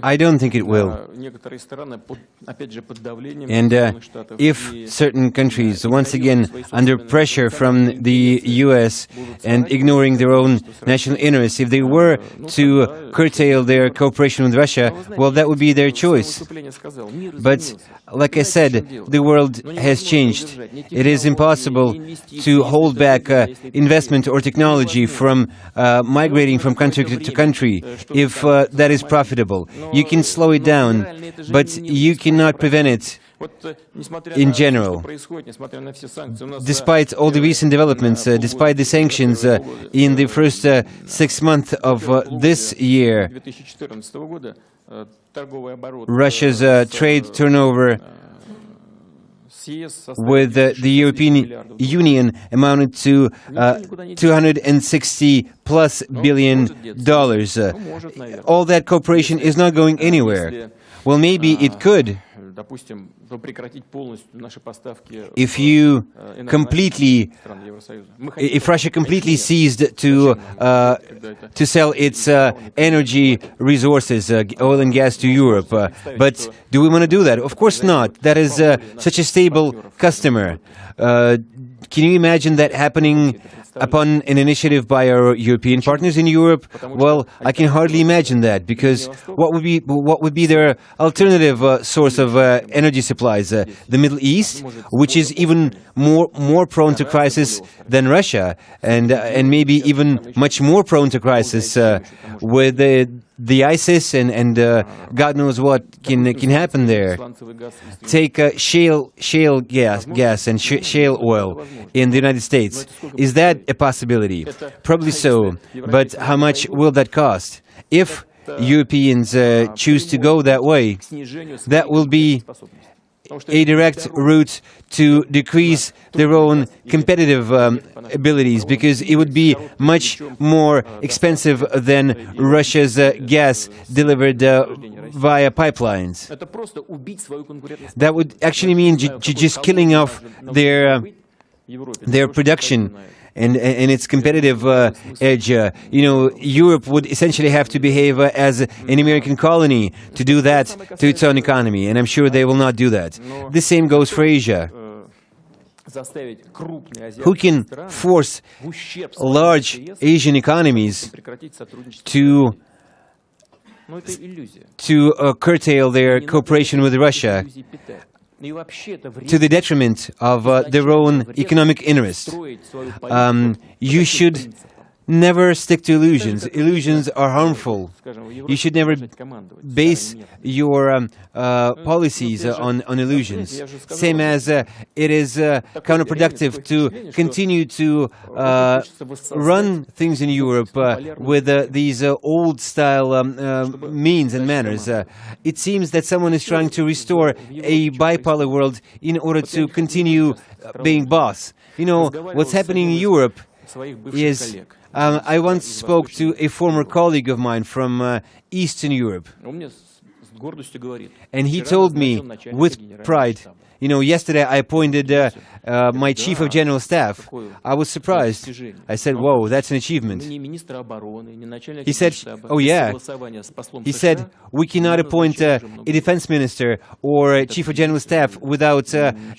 I don't think it will. And if certain countries, once again, under pressure from the US and ignoring their own national interests, if they were to curtail their cooperation with Russia, well, that would be their choice. But, like I said, the world has changed. It is impossible to hold back investment or technology from migrating from country to country if that is profitable. You can slow it down, but you cannot prevent it in general. Despite all the recent developments, despite the sanctions in the first 6 months of this year, Russia's trade turnover with the European Union amounted to $260+ billion. All that cooperation is not going anywhere. Well, maybe it could if Russia completely ceased to sell its energy resources, oil and gas, to Europe. But do we want to do that? Of course not. That is such a stable customer. Can you imagine that happening upon an initiative by our European partners in Europe? Well, I can hardly imagine that, because what would be their alternative source of energy supplies? The Middle East, which is even more prone to crisis than Russia, and maybe even much more prone to crisis with the ISIS and God knows what can happen there. Take shale gas and shale oil in the United States. Is that a possibility? Probably so, but how much will that cost? If Europeans choose to go that way, that will be a direct route to decrease their own competitive abilities, because it would be much more expensive than Russia's gas delivered via pipelines. That would actually mean just killing off their production and its competitive edge. Europe would essentially have to behave as an American colony to do that to its own economy, and I'm sure they will not do that. The same goes for Asia. Who can force large Asian economies to curtail their cooperation with Russia to the detriment of their own economic interests? You should never stick to illusions. Illusions are harmful. You should never base your policies on illusions. Same as it is counterproductive to continue to run things in Europe with these old-style means and manners. It seems that someone is trying to restore a bipolar world in order to continue being boss. What's happening in Europe is... I once spoke to a former colleague of mine from Eastern Europe, and he told me with pride, yesterday I appointed my chief of general staff. I was surprised. I said, whoa, that's an achievement. He said, oh yeah. He said, we cannot appoint a defense minister or a chief of general staff without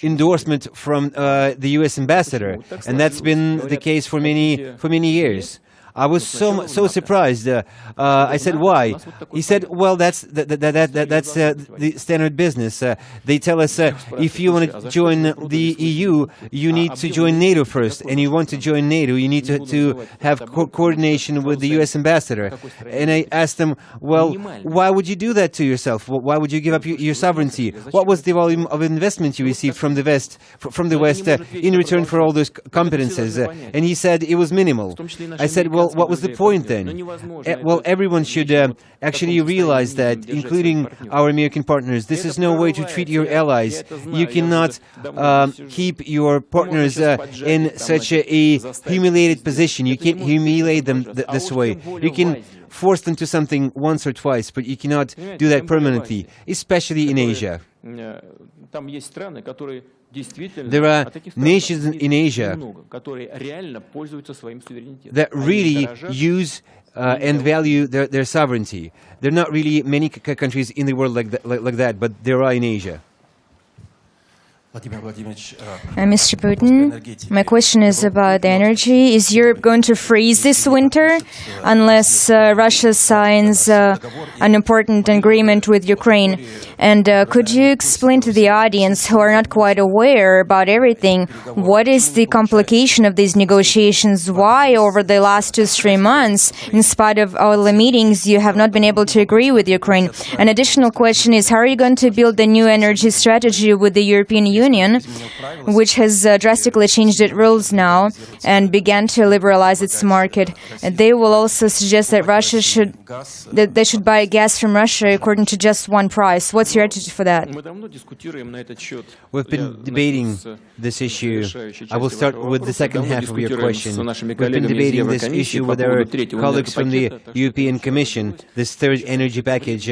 endorsement from the US ambassador. And that's been the case for many years. I was so surprised. I said, why? He said, well, that's the standard business. They tell us if you want to join the EU, you need to join NATO first. And you want to join NATO, you need to have coordination with the US ambassador. And I asked them, well, why would you do that to yourself? Why would you give up your sovereignty? What was the volume of investment you received from the West in return for all those competences? And he said it was minimal. I said, well, Well, what was the point then? Well, everyone should actually realize that, including our American partners, this is no way to treat your allies. You cannot keep your partners in such a humiliated position. You can't humiliate them this way. You can force them to something once or twice, but you cannot do that permanently, especially in Asia. There are nations in Asia that really use and value their sovereignty. There are not really many countries in the world like that, but there are in Asia. Mr. Putin, my question is about energy. Is Europe going to freeze this winter unless Russia signs an important agreement with Ukraine? And could you explain to the audience who are not quite aware about everything, what is the complication of these negotiations? Why over the last 2-3 months, in spite of all the meetings, you have not been able to agree with Ukraine? An additional question is, how are you going to build the new energy strategy with the European Union, which has drastically changed its rules now and began to liberalize its market? And they will also suggest that they should buy gas from Russia according to just one price. What's your attitude for that? We've been debating this issue. I will start with the second half of your question. We've been debating this issue with our colleagues from the European Commission, this third energy package.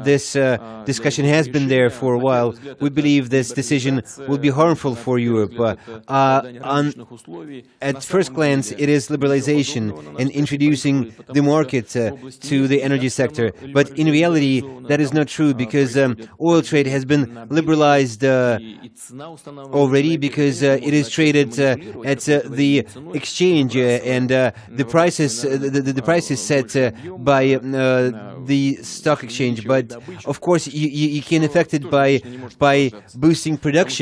This discussion has been there for a while. We believe this decision will be harmful for Europe. At first glance, it is liberalization and introducing the market to the energy sector. But in reality, that is not true, because oil trade has been liberalized already, because it is traded at the exchange, and the price is set by the stock exchange. But of course, you can affect it by boosting production.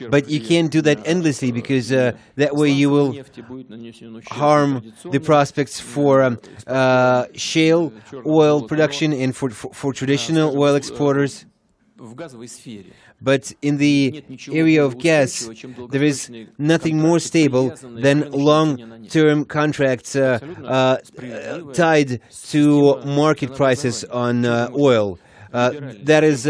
But you can't do that endlessly, because that way you will harm the prospects for shale oil production and for traditional oil exporters. But in the area of gas, there is nothing more stable than long-term contracts tied to market prices on oil. That is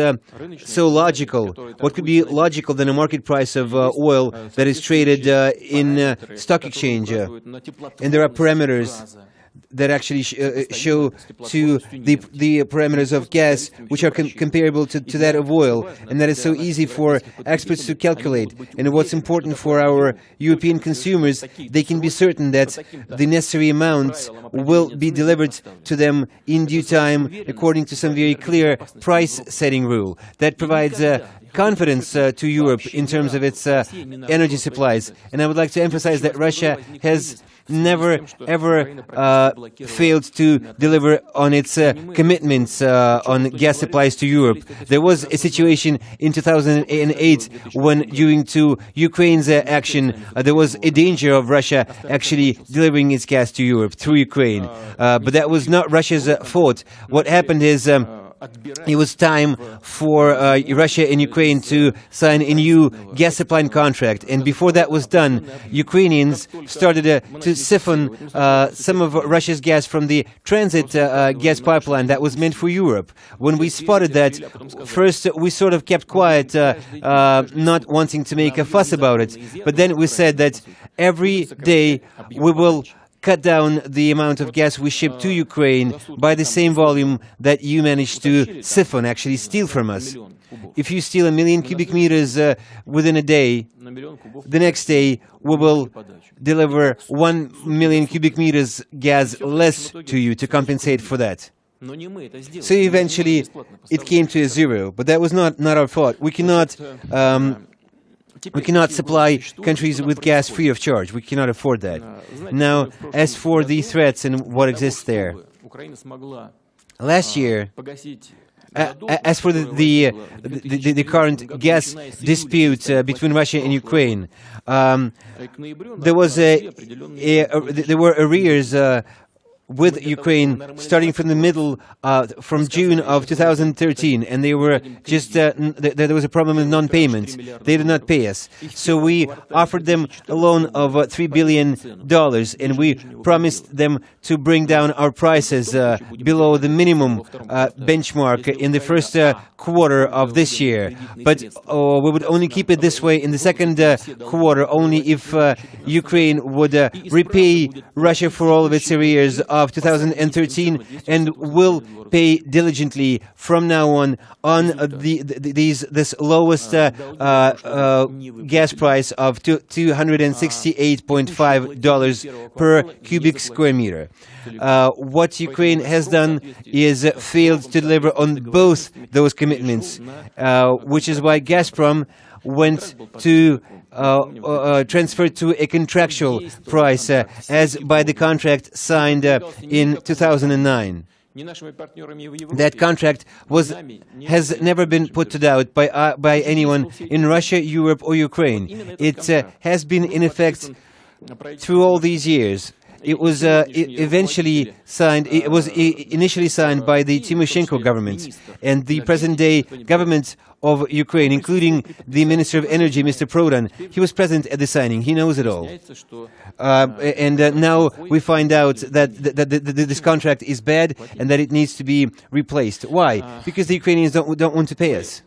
so logical. What could be logical than a market price of oil that is traded in stock exchange? And there are parameters that actually show to the parameters of gas, which are comparable to that of oil, and that is so easy for experts to calculate. And what's important for our European consumers, they can be certain that the necessary amounts will be delivered to them in due time, according to some very clear price-setting rule. That provides confidence to Europe in terms of its energy supplies. And I would like to emphasize that Russia has never ever failed to deliver on its commitments on gas supplies to Europe. There was a situation in 2008 when, due to Ukraine's action, there was a danger of Russia actually delivering its gas to Europe through Ukraine. But that was not Russia's fault. What happened is it was time for Russia and Ukraine to sign a new gas supply contract. And before that was done, Ukrainians started to siphon some of Russia's gas from the transit gas pipeline that was meant for Europe. When we spotted that, first we sort of kept quiet, not wanting to make a fuss about it. But then we said that every day we will cut down the amount of gas we ship to Ukraine by the same volume that you managed to siphon, actually steal from us. If you steal 1 million cubic meters within a day, the next day we will deliver 1 million cubic meters gas less to you to compensate for that. So eventually it came to a zero, but that was not our fault. We cannot supply countries with gas free of charge. We cannot afford that. Now, as for the threats and what exists there, last year, as for the current gas dispute between Russia and Ukraine, there were arrears with Ukraine starting from the middle, from June of 2013, and they were just there was a problem with non-payment. They did not pay us, so we offered them a loan of $3 billion, and we promised them to bring down our prices below the minimum benchmark in the first quarter of this year. But we would only keep it this way in the second quarter, only if Ukraine would repay Russia for all of its arrears of 2013, and will pay diligently from now on this lowest gas price of $268.5 per cubic square meter. What Ukraine has done is failed to deliver on both those commitments, which is why Gazprom went to transferred to a contractual price as by the contract signed in 2009. That contract has never been put to doubt by anyone in Russia, Europe or Ukraine. It has been in effect through all these years. It was eventually signed. It was initially signed by the Tymoshenko government and the present-day government of Ukraine, including the Minister of Energy, Mr. Prodan. He was present at the signing. He knows it all. And now we find out that this contract is bad and that it needs to be replaced. Why? Because the Ukrainians don't want to pay us.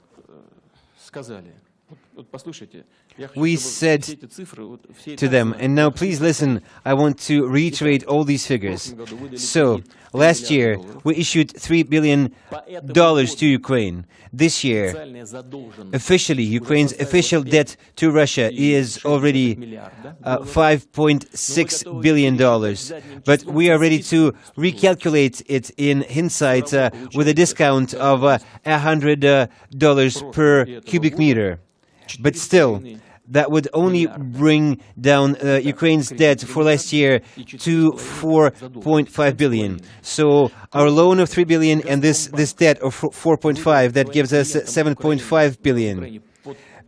We said to them, and now please listen, I want to reiterate all these figures. So, last year we issued $3 billion to Ukraine. This year, officially, Ukraine's official debt to Russia is already $5.6 billion. But we are ready to recalculate it in hindsight with a discount of $100 per cubic meter. But still, that would only bring down Ukraine's debt for last year to $4.5 billion. So our loan of $3 billion and this debt of $4.5, that gives us $7.5 billion.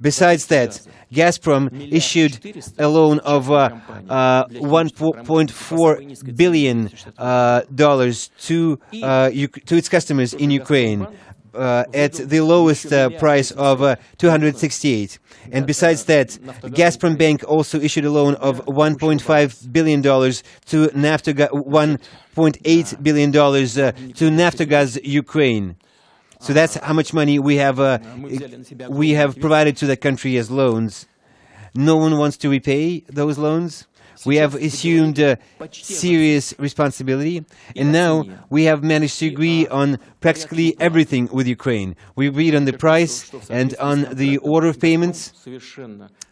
Besides that, Gazprom issued a loan of $1.4 billion to its customers in Ukraine. At the lowest price of 268. And besides that, Gazprom Bank also issued a loan of $1.5 billion to Naftogaz, $1.8 billion to Naftogaz Ukraine. So that's how much money we have provided to the country as loans. No one wants to repay those loans. We have assumed serious responsibility, and now we have managed to agree on practically everything with Ukraine. We agreed on the price and on the order of payments.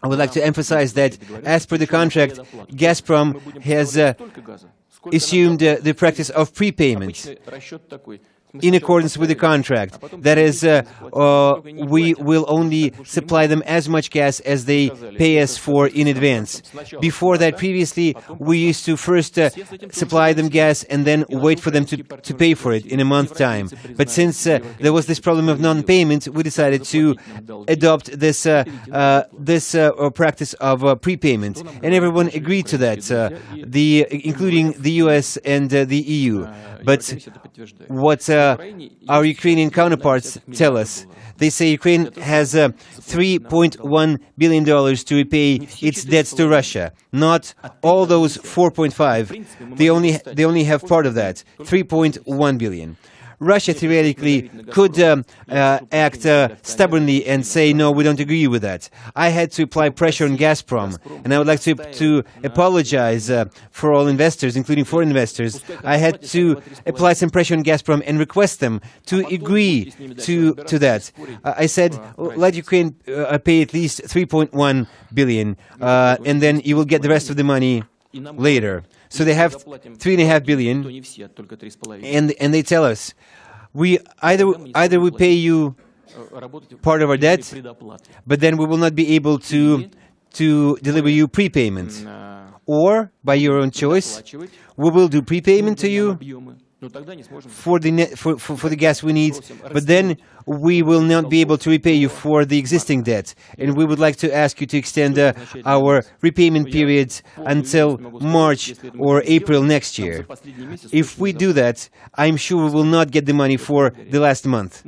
I would like to emphasize that, as per the contract, Gazprom has assumed the practice of prepayment in accordance with the contract. That is, we will only supply them as much gas as they pay us for in advance. Before that, previously, we used to first supply them gas and then wait for them to pay for it in a month's time. But since there was this problem of non-payment, we decided to adopt this practice of prepayment. And everyone agreed to that, including the US and the EU. But what our Ukrainian counterparts tell us, they say Ukraine has $3.1 billion to repay its debts to Russia. Not all those 4.5. They only have part of that, 3.1 billion. Russia theoretically could act stubbornly and say, no, we don't agree with that. I had to apply pressure on Gazprom, and I would like to apologize for all investors, including foreign investors. I had to apply some pressure on Gazprom and request them to agree to that. I said, let Ukraine pay at least 3.1 billion, and then you will get the rest of the money later. So they have 3.5 billion, and they tell us, either we pay you part of our debt, but then we will not be able to deliver you prepayment, or by your own choice, we will do prepayment to you, for the gas we need, but then we will not be able to repay you for the existing debt. And we would like to ask you to extend our repayment periods until March or April next year. If we do that, I'm sure we will not get the money for the last month.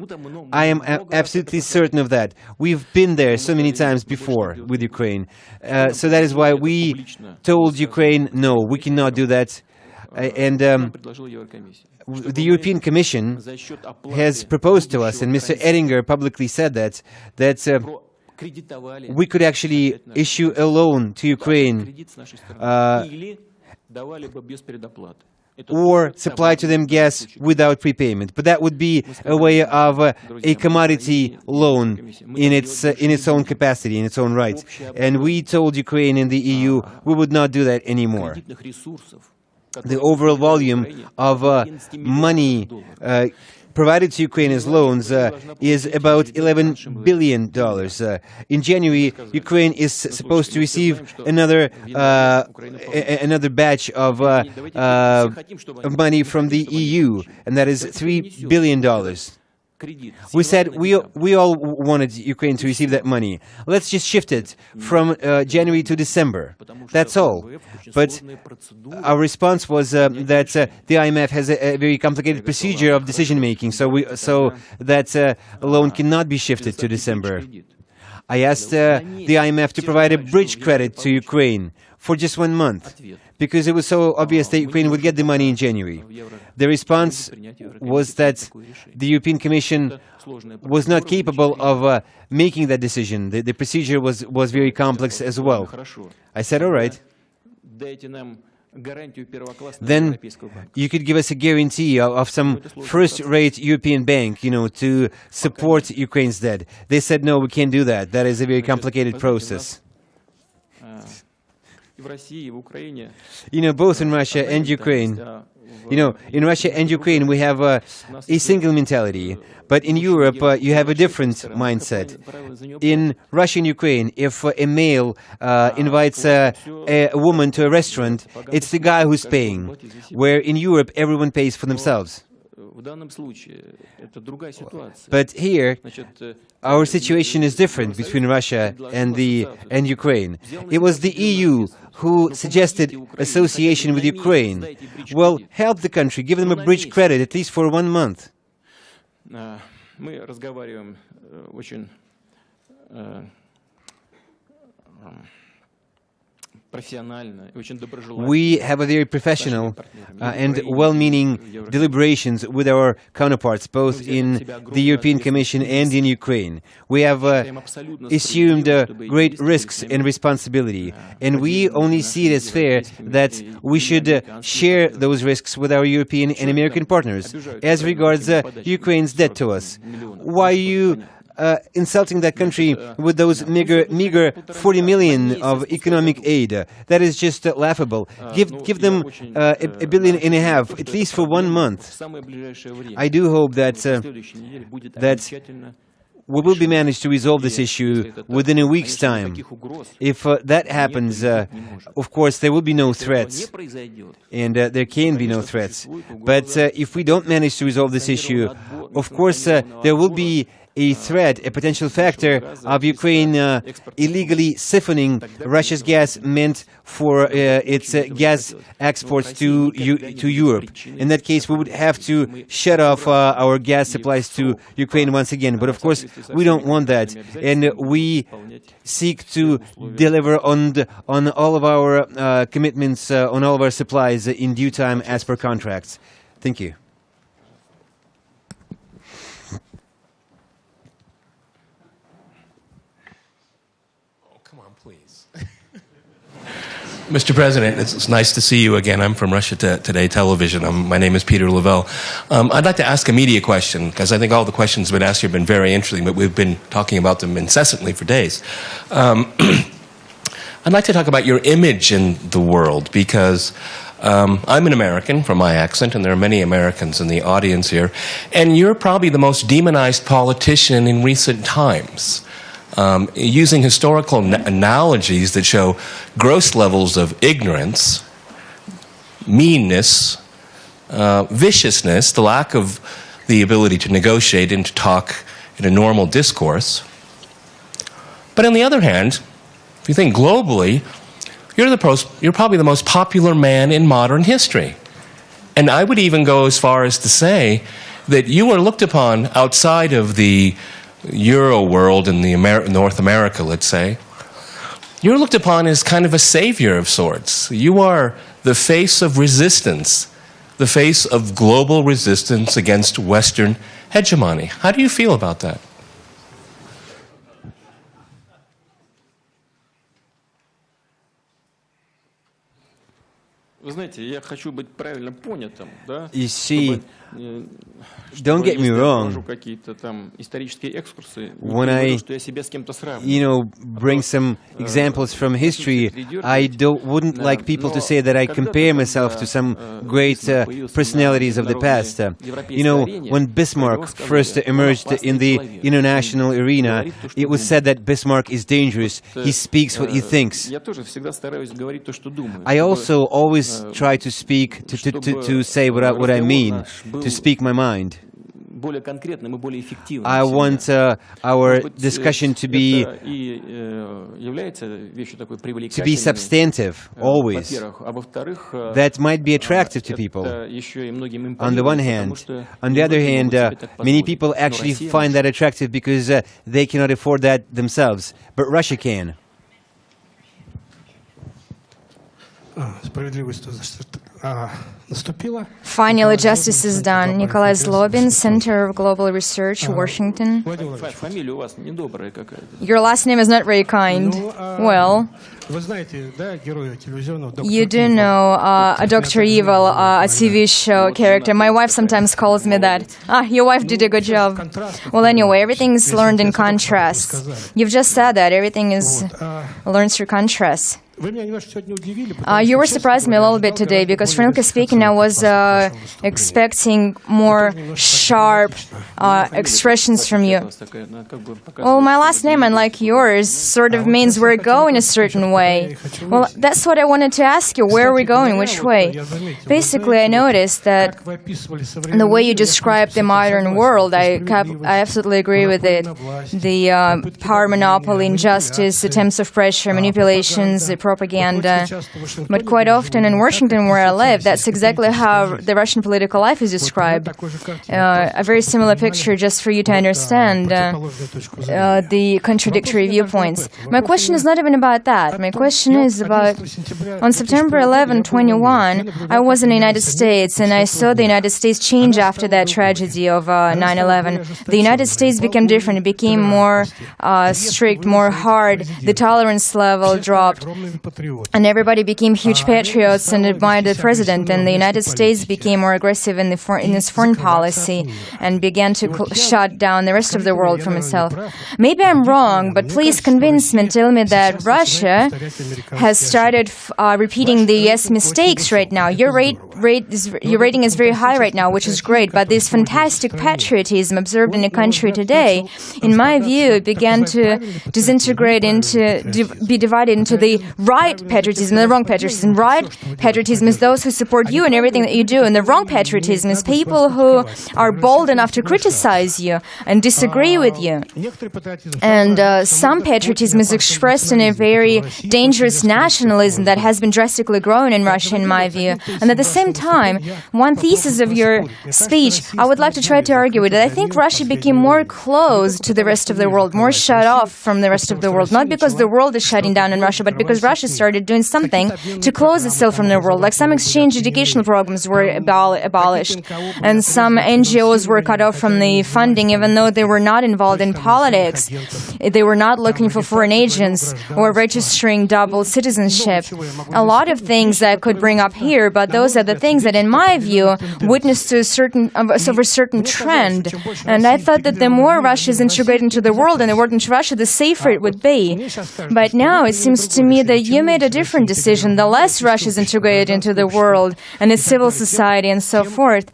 I am absolutely certain of that. We've been there so many times before with Ukraine. So that is why we told Ukraine, no, we cannot do that. And the European Commission has proposed to us, and Mr. Oettinger publicly said that we could actually issue a loan to Ukraine or supply to them gas without prepayment. But that would be a way of a commodity loan in its own capacity, in its own right. And we told Ukraine and the EU we would not do that anymore. The overall volume of money provided to Ukraine as loans is about $11 billion. In January, Ukraine is supposed to receive another batch of money from the EU, and that is $3 billion. We said we all wanted Ukraine to receive that money. Let's just shift it from January to December. That's all. But our response was that the IMF has a very complicated procedure of decision-making, so that loan cannot be shifted to December. I asked the IMF to provide a bridge credit to Ukraine for just 1 month, because it was so obvious that Ukraine would get the money in January. The response was that the European Commission was not capable of making that decision. The procedure was very complex as well. I said, all right. Then you could give us a guarantee of some first-rate European bank, to support Ukraine's debt. They said, no, we can't do that. That is a very complicated process. Both in Russia and Ukraine, in Russia and Ukraine we have a single mentality, but in Europe you have a different mindset. In Russia and Ukraine, if a male invites a woman to a restaurant, it's the guy who's paying, where in Europe everyone pays for themselves. But here, our situation is different between Russia and Ukraine. It was the EU who suggested association with Ukraine. Well, help the country, give them a bridge credit, at least for 1 month. We have a very professional and well-meaning deliberations with our counterparts, both in the European Commission and in Ukraine. We have assumed great risks and responsibility, and we only see it as fair that we should share those risks with our European and American partners. As regards Ukraine's debt to us, why are you insulting that country with those meager 40 million of economic aid? That is just laughable. Give them $1.5 billion, at least for 1 month. I do hope that we will be managed to resolve this issue within a week's time. If that happens, of course, there will be no threats, and there can be no threats. But if we don't manage to resolve this issue, of course, there will be a threat, a potential factor of Ukraine illegally siphoning Russia's gas meant for its gas exports to Europe. In that case, we would have to shut off our gas supplies to Ukraine once again. But of course, we don't want that, and we seek to deliver on all of our commitments, on all of our supplies in due time as per contracts. Thank you. Mr. President, it's nice to see you again. I'm from Russia Today Television. My name is Peter Lavelle. I'd like to ask a media question, because I think all the questions have been asked here have been very interesting, but we've been talking about them incessantly for days. I'd like to talk about your image in the world, because I'm an American from my accent, and there are many Americans in the audience here, and you're probably the most demonized politician in recent times. Using historical analogies that show gross levels of ignorance, meanness, viciousness, the lack of the ability to negotiate and to talk in a normal discourse. But on the other hand, if you think globally, you're probably the most popular man in modern history. And I would even go as far as to say that you are looked upon outside of the Euro world and the North America, let's say. You're looked upon as kind of a savior of sorts. You are the face of resistance, the face of global resistance against Western hegemony. How do you feel about that? You see, don't get me wrong. When I, bring some examples from history, I wouldn't like people to say that I compare myself to some great personalities of the past. When Bismarck first emerged in the international arena, it was said that Bismarck is dangerous. He speaks what he thinks. I also always try to speak, to say what I mean, to speak my mind. I want our discussion to be substantive, always. That might be attractive to people, on the one hand. On the other hand, many people actually find that attractive because they cannot afford that themselves, but Russia can. Finally, justice is done. Nikolai Zlobin, Center of Global Research, Washington. Your last name is not very kind. Well, you do know a Dr. Evil, a TV show character. My wife sometimes calls me that. Your wife did a good job. Well, anyway, everything's learned in contrast. You've just said that. Everything is learned through contrast. You were surprised me a little bit today because, frankly speaking, I was expecting more sharp expressions from you. Well, my last name, unlike yours, sort of means we're going a certain way. Well, that's what I wanted to ask you. Where are we going? Which way? Basically, I noticed that the way you described the modern world, I absolutely agree with it. The power monopoly, injustice, attempts of pressure, manipulations, propaganda. But quite often in Washington, where I live, that's exactly how the Russian political life is described. A very similar picture, just for you to understand the contradictory viewpoints. My question is not even about that. My question is about, on September 11, 21, I was in the United States, and I saw the United States change after that tragedy of 9/11. The United States became different. It became more strict, more hard. The tolerance level dropped. And everybody became huge patriots and admired the president. And the United States became more aggressive in its foreign policy and began to shut down the rest of the world from itself. Maybe I'm wrong, but please convince me and tell me that Russia has started repeating the yes mistakes right now. Your rating is very high right now, which is great. But this fantastic patriotism observed in the country today, in my view, it began to disintegrate be divided into the right patriotism and the wrong patriotism. Right patriotism is those who support you in everything that you do, and the wrong patriotism is people who are bold enough to criticize you and disagree with you. And some patriotism is expressed in a very dangerous nationalism that has been drastically grown in Russia, in my view. And at the same time, one thesis of your speech, I would like to try to argue with it. I think Russia became more closed to the rest of the world, more shut off from the rest of the world, not because the world is shutting down in Russia, but because Russia started doing something to close itself from the world. Like some exchange educational programs were abolished, and some NGOs were cut off from the funding, even though they were not involved in politics. They were not looking for foreign agents or registering double citizenship. A lot of things I could bring up here, but those are the things that, in my view, witness to a certain trend. And I thought that the more Russia is integrated into the world and the world into Russia, the safer it would be. But now it seems to me that you made a different decision. The less Russia is integrated into the world and its civil society and so forth,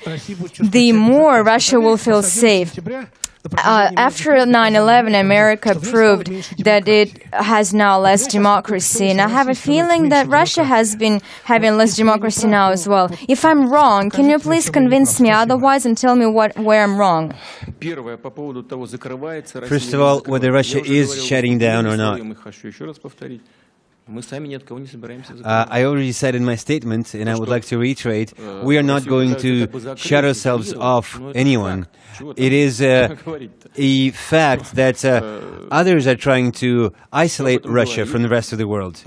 the more Russia will feel safe. After 9/11, America proved that it has now less democracy, and I have a feeling that Russia has been having less democracy now as well. If I'm wrong, can you please convince me otherwise and tell me where I'm wrong? First of all, whether Russia is shutting down or not. I already said in my statement, and I would like to reiterate, we are not going to shut ourselves off anyone. It is a fact that others are trying to isolate Russia from the rest of the world.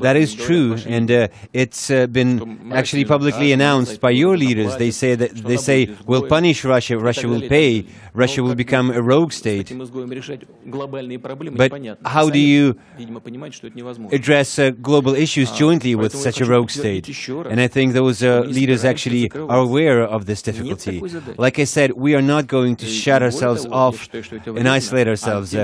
That is true, and it's been actually publicly announced by your leaders. They say we'll punish Russia, Russia will pay, Russia will become a rogue state. But how do you address global issues jointly with such a rogue state? And I think those leaders actually are aware of this difficulty. Like I said, we are not going to shut ourselves off and isolate ourselves.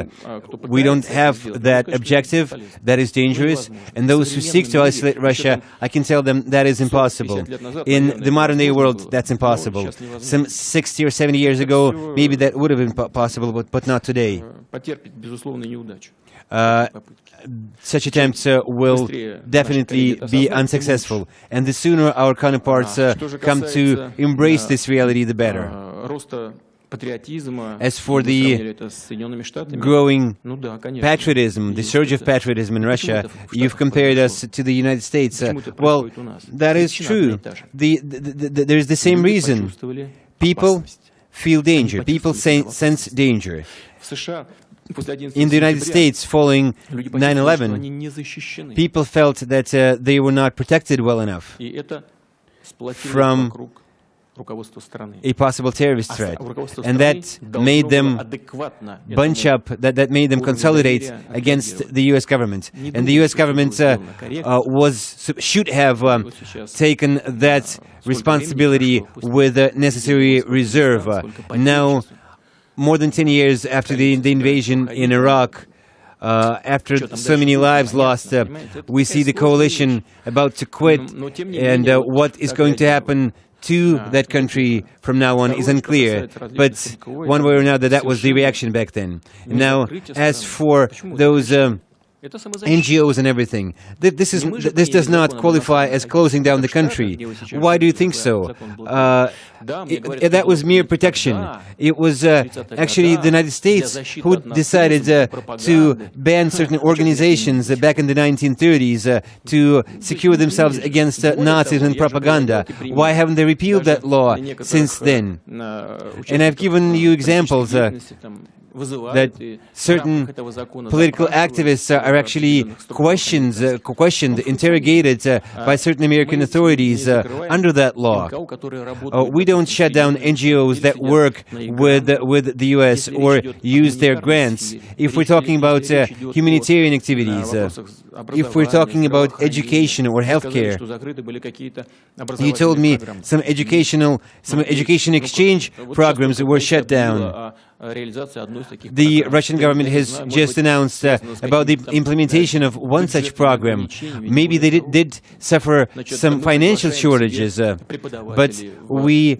We don't have that objective. That is dangerous. And those who seek to isolate Russia, I can tell them that is impossible. In the modern day world, that's impossible. Some 60 or 70 years ago, maybe that would have been possible, but not today. Such attempts will definitely be unsuccessful, and the sooner our counterparts come to embrace this reality, the better. As for the growing patriotism, the surge of patriotism in Russia, you've compared us to the United States. Well, that is true. There's the same reason. People feel danger. People sense danger. In the United States, following 9/11, people felt that they were not protected well enough from a possible terrorist threat, and that made them bunch up, that made them consolidate against the U.S. government. And the U.S. government should have taken that responsibility with necessary reserve. Now, more than 10 years after the invasion in Iraq, after so many lives lost, we see the coalition about to quit, and what is going to happen to that country from now on is unclear. But one way or another, that was the reaction back then. Now, as for those NGOs and everything, this does not qualify as closing down the country. Why do you think so? That was mere protection. It was actually the United States who decided to ban certain organizations back in the 1930s to secure themselves against Nazis and propaganda. Why haven't they repealed that law since then? And I've given you examples that certain political activists are actually questioned, interrogated by certain American authorities under that law. We don't shut down NGOs that work with the U.S. or use their grants. If we're talking about humanitarian activities, if we're talking about education or healthcare, you told me some education exchange programs were shut down. The Russian government has just announced about the implementation of one such program. Maybe they did suffer some financial shortages, but we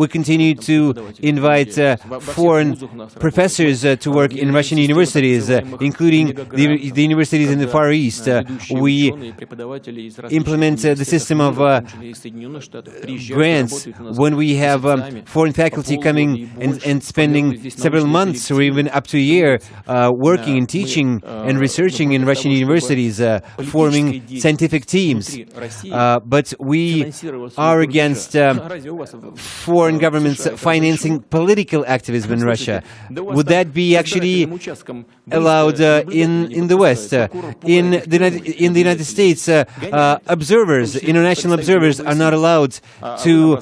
continue to invite foreign professors to work in Russian universities, including the universities in the Far East. We implement the system of grants when we have foreign faculty coming and spending several months or even up to a year working and teaching and researching in Russian universities, forming scientific teams. But we are against foreign governments financing political activism in Russia. Would that be actually allowed in the West? In the United States, international observers are not allowed to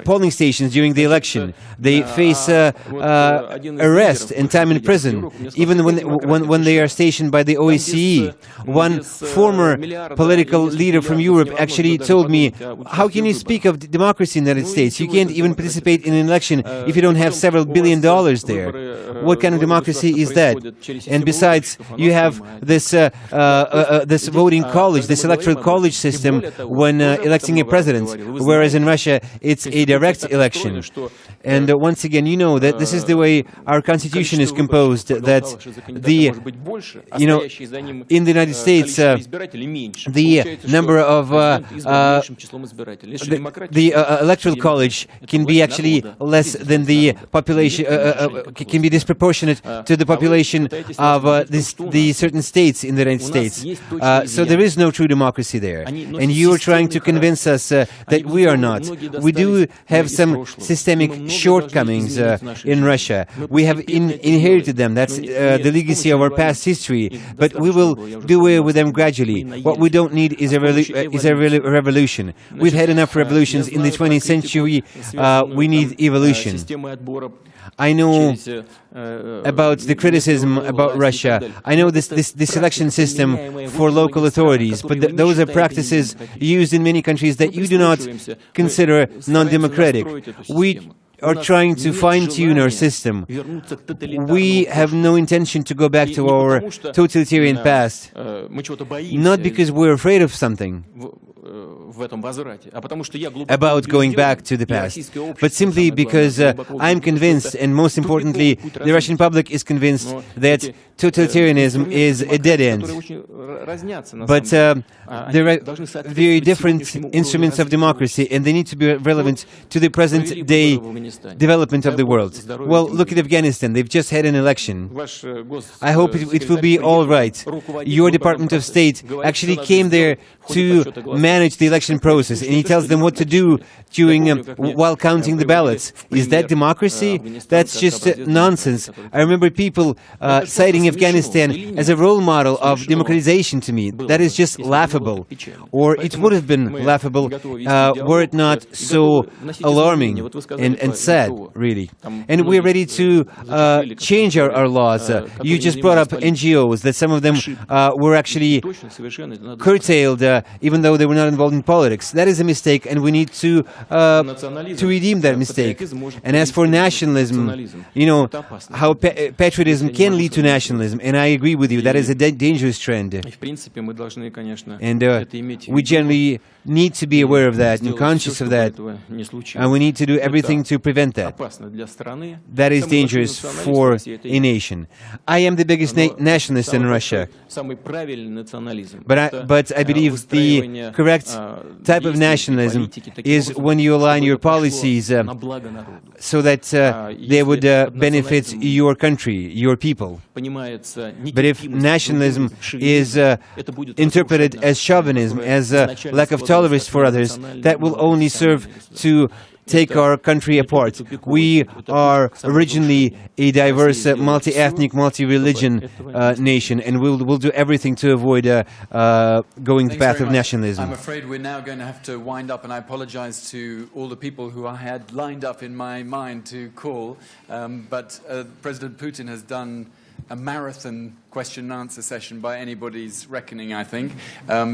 polling stations during the election. They face arrest and time in prison, even when they are stationed by the OSCE. One former political leader from Europe actually told me, how can you speak of democracy in the United States? You can't even participate in an election if you don't have several $1 billion there. What kind of democracy is that? And besides, you have this voting college, this electoral college system when electing a president, whereas in Russia it's a direct election. And once again, you know that this is the way our constitution is composed, that in the United States, the number of the electoral college can be actually less than the population, can be disproportionate to the population of the certain states in the United States. So there is no true democracy there. And you are trying to convince us that we are not. We do have some systemic shortcomings in Russia. We have inherited them. That's the legacy of our past history. But we will do away with them gradually. What we don't need is a revolution. We've had enough revolutions in the 20th century. We need evolution. I know about the criticism about Russia. I know this selection system for local authorities, but those are practices used in many countries that you do not consider non-democratic. We are trying to fine-tune our system. We have no intention to go back to our totalitarian past, not because we're afraid of something, about going back to the past, but simply because I'm convinced, and most importantly, the Russian public is convinced, that totalitarianism is a dead end. But there are very different instruments of democracy, and they need to be relevant to the present-day development of the world. Well, look at Afghanistan. They've just had an election. I hope it will be all right. Your Department of State actually came there to manage the election process, and he tells them what to do while counting the ballots. Is that democracy? That's just nonsense. I remember people citing Afghanistan as a role model of democratization to me. That is just laughable. Or it would have been laughable were it not so alarming and sad, really. And we're ready to change our laws. You just brought up NGOs, that some of them were actually curtailed, even though they were not involved in politics. That is a mistake, and we need to redeem that mistake. And as for nationalism, you know, how patriotism can lead to nationalism, and I agree with you, that is a dangerous trend. And we generally need to be aware of that and conscious of that, and we need to do everything to prevent that. That is dangerous for a nation. I am the biggest nationalist in Russia, but I believe the correct type of nationalism is when you align your policies so that they would benefit your country, your people. But if nationalism is interpreted as chauvinism, as lack of tolerance for others, that will only serve to take our country apart. We are originally a diverse, multi-ethnic, multi-religion nation, and we'll do everything to avoid going the path of nationalism. I'm afraid we're now going to have to wind up, and I apologize to all the people who I had lined up in my mind to call, but President Putin has done a marathon question and answer session by anybody's reckoning, I think.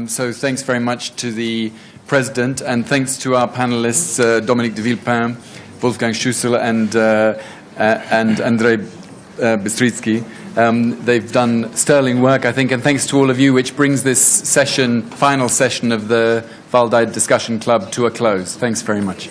So thanks very much to the President, and thanks to our panelists, Dominique de Villepin, Wolfgang Schüssel, and Andrei Bystritsky. They've done sterling work, I think, and thanks to all of you, which brings this session, final session of the Valdai Discussion Club to a close. Thanks very much.